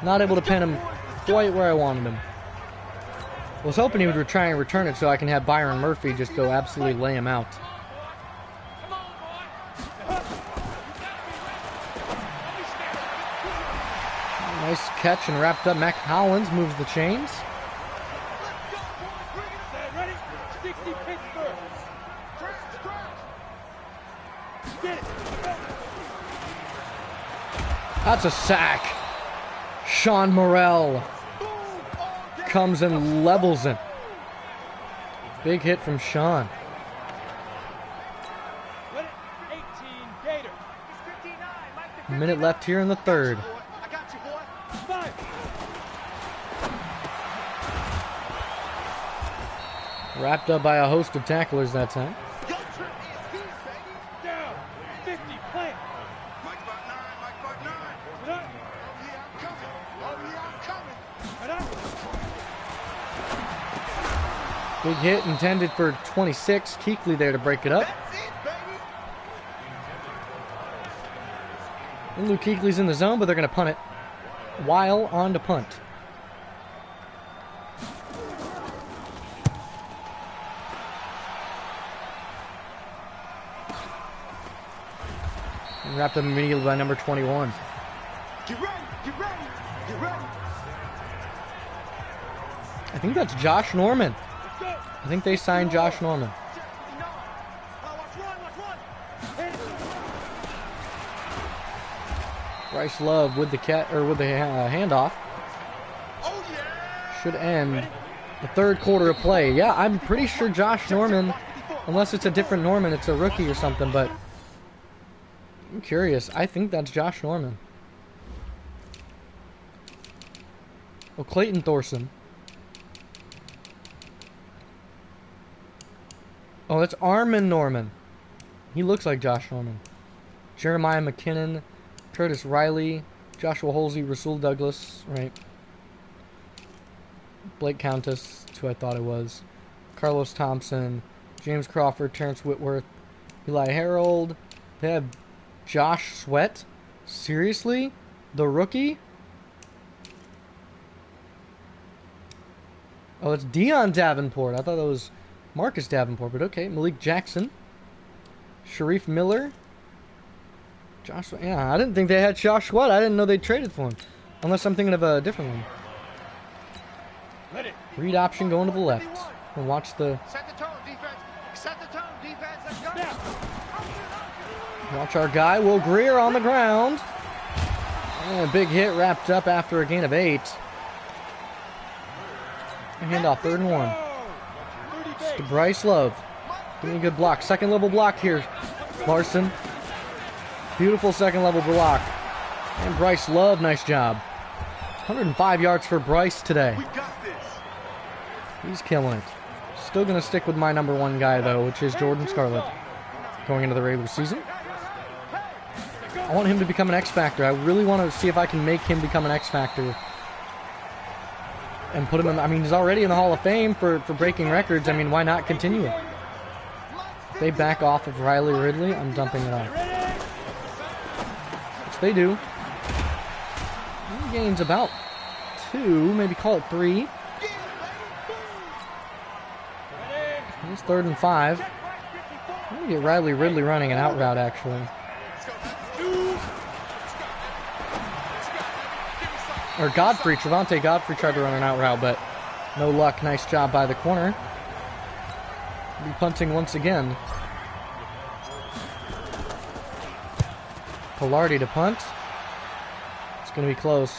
A: Not able to pin him quite where I wanted him. I was hoping he would try and return it so I can have Byron Murphy just go absolutely lay him out. Nice catch and wrapped up. Mac Hollins moves the chains.
B: Ready. 60, Pittsburgh. Get it.
A: That's a sack. Sean Morrell comes and levels him. Big hit from Sean. A minute left here in the third.
B: I got you, boy. 5.
A: Wrapped up by a host of tacklers that time.
B: Your trip is his, baby. Down. 50. Plant.
C: Mike about 9, Mike about 9.
B: Get up.
C: Oh yeah, I'm coming. Oh yeah, I'm coming.
B: Get up.
A: Big hit intended for 26. Kuechly there to break it up.
C: That's it, baby.
A: And Luke Kuechly's in the zone, but they're going to punt it. Weil on to punt. And wrapped up immediately by number 21.
B: Get ready. Get ready. Get ready.
A: I think that's Josh Norman.
B: Let's go.
A: I think they signed Josh Norman.
B: Check 59. Watch one. Watch one. Hit it.
A: Bryce Love with the handoff.
C: Oh yeah.
A: Should end the third quarter of play. Yeah, I'm pretty sure Josh Norman, unless it's a different Norman, it's a rookie or something, but I'm curious. I think that's Josh Norman. Oh, Clayton Thorson. Oh, that's Armin Norman. He looks like Josh Norman. Jeremiah McKinnon, Curtis Riley, Joshua Holsey, Rasul Douglas, right? Blake Countess, that's who I thought it was. Carlos Thompson, James Crawford, Terrence Whitworth, Eli Harold. They have Josh Sweat. Seriously? The rookie? Oh, it's Deion Davenport. I thought that was Marcus Davenport, but okay. Malik Jackson. Sharif Miller. Josh, yeah, I didn't think they had Josh Sweat. I didn't know they traded for him. Unless I'm thinking of a different one.
B: Ready.
A: Read option going to the left. And watch the...
B: Set the tone, defense. Set the tone, defense. Let's go. Now.
A: Watch our guy, Will Greer, on the ground. And a big hit wrapped up after a gain of 8. Handoff, 3rd and 1. It's to Bryce Love. Give me a good block. Second level block here, Larson. Beautiful second level block. And Bryce Love, nice job. 105 yards for Bryce today.
C: We got this.
A: He's killing it. Still going to stick with my number 1 guy, though, which is Jordan Scarlett. Going into the regular season. I want him to become an X Factor. I really want to see if I can make him become an X Factor. And put him in, I mean, he's already in the Hall of Fame for breaking records. I mean, why not continue it? If they back off of Riley Ridley, I'm dumping it off. Which they do. He gains about 2, maybe call it 3. It's 3rd and 5. I'm going to get Riley Ridley running an out route, actually. Or Godfrey, Trevante Godfrey tried to run an out route, but no luck. Nice job by the corner. Be punting once again. Pilardi to punt. It's going to be close.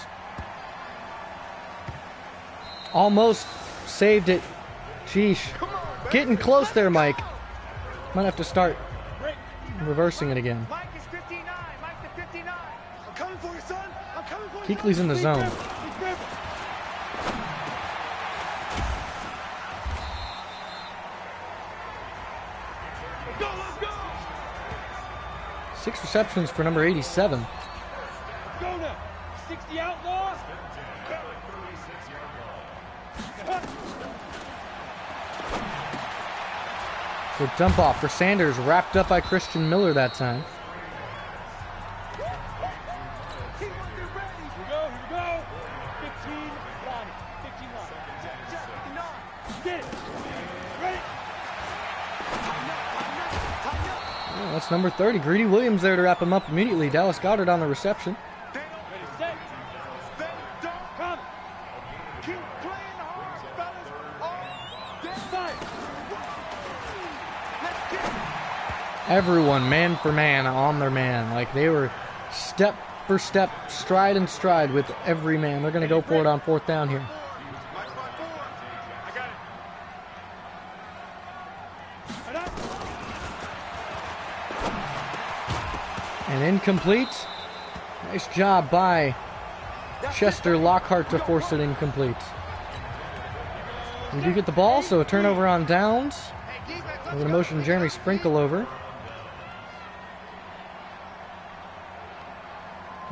A: Almost saved it. Sheesh. Getting close there, Mike. Might have to start reversing it again.
B: Mike is 59. Mike to 59. I'm coming for you, son. I'm coming for you.
A: Kuechly's in the zone.
B: Be careful.
A: 6 receptions for number 87.
B: Go now. 60 outlaws.
A: So dump off for Sanders, wrapped up by Christian Miller that time.
B: Here we go. 15 line. 15 line. Get it. Ready.
A: Oh, that's number 30. Greedy Williams there to wrap him up immediately. Dallas Goedert on the reception.
B: Ready, set. They don't come. Keep playing hard, fellas. All day. Fight. Let's get it.
A: Everyone, man for man, on their man. Like, they were step for step, stride and stride with every man. They're going to go for it on 4th down here.
C: Mike by 4.
B: I got it. Head up.
A: And incomplete. Nice job by Chester Lockhart to force it incomplete. We do get the ball, so a turnover on downs. We're going to motion Jeremy Sprinkle over.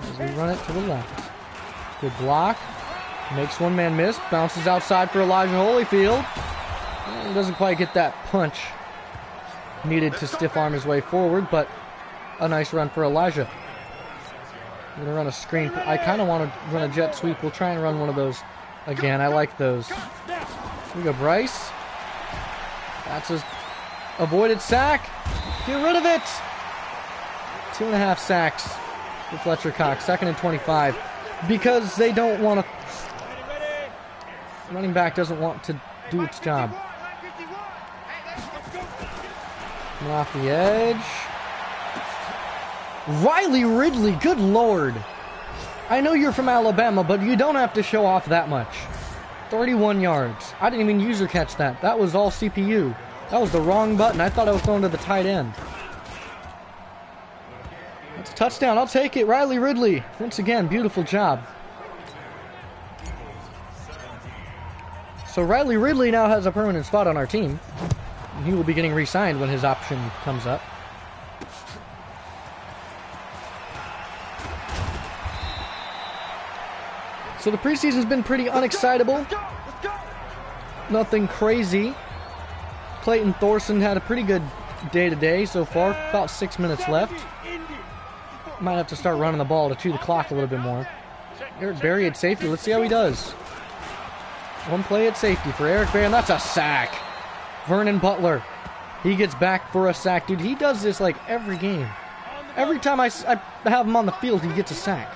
A: As we run it to the left. Good block. Makes one man miss. Bounces outside for Elijah Holyfield. And doesn't quite get that punch needed to stiff arm his way forward, but a nice run for Elijah. We're going to run a screen. I kind of want to run a jet sweep. We'll try and run one of those again. I like those. Here we go, Bryce. That's a avoided sack. Get rid of it. 2.5 sacks for Fletcher Cox. 2nd and 25. Because they don't want to... Running back doesn't want to do its job. Coming off the edge. Riley Ridley, good lord. I know you're from Alabama, but you don't have to show off that much. 31 yards. I didn't even user catch that. That was all CPU. That was the wrong button. I thought I was going to the tight end. That's a touchdown. I'll take it. Riley Ridley. Once again, beautiful job. So Riley Ridley now has a permanent spot on our team. He will be getting re-signed when his option comes up. So the preseason's been pretty unexcitable. Nothing crazy. Clayton Thorson had a pretty good day-to-day so far. About 6 minutes left. Might have to start running the ball to chew the clock a little bit more. Eric Berry at safety. Let's see how he does. One play at safety for Eric Berry, and that's a sack. Vernon Butler. He gets back for a sack. Dude, he does this like every game. Every time I have him on the field, he gets a sack.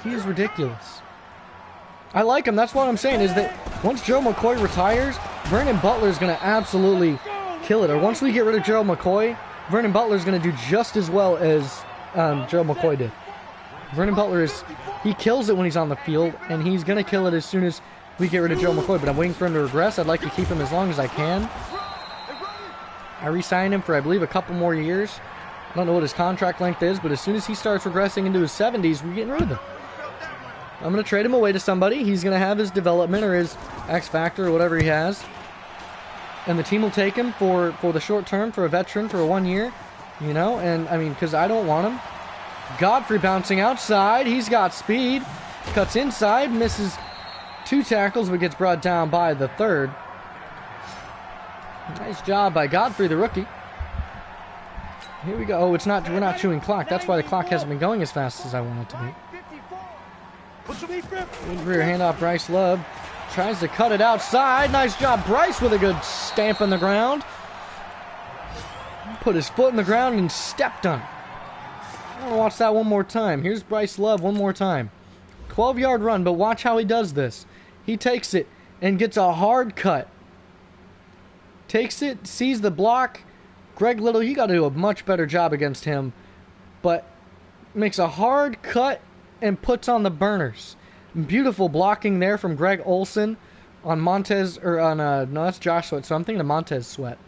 A: He is ridiculous. I like him. That's what I'm saying, is that once Joe McCoy retires, Vernon Butler is going to absolutely kill it. Or once we get rid of Joe McCoy, Vernon Butler is going to do just as well as Joe McCoy did. Vernon Butler he kills it when he's on the field, and he's going to kill it as soon as we get rid of Joe McCoy. But I'm waiting for him to regress. I'd like to keep him as long as I can. I re-signed him for, I believe, a couple more years. I don't know what his contract length is, but as soon as he starts regressing into his 70s, we're getting rid of him. I'm going to trade him away to somebody. He's going to have his development or his X Factor or whatever he has. And the team will take him for the short term, for a veteran, for a 1 year. You know, and I mean, because I don't want him. Godfrey bouncing outside. He's got speed. Cuts inside. Misses 2 tackles, but gets brought down by the 3rd. Nice job by Godfrey, the rookie. Here we go. Oh, we're not chewing clock. That's why the clock hasn't been going as fast as I want it to be. Good rear handoff, Bryce Love. Tries to cut it outside. Nice job, Bryce, with a good stamp in the ground. Put his foot in the ground and stepped on it. I want to watch that one more time. Here's Bryce Love one more time. 12-yard run, but watch how he does this. He takes it and gets a hard cut. Takes it, sees the block. Greg Little, you got to do a much better job against him. But makes a hard cut and puts on the burners. Beautiful blocking there from Greg Olson on Montez, or on, no, that's Josh Sweat, so I'm thinking of Montez Sweat.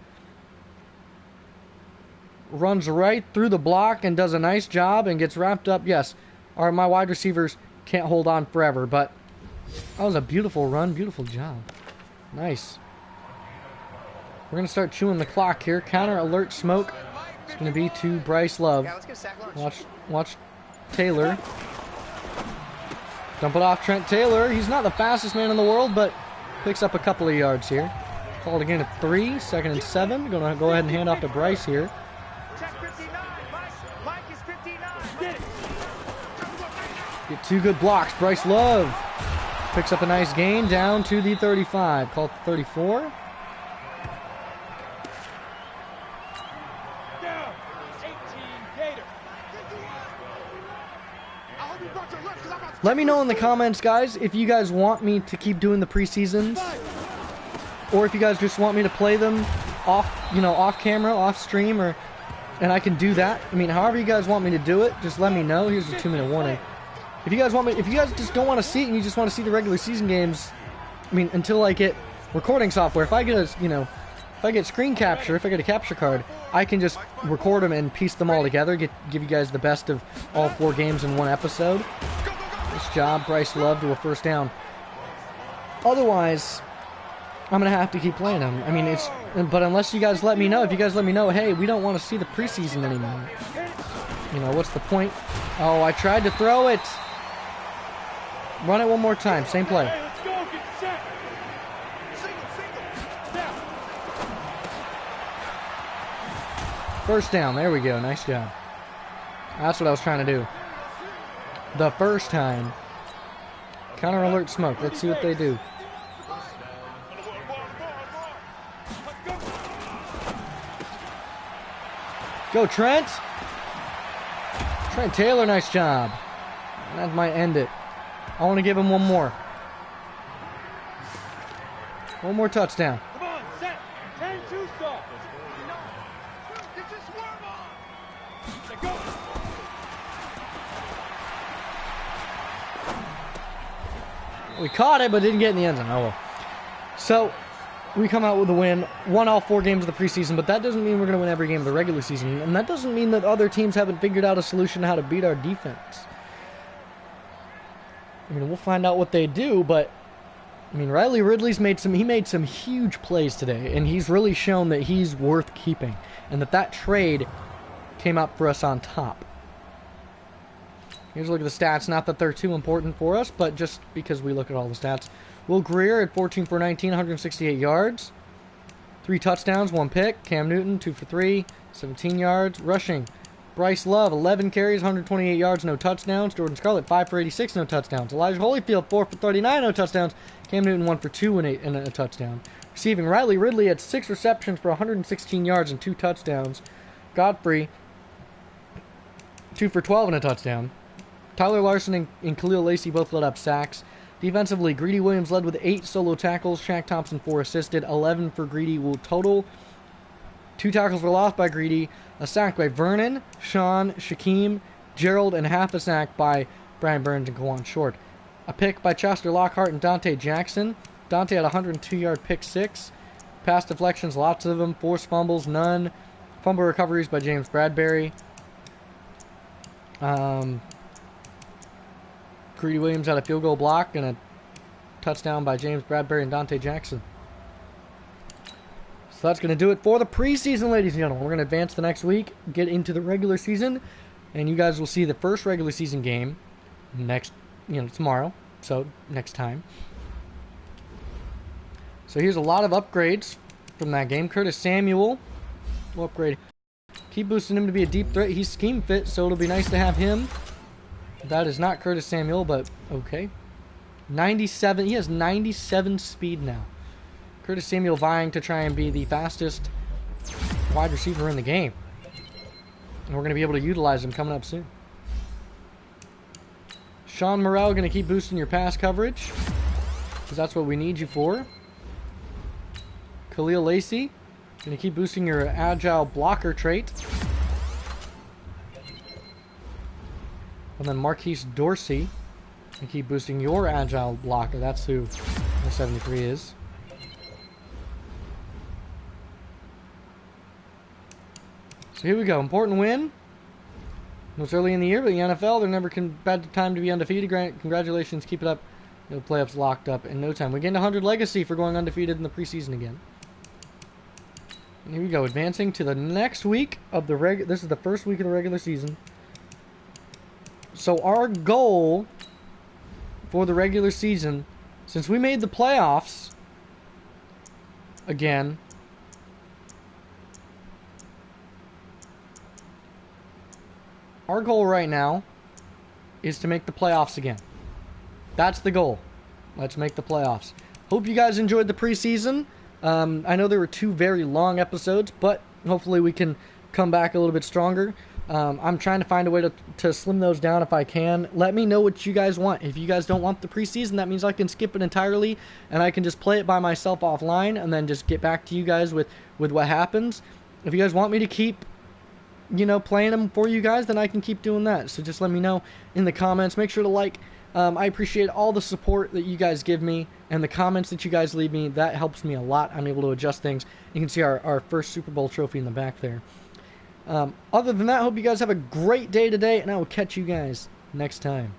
A: Runs right through the block and does a nice job and gets wrapped up. Yes, my wide receivers can't hold on forever, but that was a beautiful run, beautiful job. Nice. We're going to start chewing the clock here. Counter alert smoke. It's going to be to Bryce Love. Watch Taylor. Dump it off Trent Taylor. He's not the fastest man in the world, but picks up a couple of yards here. Called again at 3, 2nd and 7. Going to go ahead and hand off to Bryce here. Get 2 good blocks. Bryce Love picks up a nice gain down to the 35. Called 34. Let me know in the comments, guys, if you guys want me to keep doing the preseasons, or if you guys just want me to play them off camera, off stream, and I can do that. I mean, however you guys want me to do it, just let me know. Here's a 2-minute warning. If you guys just don't want to see it and you just want to see the regular season games, I mean, until I get recording software. If I get if I get screen capture, if I get a capture card, I can just record them and piece them all together, give you guys the best of all 4 games in one episode. Nice job, Bryce Love, to a first down. Otherwise, I'm going to have to keep playing them. I mean, but unless you guys let me know, if you guys let me know, hey, we don't want to see the preseason anymore. You know, what's the point? Oh, I tried to throw it. Run it one more time, same play.
B: Hey, let's go. Get set.
A: First down, there we go, nice job. That's what I was trying to do. The first time. Counter alert smoke, let's see what they do. Go Trent! Trent Taylor, nice job. That might end it. I want to give him one more. One more touchdown.
B: Come on, set. 10-2 stop. Get your swerve on. Let go.
A: We caught it, but didn't get in the end zone. Oh well. So, we come out with a win. Won all 4 games of the preseason, but that doesn't mean we're going to win every game of the regular season. And that doesn't mean that other teams haven't figured out a solution to how to beat our defense. I mean, we'll find out what they do, but I mean, Riley Ridley's made some huge plays today, and he's really shown that he's worth keeping, and that trade came out for us on top. Here's a look at the stats. Not that they're too important for us, but just because we look at all the stats. Will Greer at 14 for 19, 168 yards. 3 touchdowns, 1 pick. Cam Newton, 2 for 3, 17 yards. Rushing, Bryce Love, 11 carries, 128 yards, no touchdowns. Jordan Scarlett, 5 for 86, no touchdowns. Elijah Holyfield, 4 for 39, no touchdowns. Cam Newton, 1 for 2 and a touchdown. Receiving, Riley Ridley had 6 receptions for 116 yards and 2 touchdowns. Godfrey, 2 for 12 and a touchdown. Tyler Larson and Khalil Lacey both led up sacks. Defensively, Greedy Williams led with 8 solo tackles. Shaq Thompson, 4 assisted. 11 for Greedy will total. 2 tackles were lost by Greedy. A sack by Vernon, Sean, Shaquem, Gerald, and half a sack by Brian Burns and Kawan Short. A pick by Chester Lockhart and Dante Jackson. Dante had a 102-yard pick 6. Pass deflections, lots of them. Forced fumbles, none. Fumble recoveries by James Bradbury. Greedy Williams had a field goal block and a touchdown by James Bradbury and Dante Jackson. So that's going to do it for the preseason, ladies and gentlemen. We're going to advance the next week, get into the regular season, and you guys will see the first regular season game tomorrow. So next time. So here's a lot of upgrades from that game. Curtis Samuel will upgrade. Keep boosting him to be a deep threat. He's scheme fit, so it'll be nice to have him. That is not Curtis Samuel, but okay. 97. He has 97 speed now. Curtis Samuel vying to try and be the fastest wide receiver in the game. And we're going to be able to utilize him coming up soon. Sean Morrell going to keep boosting your pass coverage, because that's what we need you for. Khalil Lacey going to keep boosting your agile blocker trait. And then Marquise Dorsey going to keep boosting your agile blocker. That's who the 73 is. So here we go. Important win. It's early in the year, but the NFL, they're never bad time to be undefeated. Congratulations. Keep it up. The playoffs locked up in no time. We gained 100 legacy for going undefeated in the preseason again. And here we go. Advancing to the next week of the This is the first week of the regular season. So our goal for the regular season, since we made the playoffs again, our goal right now is to make the playoffs again. That's the goal. Let's make the playoffs. Hope you guys enjoyed the preseason. I know there were 2 very long episodes, but hopefully we can come back a little bit stronger. I'm trying to find a way to slim those down if I can. Let me know what you guys want. If you guys don't want the preseason, that means I can skip it entirely, and I can just play it by myself offline, and then just get back to you guys with what happens. If you guys want me to keep, playing them for you guys, then I can keep doing that. So just let me know in the comments. Make sure to like I appreciate all the support that you guys give me and the comments that you guys leave me. That helps me a lot. I'm able to adjust things. You can see our first Super Bowl trophy in the back there. Other than that, I hope you guys have a great day today, and I will catch you guys next time.